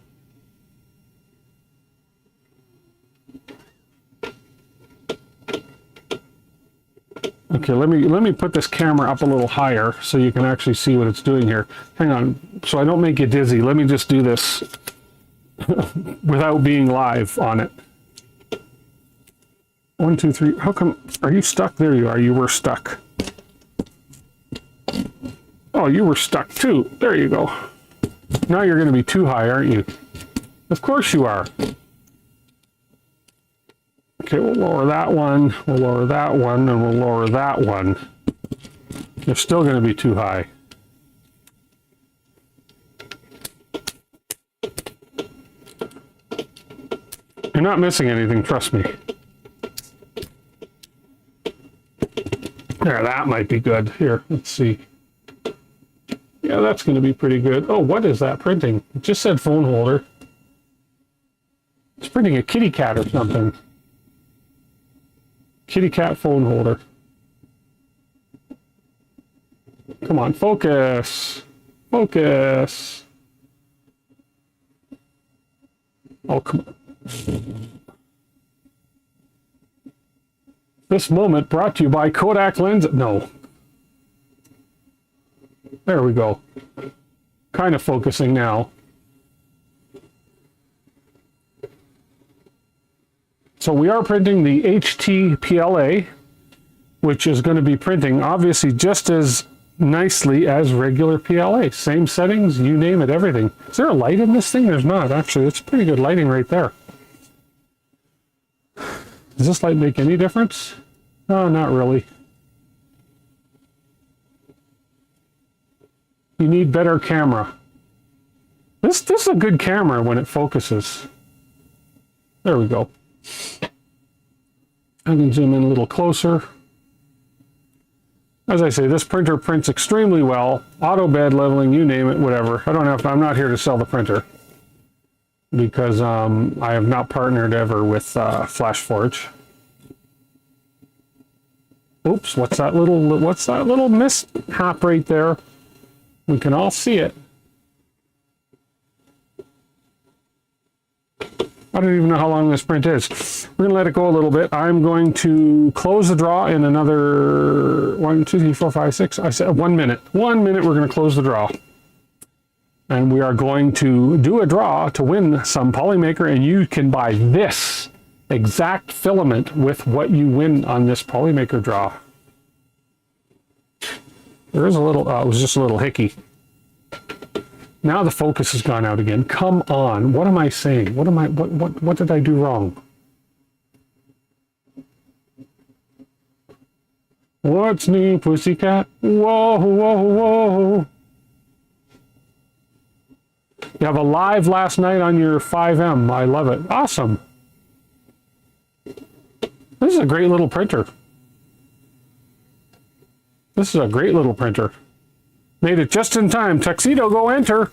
Speaker 2: Okay, let me put this camera up a little higher so you can actually see what it's doing here. Hang on, so I don't make you dizzy. Let me just do this without being live on it. 1, 2, 3. How come? Are you stuck? There you are. You were stuck. Oh, you were stuck too. There you go. Now you're going to be too high, aren't you? Of course you are. Okay, we'll lower that one, we'll lower that one, and we'll lower that one. You're still going to be too high. You're not missing anything, trust me. There, that might be good. Here, let's see. Yeah, that's going to be pretty good. Oh, what is that printing? It just said phone holder. It's printing a kitty cat or something. Kitty cat phone holder. Come on, focus. Focus. Oh, come on. This moment brought to you by Kodak Lens. No. There we go. Kind of focusing now. So we are printing the HT PLA, which is going to be printing obviously just as nicely as regular PLA. Same settings, you name it, everything. Is there a light in this thing? There's not, actually. It's pretty good lighting right there. Does this light make any difference? No, not really. You need better camera. This is a good camera when it focuses. There we go. I can zoom in a little closer. As I say, this printer prints extremely well. Auto bed leveling, you name it, whatever. I'm not here to sell the printer because I have not partnered ever with FlashForge. Oops, what's that little mishap right there? We can all see it. I don't even know how long this print is. We're going to let it go a little bit. I'm going to close the draw in another 1, 2, 3, 4, 5, 6. I said 1 minute. 1 minute, we're going to close the draw. And we are going to do a draw to win some Polymaker, and you can buy this exact filament with what you win on this Polymaker draw. There is a little, it was just a little hickey. Now the focus has gone out again. Come on. What am I saying? What did I do wrong? What's new, pussycat? Whoa, whoa, whoa. You have a live last night on your 5M. I love it. Awesome. This is a great little printer. This is a great little printer. Made it just in time. Tuxedo, go enter.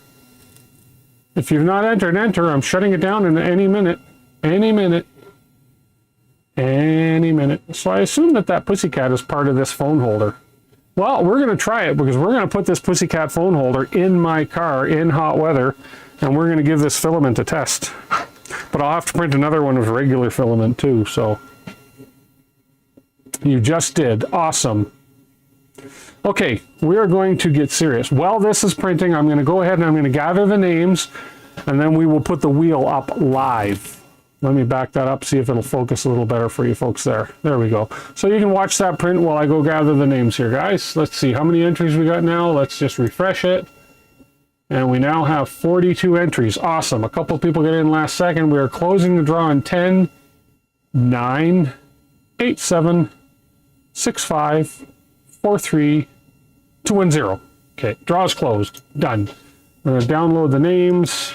Speaker 2: If you've not entered, enter. I'm shutting it down in any minute. Any minute. Any minute. So I assume that pussycat is part of this phone holder. Well, we're going to try it because we're going to put this pussycat phone holder in my car in hot weather, and we're going to give this filament a test. But I'll have to print another one with regular filament too, so. You just did. Awesome. Okay, we are going to get serious. While this is printing, I'm going to go ahead and I'm going to gather the names, and then we will put the wheel up live. Let me back that up, see if it'll focus a little better for you folks there. There we go. So you can watch that print while I go gather the names here, guys. Let's see how many entries we got now. Let's just refresh it. And we now have 42 entries. Awesome. A couple people get in last second. We are closing the draw in 10, 9, 8, 7, 6543210. Okay, draw's closed. Done. I'm going to download the names.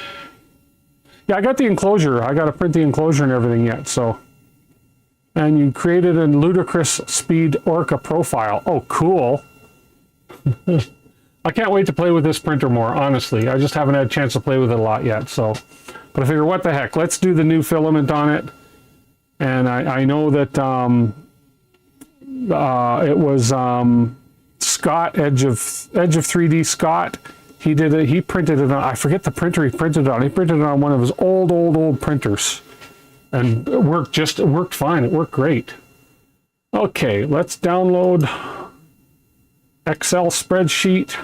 Speaker 2: Yeah, I got the enclosure. I got to print the enclosure and everything yet, so. And you created a ludicrous speed Orca profile. Oh, cool. I can't wait to play with this printer more, honestly. I just haven't had a chance to play with it a lot yet, so. But I figure, what the heck, let's do the new filament on it. And I know that it was Scott, Edge of 3D Scott. He did it, he printed it on, I forget the printer he printed it on. He printed it on one of his old printers. And it worked fine, it worked great. Okay, let's download Excel spreadsheet.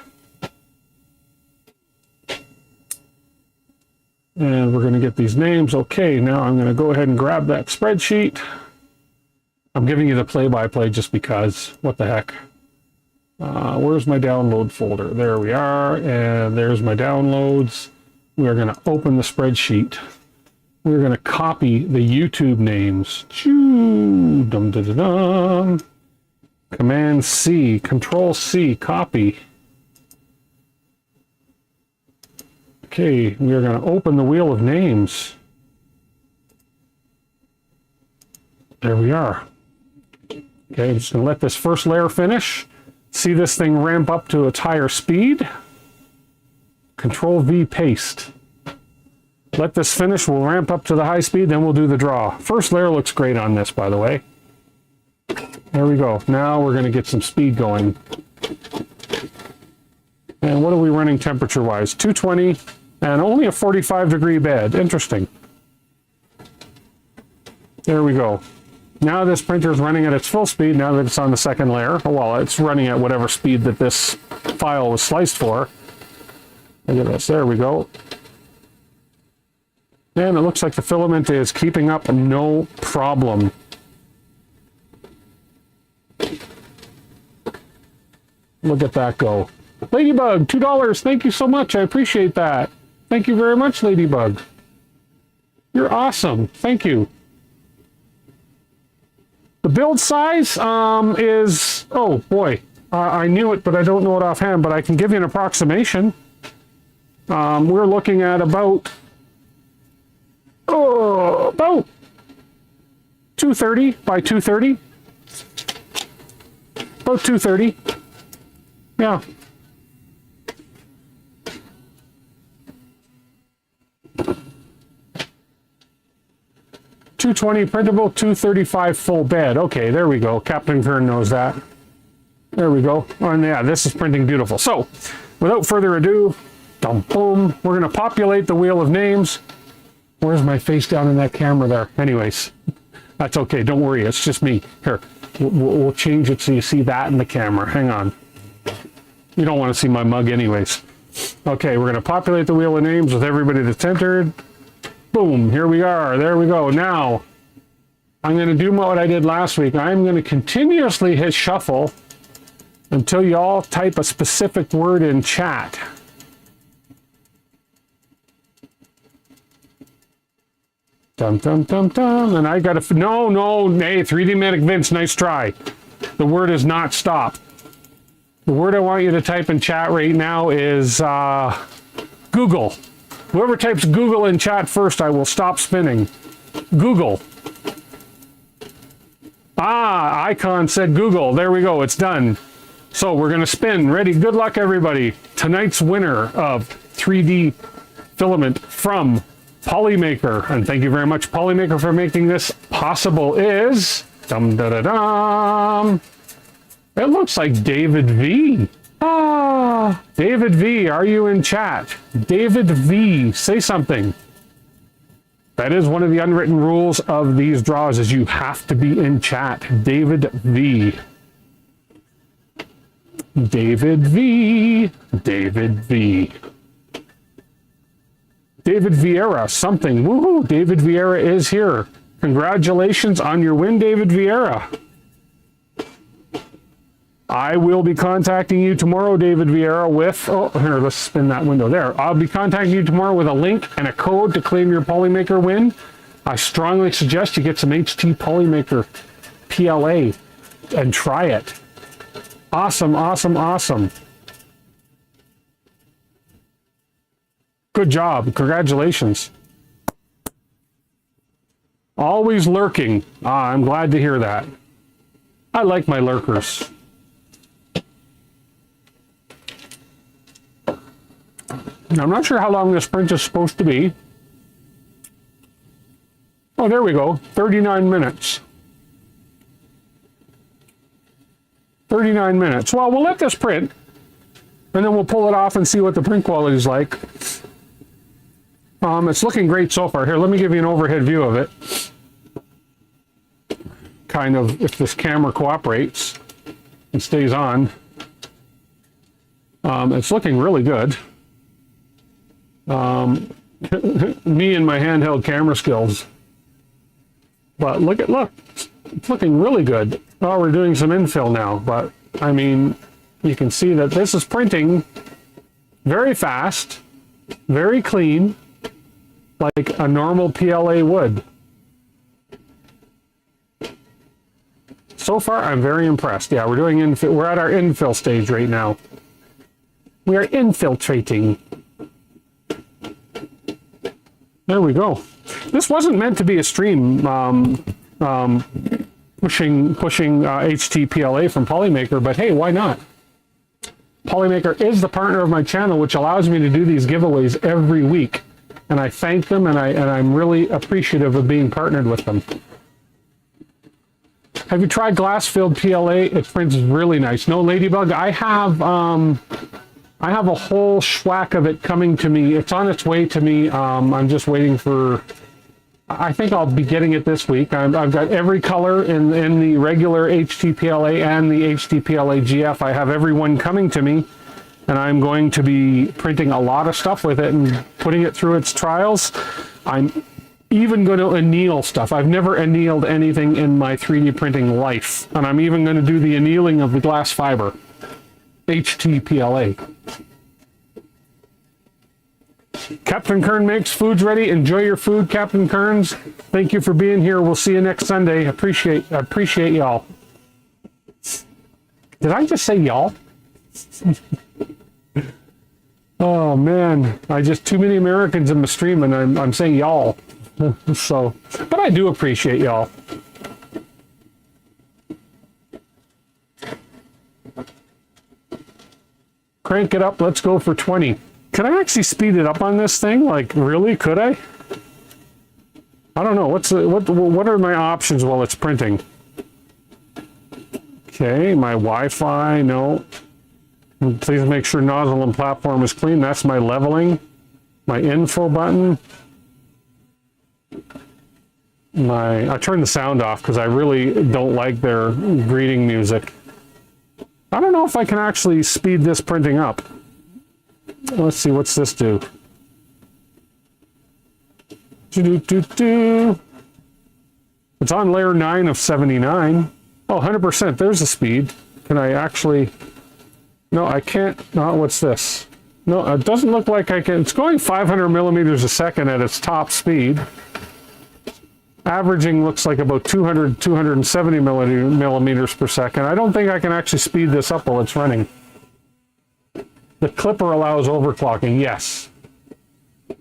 Speaker 2: And we're going to get these names. Okay, now I'm going to go ahead and grab that spreadsheet. I'm giving you the play-by-play just because, what the heck. Where's my download folder? There we are, and there's my downloads. We're going to open the spreadsheet. We're going to copy the YouTube names. Choo, dum dum dum dum. Command C, Control C, copy. Okay, we are going to open the wheel of names. There we are. Okay, I'm just going to let this first layer finish. See this thing ramp up to its higher speed. Control V, paste. Let this finish, we'll ramp up to the high speed, then we'll do the draw. First layer looks great on this, by the way. There we go. Now we're going to get some speed going. And what are we running temperature-wise? 220. And only a 45-degree bed. Interesting. There we go. Now this printer is running at its full speed now that it's on the second layer. Oh, well, it's running at whatever speed that this file was sliced for. Look at this. There we go. And it looks like the filament is keeping up no problem. Look at that go. Ladybug, $2. Thank you so much. I appreciate that. Thank you very much, Ladybug. You're awesome. Thank you. The build size is, oh boy, I knew it, but I don't know it offhand, but I can give you an approximation. We're looking at about 230 by 230. About 230. Yeah. $220 printable, $235 full bed. Okay, there we go. Captain Kern knows that. There we go. Oh, and yeah, this is printing beautiful. So, without further ado, boom, we're going to populate the wheel of names. Where's my face down in that camera there? Anyways, that's okay. Don't worry. It's just me. Here, we'll change it so you see that in the camera. Hang on. You don't want to see my mug anyways. Okay, we're going to populate the wheel of names with everybody that's entered. Boom, here we are. There we go. Now, I'm going to do what I did last week. I'm going to continuously hit shuffle until you all type a specific word in chat. Dum, dum, dum, dum. And I got to... No, hey, 3D Medic Vince, nice try. The word is not stop. The word I want you to type in chat right now is Google. Whoever types Google in chat first, I will stop spinning. Google. Ah, Icon said Google. There we go. It's done. So we're going to spin. Ready? Good luck, everybody. Tonight's winner of 3D filament from Polymaker. And thank you very much, Polymaker, for making this possible is... Dum-da-da-dum. It looks like David V. Ah, David V, are you in chat? David V, say something. That is one of the unwritten rules of these draws, is you have to be in chat. David V. David V. David V. David Vieira, something. Woohoo! David Vieira is here. Congratulations on your win, David Vieira. I will be contacting you tomorrow, David Vieira, with... Oh, here, let's spin that window there. I'll be contacting you tomorrow with a link and a code to claim your Polymaker win. I strongly suggest you get some HT Polymaker PLA. and try it. Awesome, awesome, awesome. Good job. Congratulations. Always lurking. Ah, I'm glad to hear that. I like my lurkers. I'm not sure how long this print is supposed to be. Oh, there we go. 39 minutes. 39 minutes. Well, we'll let this print, and then we'll pull it off and see what the print quality is like. It's looking great so far. Here, let me give you an overhead view of it. Kind of, if this camera cooperates and stays on. It's looking really good. Me and my handheld camera skills. But look, it's looking really good. Oh, we're doing some infill now, but I mean, you can see that this is printing very fast, very clean, like a normal PLA would. So far, I'm very impressed. Yeah, we're doing infill. We're at our infill stage right now. We are infiltrating. There we go. This wasn't meant to be a stream pushing HTPLA from Polymaker, but hey, why not? Polymaker is the partner of my channel, which allows me to do these giveaways every week, and I thank them, and I'm really appreciative of being partnered with them. Have you tried glass-filled PLA? It prints really nice. No, Ladybug, I have a whole schwack of it coming to me. It's on its way to me. I'm just waiting for... I think I'll be getting it this week. I've got every color in the regular HTPLA and the HTPLA GF. I have every one coming to me, and I'm going to be printing a lot of stuff with it and putting it through its trials. I'm even going to anneal stuff. I've never annealed anything in my 3D printing life, and I'm even going to do the annealing of the glass fiber. HTPLA. Captain Kern makes food's ready. Enjoy your food, Captain Kearns. Thank you for being here. We'll see you next Sunday. Appreciate y'all. Did I just say y'all? Oh man, too many Americans in the stream, and I'm saying y'all. So, but I do appreciate y'all. Crank it up. Let's go for 20. Can I actually speed it up on this thing? Like, really? Could I? I don't know. What are my options while it's printing? Okay, my Wi-Fi. No. Please make sure nozzle and platform is clean. That's my leveling. My info button. I turned the sound off because I really don't like their greeting music. I don't know if I can actually speed this printing up. Let's see, what's this do? It's on layer 9 of 79. Oh, 100%. There's the speed. Can I actually... No, I can't. No, what's this? No, it doesn't look like I can. It's going 500 millimeters a second at its top speed. Averaging looks like about 270 millimeters per second. I don't think I can actually speed this up while it's running. The clipper allows overclocking, yes.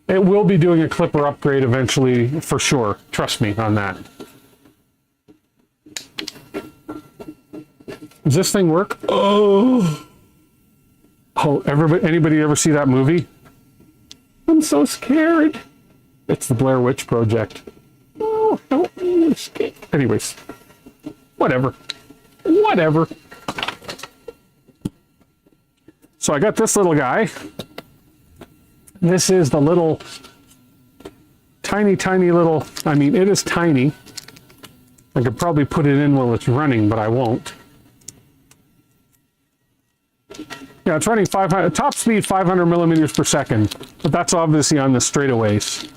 Speaker 2: It will be doing a clipper upgrade eventually, for sure. Trust me on that. Does this thing work? Oh, anybody ever see that movie? I'm so scared. It's the Blair Witch Project. Oh, help me. Anyways, whatever. So I got this little guy. This is the little tiny little, I mean, it is tiny. I could probably put it in while it's running, but I won't. Yeah, it's running top speed 500 millimeters per second, but that's obviously on the straightaways.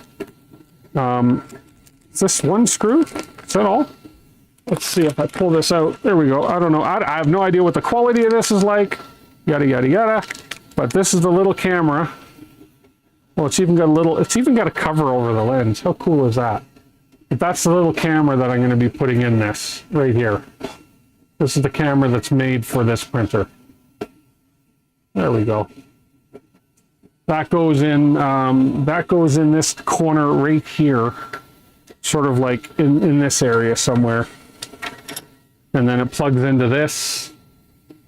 Speaker 2: Is this one screw? Is that all? Let's see if I pull this out. There we go. I don't know. I have no idea what the quality of this is like. Yada, yada, yada. But this is the little camera. Well, it's even got a cover over the lens. How cool is that? But that's the little camera that I'm going to be putting in this right here. This is the camera that's made for this printer. There we go. That goes in this corner right here, sort of like in this area somewhere. And then it plugs into this.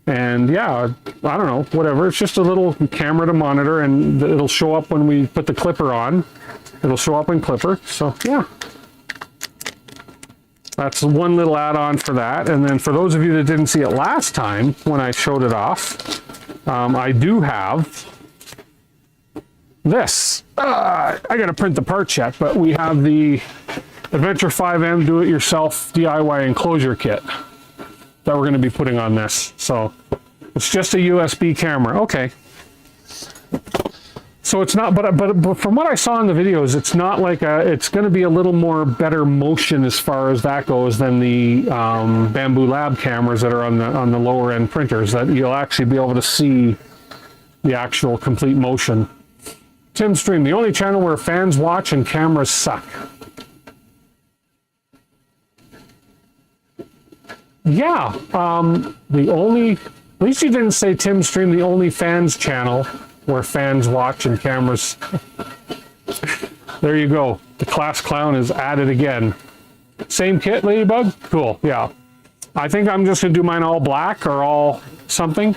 Speaker 2: And yeah, I don't know, whatever. It's just a little camera to monitor, and it'll show up when we put the clipper on. It'll show up in Clipper. So yeah. That's one little add-on for that. And then for those of you that didn't see it last time when I showed it off, I do have this. I got to print the parts yet, but we have the Adventure 5M Do-It-Yourself DIY Enclosure Kit that we're going to be putting on this. So it's just a USB camera. Okay. So it's not, but from what I saw in the videos, it's not like it's going to be a little more better motion as far as that goes than the Bamboo Lab cameras that are on the lower end printers, that you'll actually be able to see the actual complete motion. Tim Stream, the only channel where fans watch and cameras suck. Yeah, the only, at least you didn't say Tim Stream, the only fans channel where fans watch and cameras. There you go. The class clown is at it again. Same kit, Ladybug? Cool, yeah. I think I'm just gonna do mine all black or all something.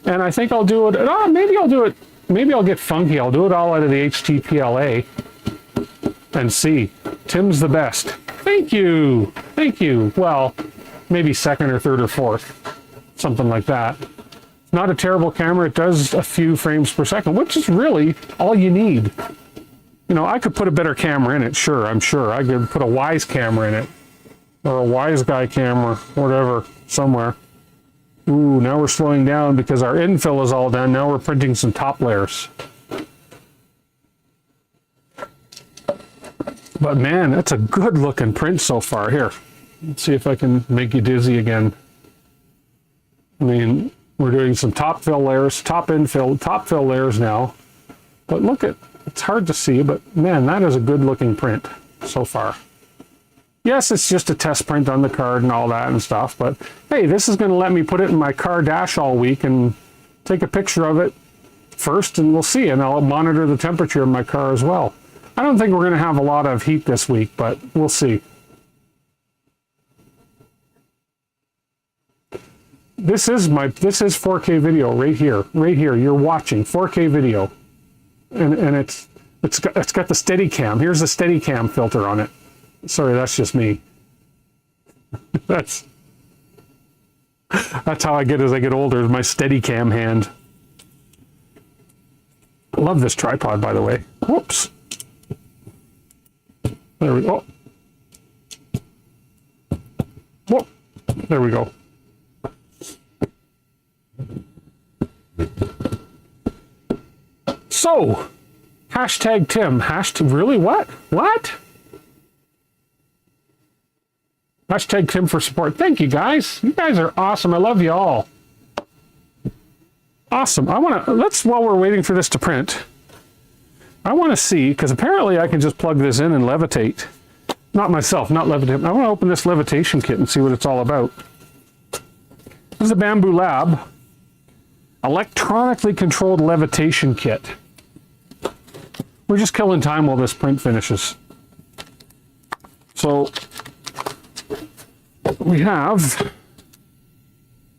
Speaker 2: And I think I'll do it, maybe I'll do it, maybe I'll get funky. I'll do it all out of the HTPLA and see. Tim's the best. Thank you. Thank you. Well, maybe second or third or fourth. Something like that. Not a terrible camera. It does a few frames per second, which is really all you need. You know, I could put a better camera in it, sure, I'm sure. I could put a Wise camera in it, or a Wise Guy camera, whatever, somewhere. Ooh, now we're slowing down because our infill is all done. Now we're printing some top layers. But man, that's a good looking print so far. Here, let's see if I can make you dizzy again. I mean, we're doing some top fill layers, top fill layers now. But look at, it's hard to see, but man, that is a good looking print so far. Yes, it's just a test print on the card and all that and stuff, but hey, this is going to let me put it in my car dash all week and take a picture of it first, and we'll see, and I'll monitor the temperature in my car as well. I don't think we're going to have a lot of heat this week, but we'll see. This is 4K video right here. You're watching 4K video, and it's got the Steadicam. Here's the Steadicam filter on it. Sorry, that's just me. That's how I get as I get older, is my Steadicam hand. I love this tripod, by the way. Whoops. There we go. Whoop. There we go. So, hashtag Tim. Hashtag, really? What? What? Hashtag Tim for support. Thank you, guys. You guys are awesome. I love you all. Awesome. while we're waiting for this to print, I want to see, because apparently I can just plug this in and levitate. Not myself, not levitate. I want to open this levitation kit and see what it's all about. This is a Bamboo Lab electronically controlled levitation kit. We're just killing time while this print finishes. So we have,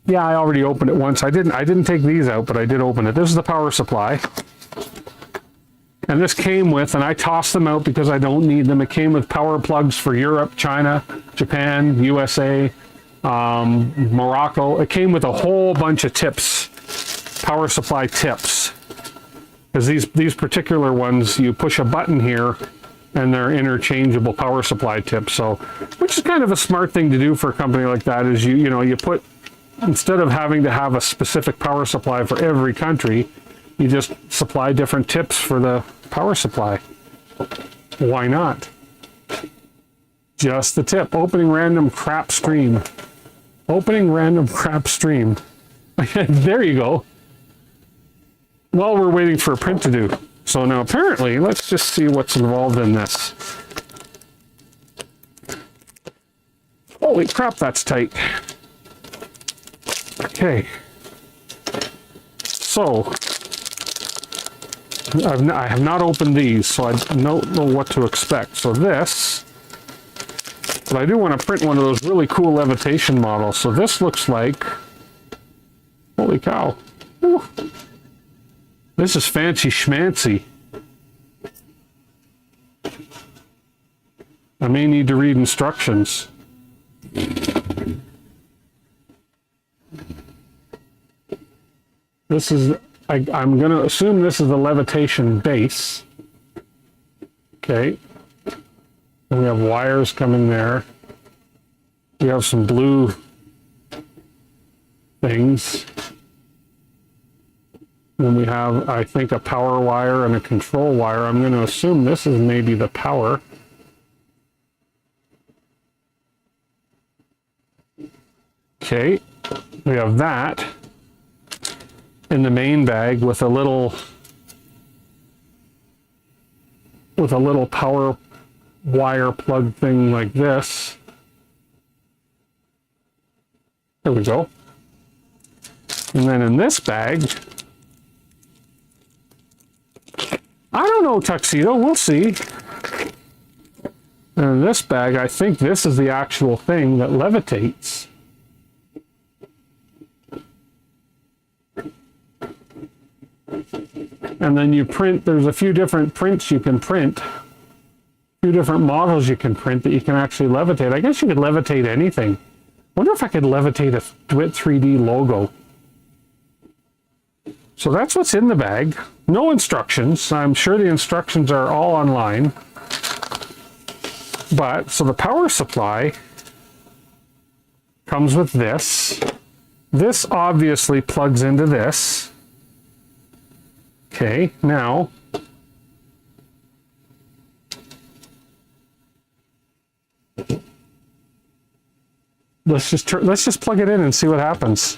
Speaker 2: yeah, I already opened it once. I didn't take these out, but I did open it. This is the power supply. And this came with, and I tossed them out because I don't need them. It came with power plugs for Europe, China, Japan, USA, Morocco. It came with a whole bunch of tips, power supply tips. Because these particular ones, you push a button here, and they're interchangeable power supply tips. So, which is kind of a smart thing to do for a company like that, is you put, instead of having to have a specific power supply for every country, you just supply different tips for the power supply. Why not? Just the tip. Opening random crap stream. Opening random crap stream. There you go. While we're waiting for a print to do. So now apparently, let's just see what's involved in this. Holy crap, that's tight. Okay. So, I have not opened these, so I don't know what to expect. So this, but I do want to print one of those really cool levitation models. So this looks like, holy cow. Whew. This is fancy schmancy. I may need to read instructions. This is, I'm going to assume this is the levitation base. Okay. And we have wires coming there. We have some blue things. Then we have, I think, a power wire and a control wire. I'm going to assume this is maybe the power. Okay. We have that in the main bag with a little power wire plug thing like this. There we go. And then in this bag, I don't know, Tuxedo, we'll see. And in this bag, I think this is the actual thing that levitates. And then you print, there's a few different prints you can print, a few different models you can print that you can actually levitate. I guess you could levitate anything. Wonder if I could levitate a DWIT 3D logo. So that's what's in the bag. No instructions. I'm sure the instructions are all online. But, so the power supply comes with this. This obviously plugs into this. Okay, now let's just plug it in and see what happens.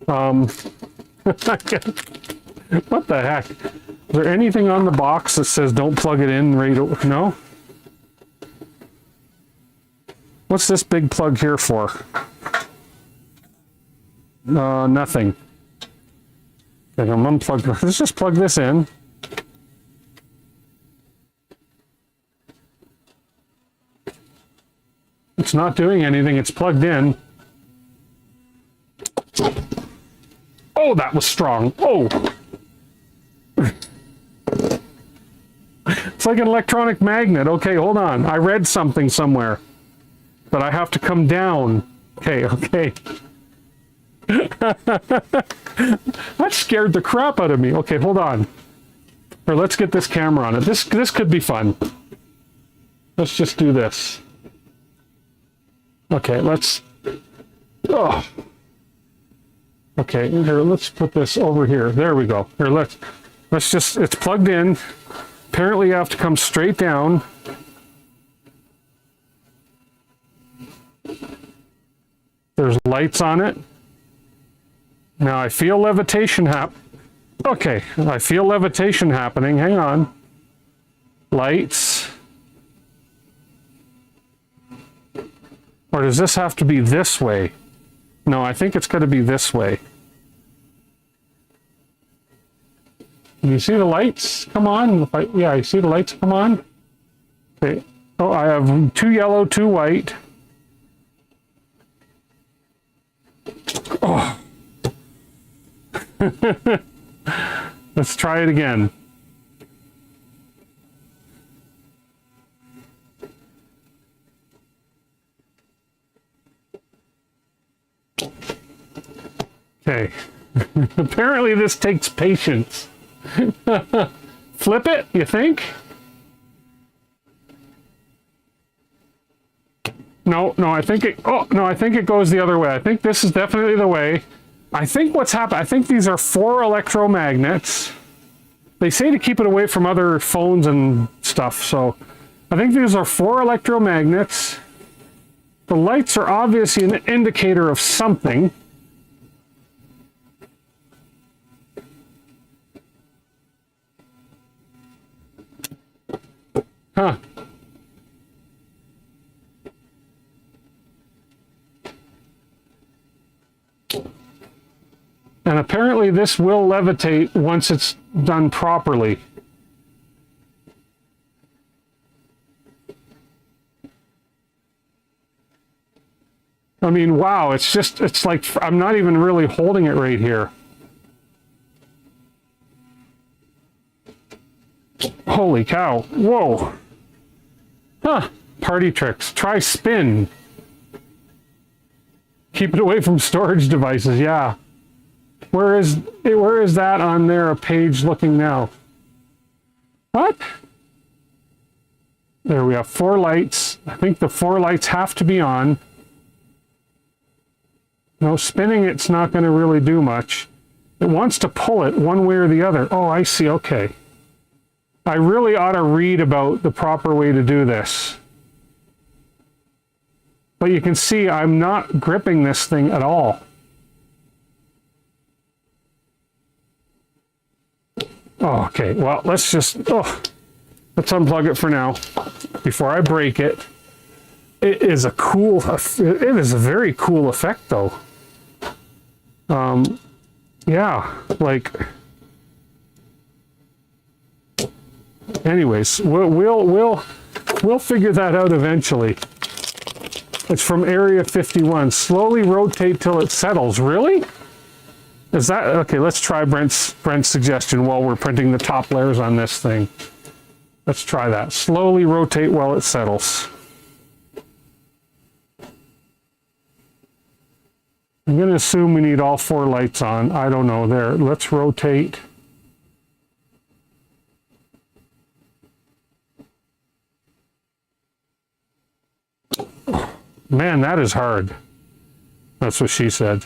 Speaker 2: What the heck? Is there anything on the box that says don't plug it in right over? No? What's this big plug here for? Nothing. Okay, I'm unplugged. Let's just plug this in. It's not doing anything. It's plugged in. Oh, that was strong. Oh. It's like an electronic magnet. Okay, hold on. I read something somewhere that I have to come down. Okay, okay. That scared the crap out of me. Okay, hold on. Or let's get this camera on it. This could be fun. Let's just do this. Okay, let's... Oh. Okay, here, let's put this over here. There we go. Here, let's just... It's plugged in. Apparently you have to come straight down. There's lights on it. Now I feel levitation Okay, I feel levitation happening. Hang on. Lights. Or does this have to be this way? No, I think it's got to be this way. Can you see the lights? Come on. Yeah, you see the lights come on? Okay. Oh, I have 2 yellow, 2 white. Oh. Let's try it again. Okay. Apparently this takes patience. Flip it, you think? No, I think it... Oh, no, I think it goes the other way. I think this is definitely the way. I think what's happened... I think these are 4 electromagnets. They say to keep it away from other phones and stuff, so... I think these are 4 electromagnets. The lights are obviously an indicator of something. Huh. And apparently this will levitate once it's done properly. I mean, wow, it's like, I'm not even really holding it right here. Holy cow. Whoa. Huh. Party tricks. Try spin. Keep it away from storage devices. Yeah. Where is that on their page looking now? What? There we have 4 lights. I think the 4 lights have to be on. No, spinning it's not going to really do much. It wants to pull it one way or the other. Oh, I see. Okay. I really ought to read about the proper way to do this. But you can see I'm not gripping this thing at all. Oh, okay, well, let's unplug it for now before I break it. It is a very cool effect though. Yeah, like, anyways, we'll figure that out eventually. It's from Area 51. Slowly rotate till it settles. Really? Is that okay? Let's try Brent's suggestion while we're printing the top layers on this thing. Let's try that. Slowly rotate while it settles. I'm going to assume we need all 4 lights on. I don't know. There. Let's rotate. Man, that is hard. That's what she said.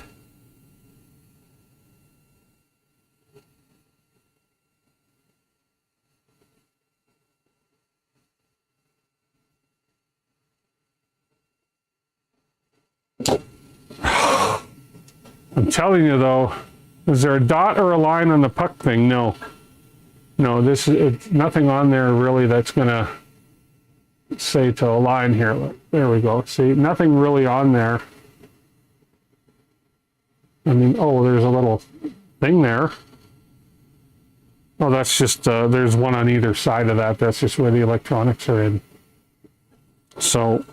Speaker 2: I'm telling you though, is there a dot or a line on the puck thing? No. No, it's nothing on there really that's gonna say to align here. There we go. See, nothing really on there. I mean, oh, there's a little thing there. Oh, that's just, there's one on either side of that. That's just where the electronics are in. So,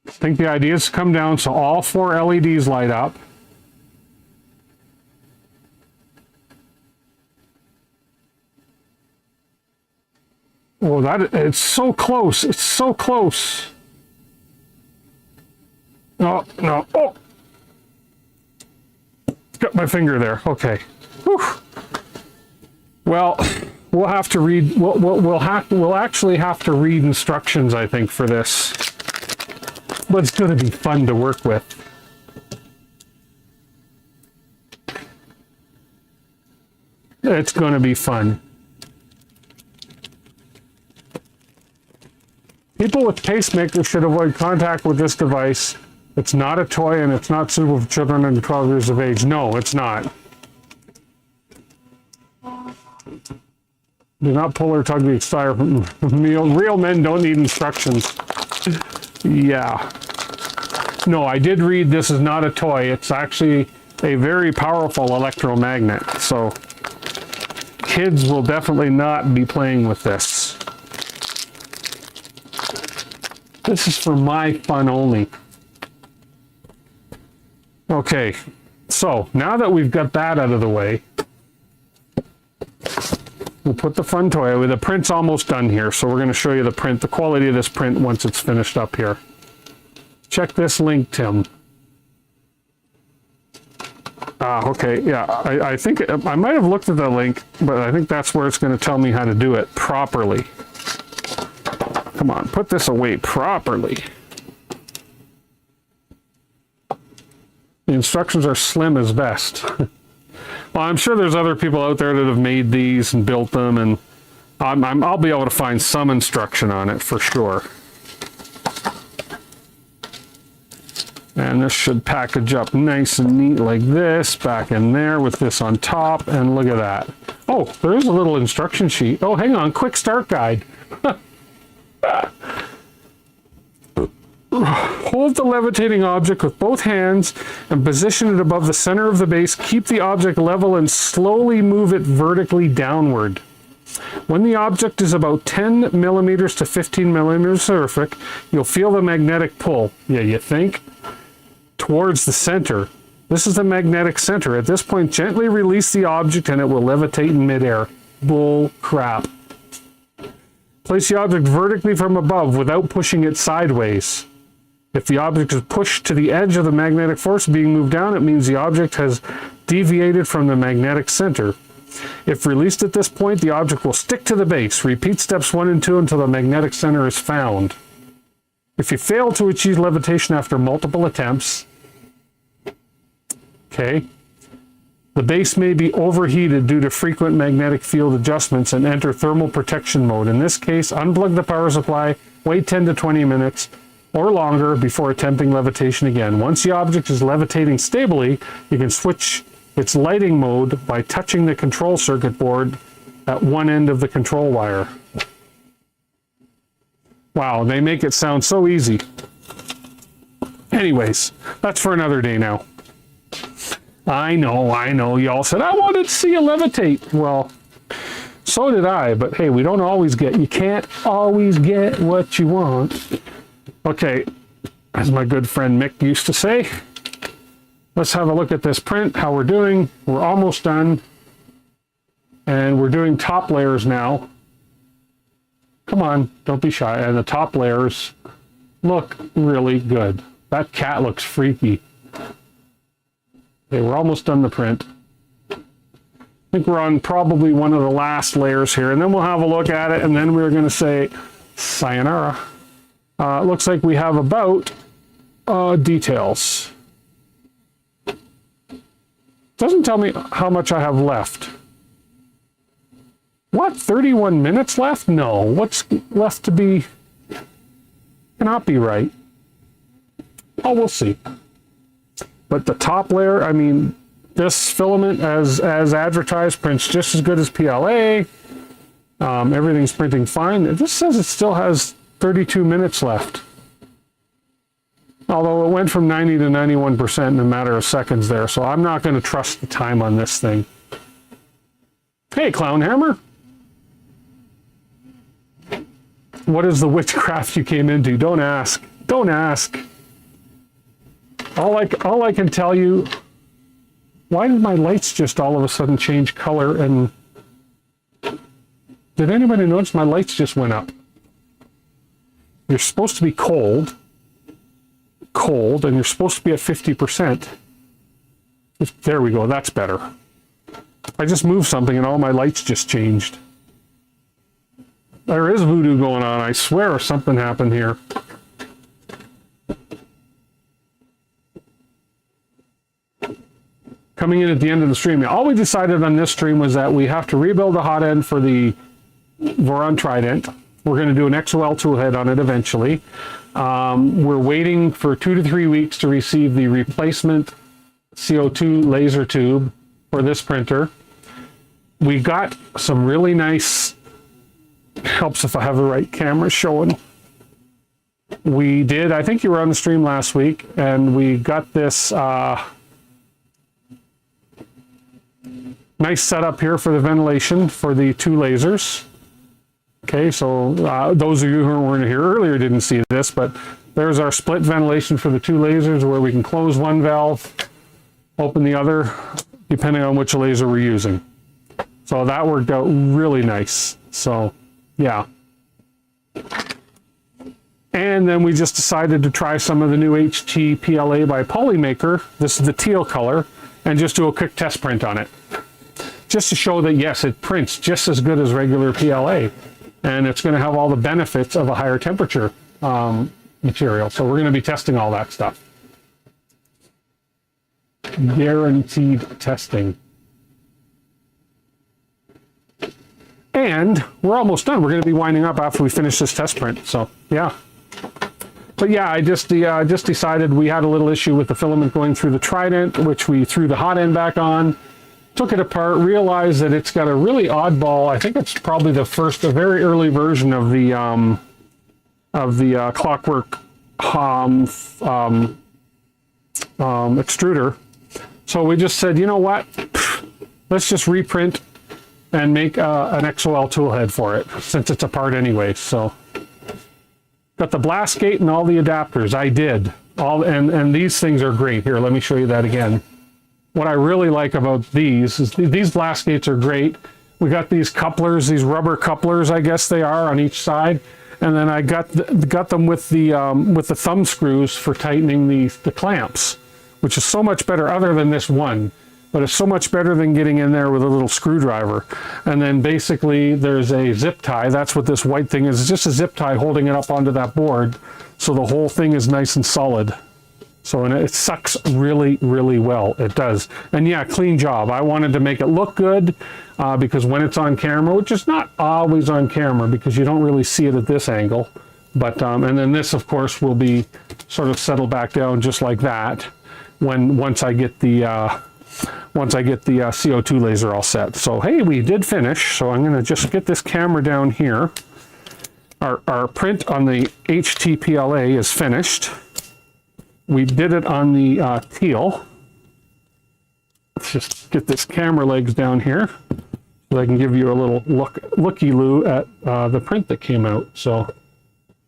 Speaker 2: I think the idea is to come down so all 4 LEDs light up. Oh, it's so close. It's so close. No, no. Oh, got my finger there. Okay. Whew. Well, we'll have to read. We'll actually have to read instructions, I think, for this. But it's going to be fun to work with. It's going to be fun. People with pacemakers should avoid contact with this device. It's not a toy and it's not suitable for children under 12 years of age. No, it's not. Do not pull or tug the extire from real men don't need instructions. Yeah. No, I did read this is not a toy. It's actually a very powerful electromagnet. So kids will definitely not be playing with this. This is for my fun only. Okay, so now that we've got that out of the way, we'll put the fun toy away. The print's almost done here, so we're going to show you the print, the quality of this print once it's finished up here. Check this link, Tim. Okay, yeah, I think I might have looked at the link, but I think that's where it's going to tell me how to do it properly. Come on, put this away properly. The instructions are slim as best. Well, I'm sure there's other people out there that have made these and built them, and I'll be able to find some instruction on it for sure. And this should package up nice and neat like this, back in there with this on top, and look at that. Oh, there is a little instruction sheet. Oh, hang on, quick start guide. Hold the levitating object with both hands and position it above the center of the base. Keep the object level and slowly move it vertically downward. When the object is about 10 millimeters to 15 millimeters surface, you'll feel the magnetic pull. Yeah, you think? Towards the center. This is the magnetic center. At this point, gently release the object and it will levitate in midair. Bull crap. Place the object vertically from above without pushing it sideways. If the object is pushed to the edge of the magnetic force being moved down, it means the object has deviated from the magnetic center. If released at this point, the object will stick to the base. Repeat steps 1 and 2 until the magnetic center is found. If you fail to achieve levitation after multiple attempts, okay, the base may be overheated due to frequent magnetic field adjustments and enter thermal protection mode. In this case, unplug the power supply, wait 10 to 20 minutes or longer before attempting levitation again. Once the object is levitating stably, you can switch its lighting mode by touching the control circuit board at one end of the control wire. Wow, they make it sound so easy. Anyways, that's for another day now. I know. Y'all said, I wanted to see you levitate. Well, so did I, but hey, we don't always get, you can't always get what you want. Okay, as my good friend Mick used to say, let's have a look at this print, how we're doing. We're almost done. And we're doing top layers now. Come on, don't be shy. And the top layers look really good. That cat looks freaky. Okay, we're almost done the print. I think we're on probably one of the last layers here, and then we'll have a look at it, and then we're going to say sayonara. Looks like we have about details. Doesn't tell me how much I have left. What, 31 minutes left? No, what's left to be cannot be right. Oh, we'll see. But the top layer, I mean, this filament as advertised prints just as good as PLA. Everything's printing fine. This says it still has 32 minutes left. Although it went from 90 to 91% in a matter of seconds there, so I'm not going to trust the time on this thing. Hey, Clown Hammer. What is the witchcraft you came into? Don't ask. Don't ask. All I can tell you, why did my lights just all of a sudden change color? And did anybody notice my lights just went up? You're supposed to be cold, and you're supposed to be at 50%. There we go, that's better. I just moved something and all my lights just changed. There is voodoo going on, I swear something happened here. Coming in at the end of the stream. All we decided on this stream was that we have to rebuild the hot end for the Voron Trident. We're going to do an XOL toolhead on it eventually. We're waiting for 2 to 3 weeks to receive the replacement CO2 laser tube for this printer. We got some really nice, helps if I have the right camera showing. We did, I think you were on the stream last week, and we got this nice setup here for the ventilation for the 2 lasers. Okay, so those of you who weren't here earlier didn't see this, but there's our split ventilation for the 2 lasers where we can close one valve, open the other, depending on which laser we're using. So that worked out really nice. So, yeah. And then we just decided to try some of the new HT PLA by Polymaker. This is the teal color, and just do a quick test print on it. Just to show that, yes, it prints just as good as regular PLA. And it's going to have all the benefits of a higher temperature material. So we're going to be testing all that stuff. Guaranteed testing. And we're almost done. We're going to be winding up after we finish this test print. So, yeah. But yeah, I just decided we had a little issue with the filament going through the Trident, which we threw the hot end back on, took it apart, realized that it's got a really oddball. I think it's probably a very early version of the Clockwork extruder. So we just said, you know what? Let's just reprint and make an XOL tool head for it, since it's apart anyway. So got the blast gate and all the adapters. I did all, and these things are great. Here, let me show you that again. What I really like about these is these blast gates are great. We got these couplers, these rubber couplers, I guess they are, on each side. And then I got them with the thumb screws for tightening the clamps, which is so much better, other than this one. But it's so much better than getting in there with a little screwdriver. And then basically there's a zip tie. That's what this white thing is. It's just a zip tie holding it up onto that board. So the whole thing is nice and solid. So, and it sucks really, really well. It does. And yeah, clean job. I wanted to make it look good because when it's on camera, which is not always on camera because you don't really see it at this angle. But, and then this of course will be sort of settled back down just like that once I get the CO2 laser all set. So hey, we did finish. So I'm gonna just get this camera down here. Our print on the HTPLA is finished. We did it on the teal. Let's just get this camera legs down here so I can give you a little looky-loo at the print that came out. So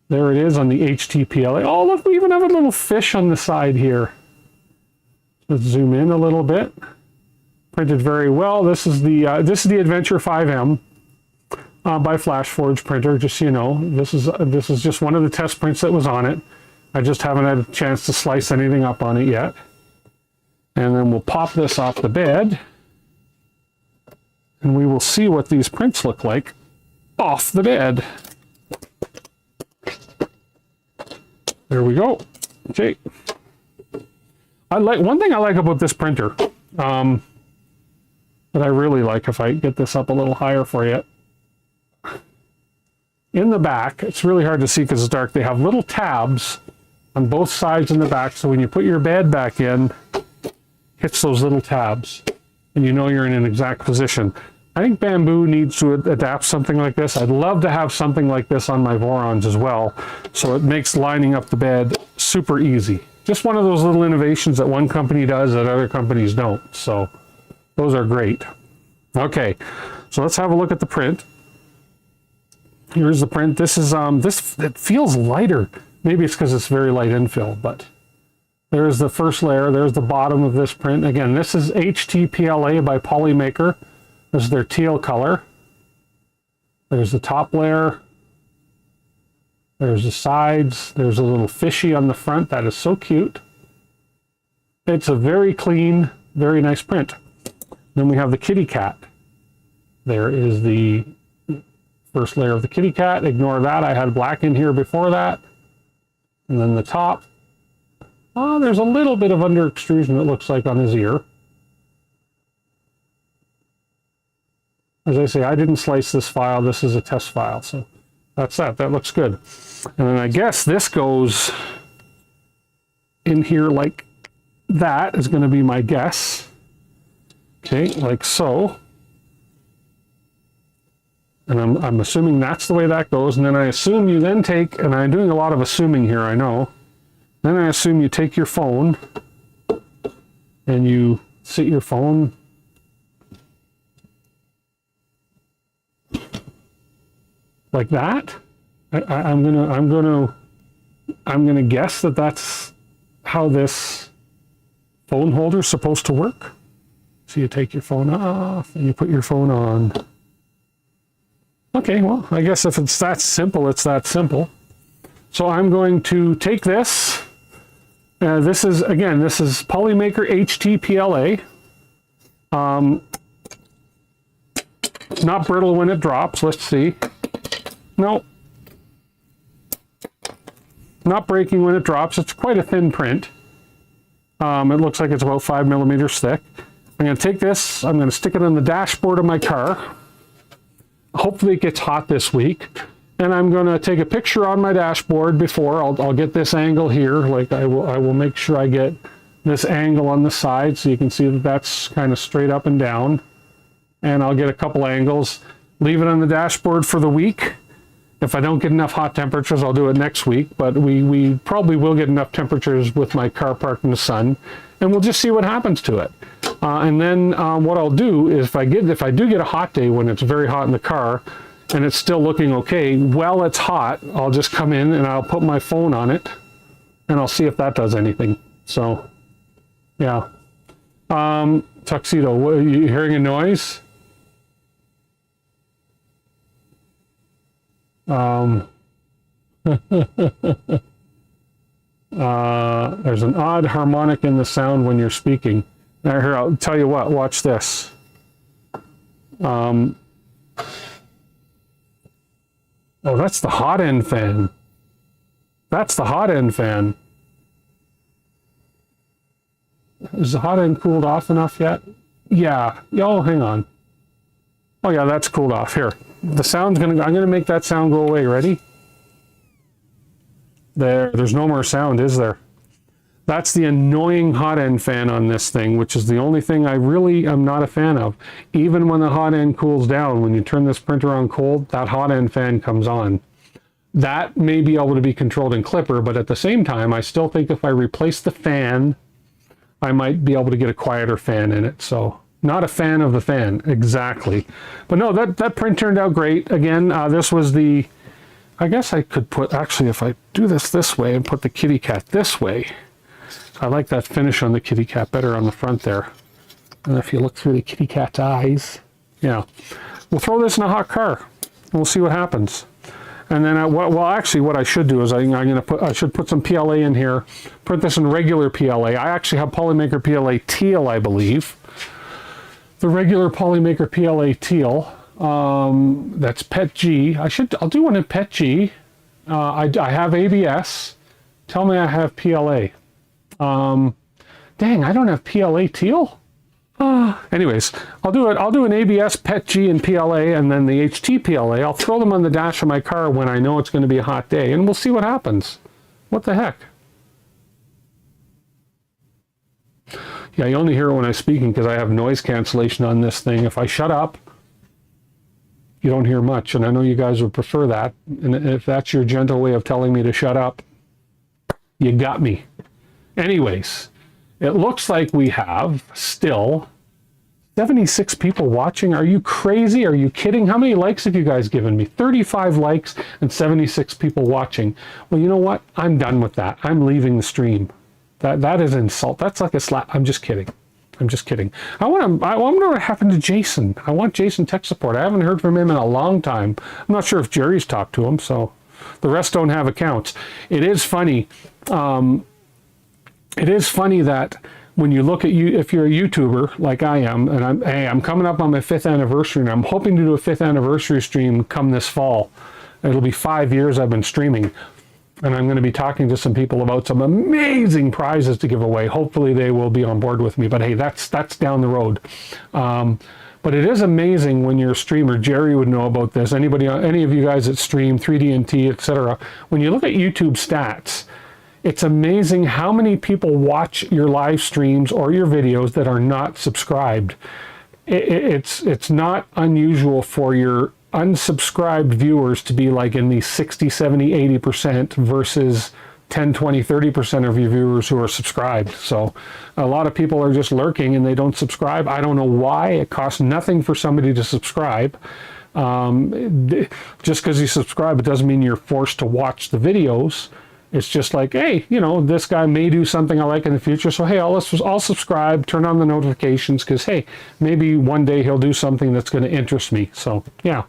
Speaker 2: there it is on the HTPLA. Oh, look, we even have a little fish on the side here. Let's zoom in a little bit. Printed very well. This is the Adventure 5M by FlashForge printer. Just so you know, this is just one of the test prints that was on it. I just haven't had a chance to slice anything up on it yet. And then we'll pop this off the bed, and we will see what these prints look like off the bed. There we go. Okay. One thing I like about this printer, that I really like, if I get this up a little higher for you. In the back, it's really hard to see because it's dark, they have little tabs on both sides in the back, so when you put your bed back in, hits those little tabs, and you know you're in an exact position. I think Bamboo needs to adapt something like this. I'd love to have something like this on my Vorons as well, so it makes lining up the bed super easy. Just one of those little innovations that one company does that other companies don't. So those are great. Okay, so let's have a look at the print. Here's the print. This is it feels lighter. Maybe it's because it's very light infill, but there's the first layer. There's the bottom of this print. Again, this is HTPLA by Polymaker. This is their teal color. There's the top layer. There's the sides. There's a little fishy on the front. That is so cute. It's a very clean, very nice print. Then we have the kitty cat. There is the first layer of the kitty cat. Ignore that. I had black in here before that. And then the top. Oh, there's a little bit of under extrusion, it looks like, on his ear. As I say, I didn't slice this file. This is a test file. So that's that. That looks good. And then I guess this goes in here like that is going to be my guess. Okay, like so. And I'm assuming that's the way that goes. And then I assume you then take, and I'm doing a lot of assuming here, I know. Then I assume you take your phone and you sit your phone like that. I'm gonna guess that that's how this phone holder is supposed to work. So you take your phone off and you put your phone on. Okay, well, I guess if it's that simple, it's that simple. So I'm going to take this. This is Polymaker HTPLA. It's not brittle when it drops. Let's see. No. Not breaking when it drops. It's quite a thin print. It looks like it's about 5 millimeters thick. I'm going to take this. I'm going to stick it on the dashboard of my car. Hopefully it gets hot this week. and I'm going to take a picture on my dashboard before. I'll get this angle here. Like I will make sure I get this angle on the side so you can see that that's kind of straight up and down. And I'll get a couple angles, leave it on the dashboard for the week. If I don't get enough hot temperatures, I'll do it next week, but we probably will get enough temperatures with my car parked in the sun, and we'll just see what happens to it. And then what I'll do is if I do get a hot day when it's very hot in the car and it's still looking okay, while it's hot, I'll just come in and I'll put my phone on it and I'll see if that does anything. So, yeah. Tuxedo, what, are you hearing a noise? There's an odd harmonic in the sound when you're speaking. Now here, I'll tell you what, watch this. Oh, that's the Hotend fan. That's the Hotend fan. Is the Hotend cooled off enough yet? Yeah. Oh, hang on. Oh yeah, that's cooled off. Here. The sound's I'm gonna make that sound go away. Ready? There's no more sound, is there? That's the annoying Hotend fan on this thing, which is the only thing I really am not a fan of. Even when the Hotend cools down, when you turn this printer on cold, that Hotend fan comes on. That may be able to be controlled in Clipper, but at the same time, I still think if I replace the fan, I might be able to get a quieter fan in it. So, not a fan of the fan, exactly. But no, that print turned out great. Again, this was the, I guess I could put, actually, if I do this way and put the kitty cat this way, I like that finish on the kitty cat better on the front there. And if you look through the kitty cat's eyes, yeah. We'll throw this in a hot car and we'll see what happens. And then, well, actually, what I should do is I should put some PLA in here, put this in regular PLA. I actually have Polymaker PLA Teal, I believe. The regular Polymaker PLA Teal, that's PET G. I'll do one in PET G. I have ABS. Tell me I have PLA. Dang, I don't have PLA Teal. Anyways, I'll do an ABS, PET G, and PLA, and then the HT PLA. I'll throw them on the dash of my car when I know it's going to be a hot day, and we'll see what happens. What the heck? Yeah, you only hear it when I'm speaking because I have noise cancellation on this thing. If I shut up, you don't hear much, and I know you guys would prefer that. And if that's your gentle way of telling me to shut up, you got me. Anyways, it looks like we have still 76 people watching. Are you crazy? Are you kidding? How many likes have you guys given me? 35 likes and 76 people watching. Well, you know what? I'm done with that. I'm leaving the stream. That is insult. That's like a slap. I'm just kidding. I'm just kidding. I wonder what happened to Jason. I want Jason tech support. I haven't heard from him in a long time. I'm not sure if Jerry's talked to him, so the rest don't have accounts. It is funny. It is funny that when you look at you, if you're a YouTuber like I am, and I'm coming up on my 5th anniversary, and I'm hoping to do a 5th anniversary stream come this fall. It'll be 5 years I've been streaming. And I'm going to be talking to some people about some amazing prizes to give away. Hopefully they will be on board with me. But hey, that's down the road. But it is amazing when you're a streamer. Jerry would know about this. Any of you guys that stream 3D&T, etc. When you look at YouTube stats, it's amazing how many people watch your live streams or your videos that are not subscribed. It's not unusual for your unsubscribed viewers to be like in the 60, 70, 80% versus 10, 20, 30% of your viewers who are subscribed. So a lot of people are just lurking and they don't subscribe. I don't know why. It costs nothing for somebody to subscribe. Just because you subscribe, it doesn't mean you're forced to watch the videos. It's just like, hey, you know, this guy may do something I like in the future, so hey, I'll subscribe, turn on the notifications, because hey, maybe one day he'll do something that's going to interest me. So yeah.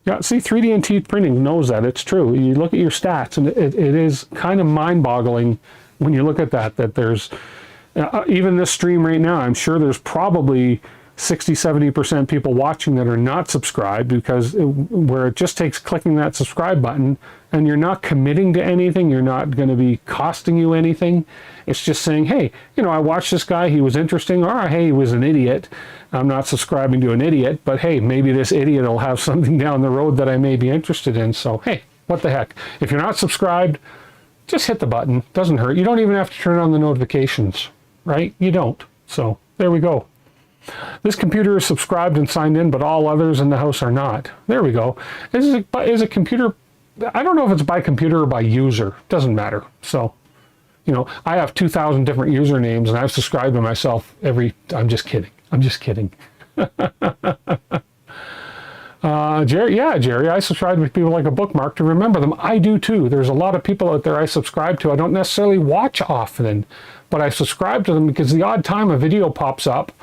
Speaker 2: Yeah, see, 3D&T printing knows that. It's true. You look at your stats, and it is kind of mind-boggling when you look at that there's, even this stream right now, I'm sure there's probably 60-70% people watching that are not subscribed, because where it just takes clicking that subscribe button and you're not committing to anything, you're not going to be costing you anything. It's just saying, hey, you know, I watched this guy, he was interesting, or hey, he was an idiot. I'm not subscribing to an idiot, but hey, maybe this idiot will have something down the road that I may be interested in. So hey, what the heck? If you're not subscribed, just hit the button. Doesn't hurt. You don't even have to turn on the notifications, right? You don't. So there we go. This computer is subscribed and signed in, but all others in the house are not. There we go. Is a computer, I don't know if it's by computer or by user. Doesn't matter. So, you know, I have 2,000 different usernames and I've subscribed to myself I'm just kidding. I'm just kidding. Jerry, I subscribe to people like a bookmark to remember them. I do too. There's a lot of people out there I subscribe to. I don't necessarily watch often, but I subscribe to them because the odd time a video pops up.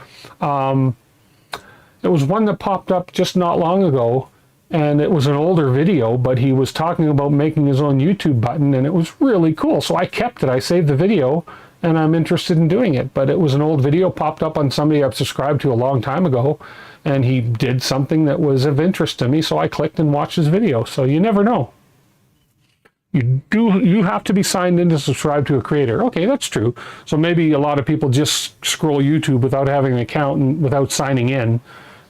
Speaker 2: There was one that popped up just not long ago, and it was an older video, but he was talking about making his own YouTube button, and it was really cool. So I kept it. I saved the video, and I'm interested in doing it. But it was an old video popped up on somebody I've subscribed to a long time ago, and he did something that was of interest to me, so I clicked and watched his video. So you never know. You have to be signed in to subscribe to a creator. Okay, that's true. So maybe a lot of people just scroll YouTube without having an account and without signing in,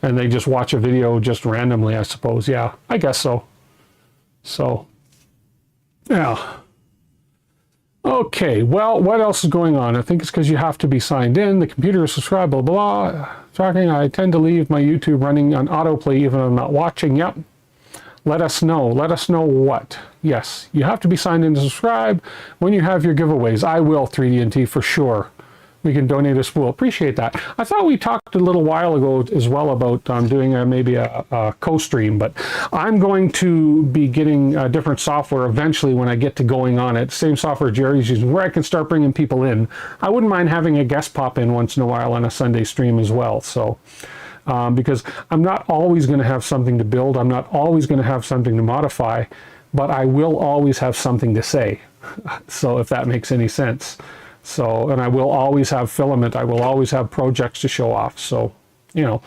Speaker 2: and they just watch a video just randomly, I suppose. Yeah, I guess so. So, yeah. Okay, well, what else is going on? I think it's because you have to be signed in. The computer is subscribed, blah, blah, blah. Tracking, I tend to leave my YouTube running on autoplay even if I'm not watching. Yep. Let us know. Let us know what. Yes, you have to be signed in to subscribe when you have your giveaways. I will, 3D&T, for sure. We can donate a spool. Appreciate that. I thought we talked a little while ago as well about doing maybe a co-stream, but I'm going to be getting different software eventually when I get to going on it. Same software Jerry's using, where I can start bringing people in. I wouldn't mind having a guest pop in once in a while on a Sunday stream as well. So. Because I'm not always going to have something to build. I'm not always going to have something to modify, but I will always have something to say. So if that makes any sense. So, and I will always have filament. I will always have projects to show off. So, you know,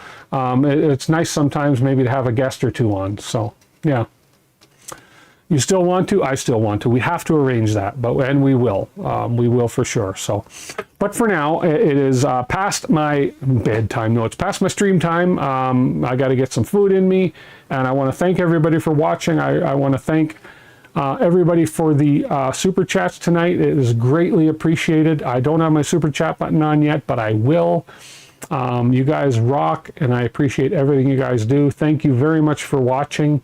Speaker 2: it's nice sometimes maybe to have a guest or two on. So, yeah. You still want to? I still want to. We have to arrange that, and we will. We will for sure. So, but for now, it is past my bedtime. No, it's past my stream time. I got to get some food in me, and I want to thank everybody for watching. I want to thank everybody for the super chats tonight. It is greatly appreciated. I don't have my super chat button on yet, but I will. You guys rock, and I appreciate everything you guys do. Thank you very much for watching.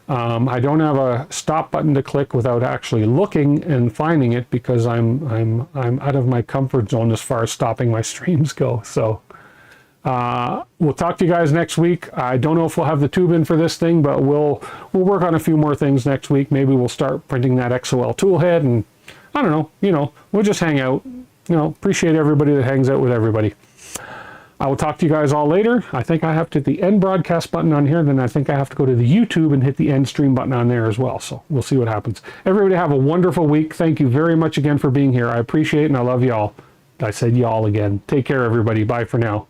Speaker 2: I don't have a stop button to click without actually looking and finding it, because I'm out of my comfort zone as far as stopping my streams go. So we'll talk to you guys next week. I don't know if we'll have the tube in for this thing, but we'll work on a few more things next week. Maybe we'll start printing that XOL tool head, and I don't know, you know, we'll just hang out. You know, appreciate everybody that hangs out with everybody. I will talk to you guys all later. I think I have to hit the end broadcast button on here. Then I think I have to go to the YouTube and hit the end stream button on there as well. So we'll see what happens. Everybody have a wonderful week. Thank you very much again for being here. I appreciate it, and I love y'all. I said y'all again. Take care, everybody. Bye for now.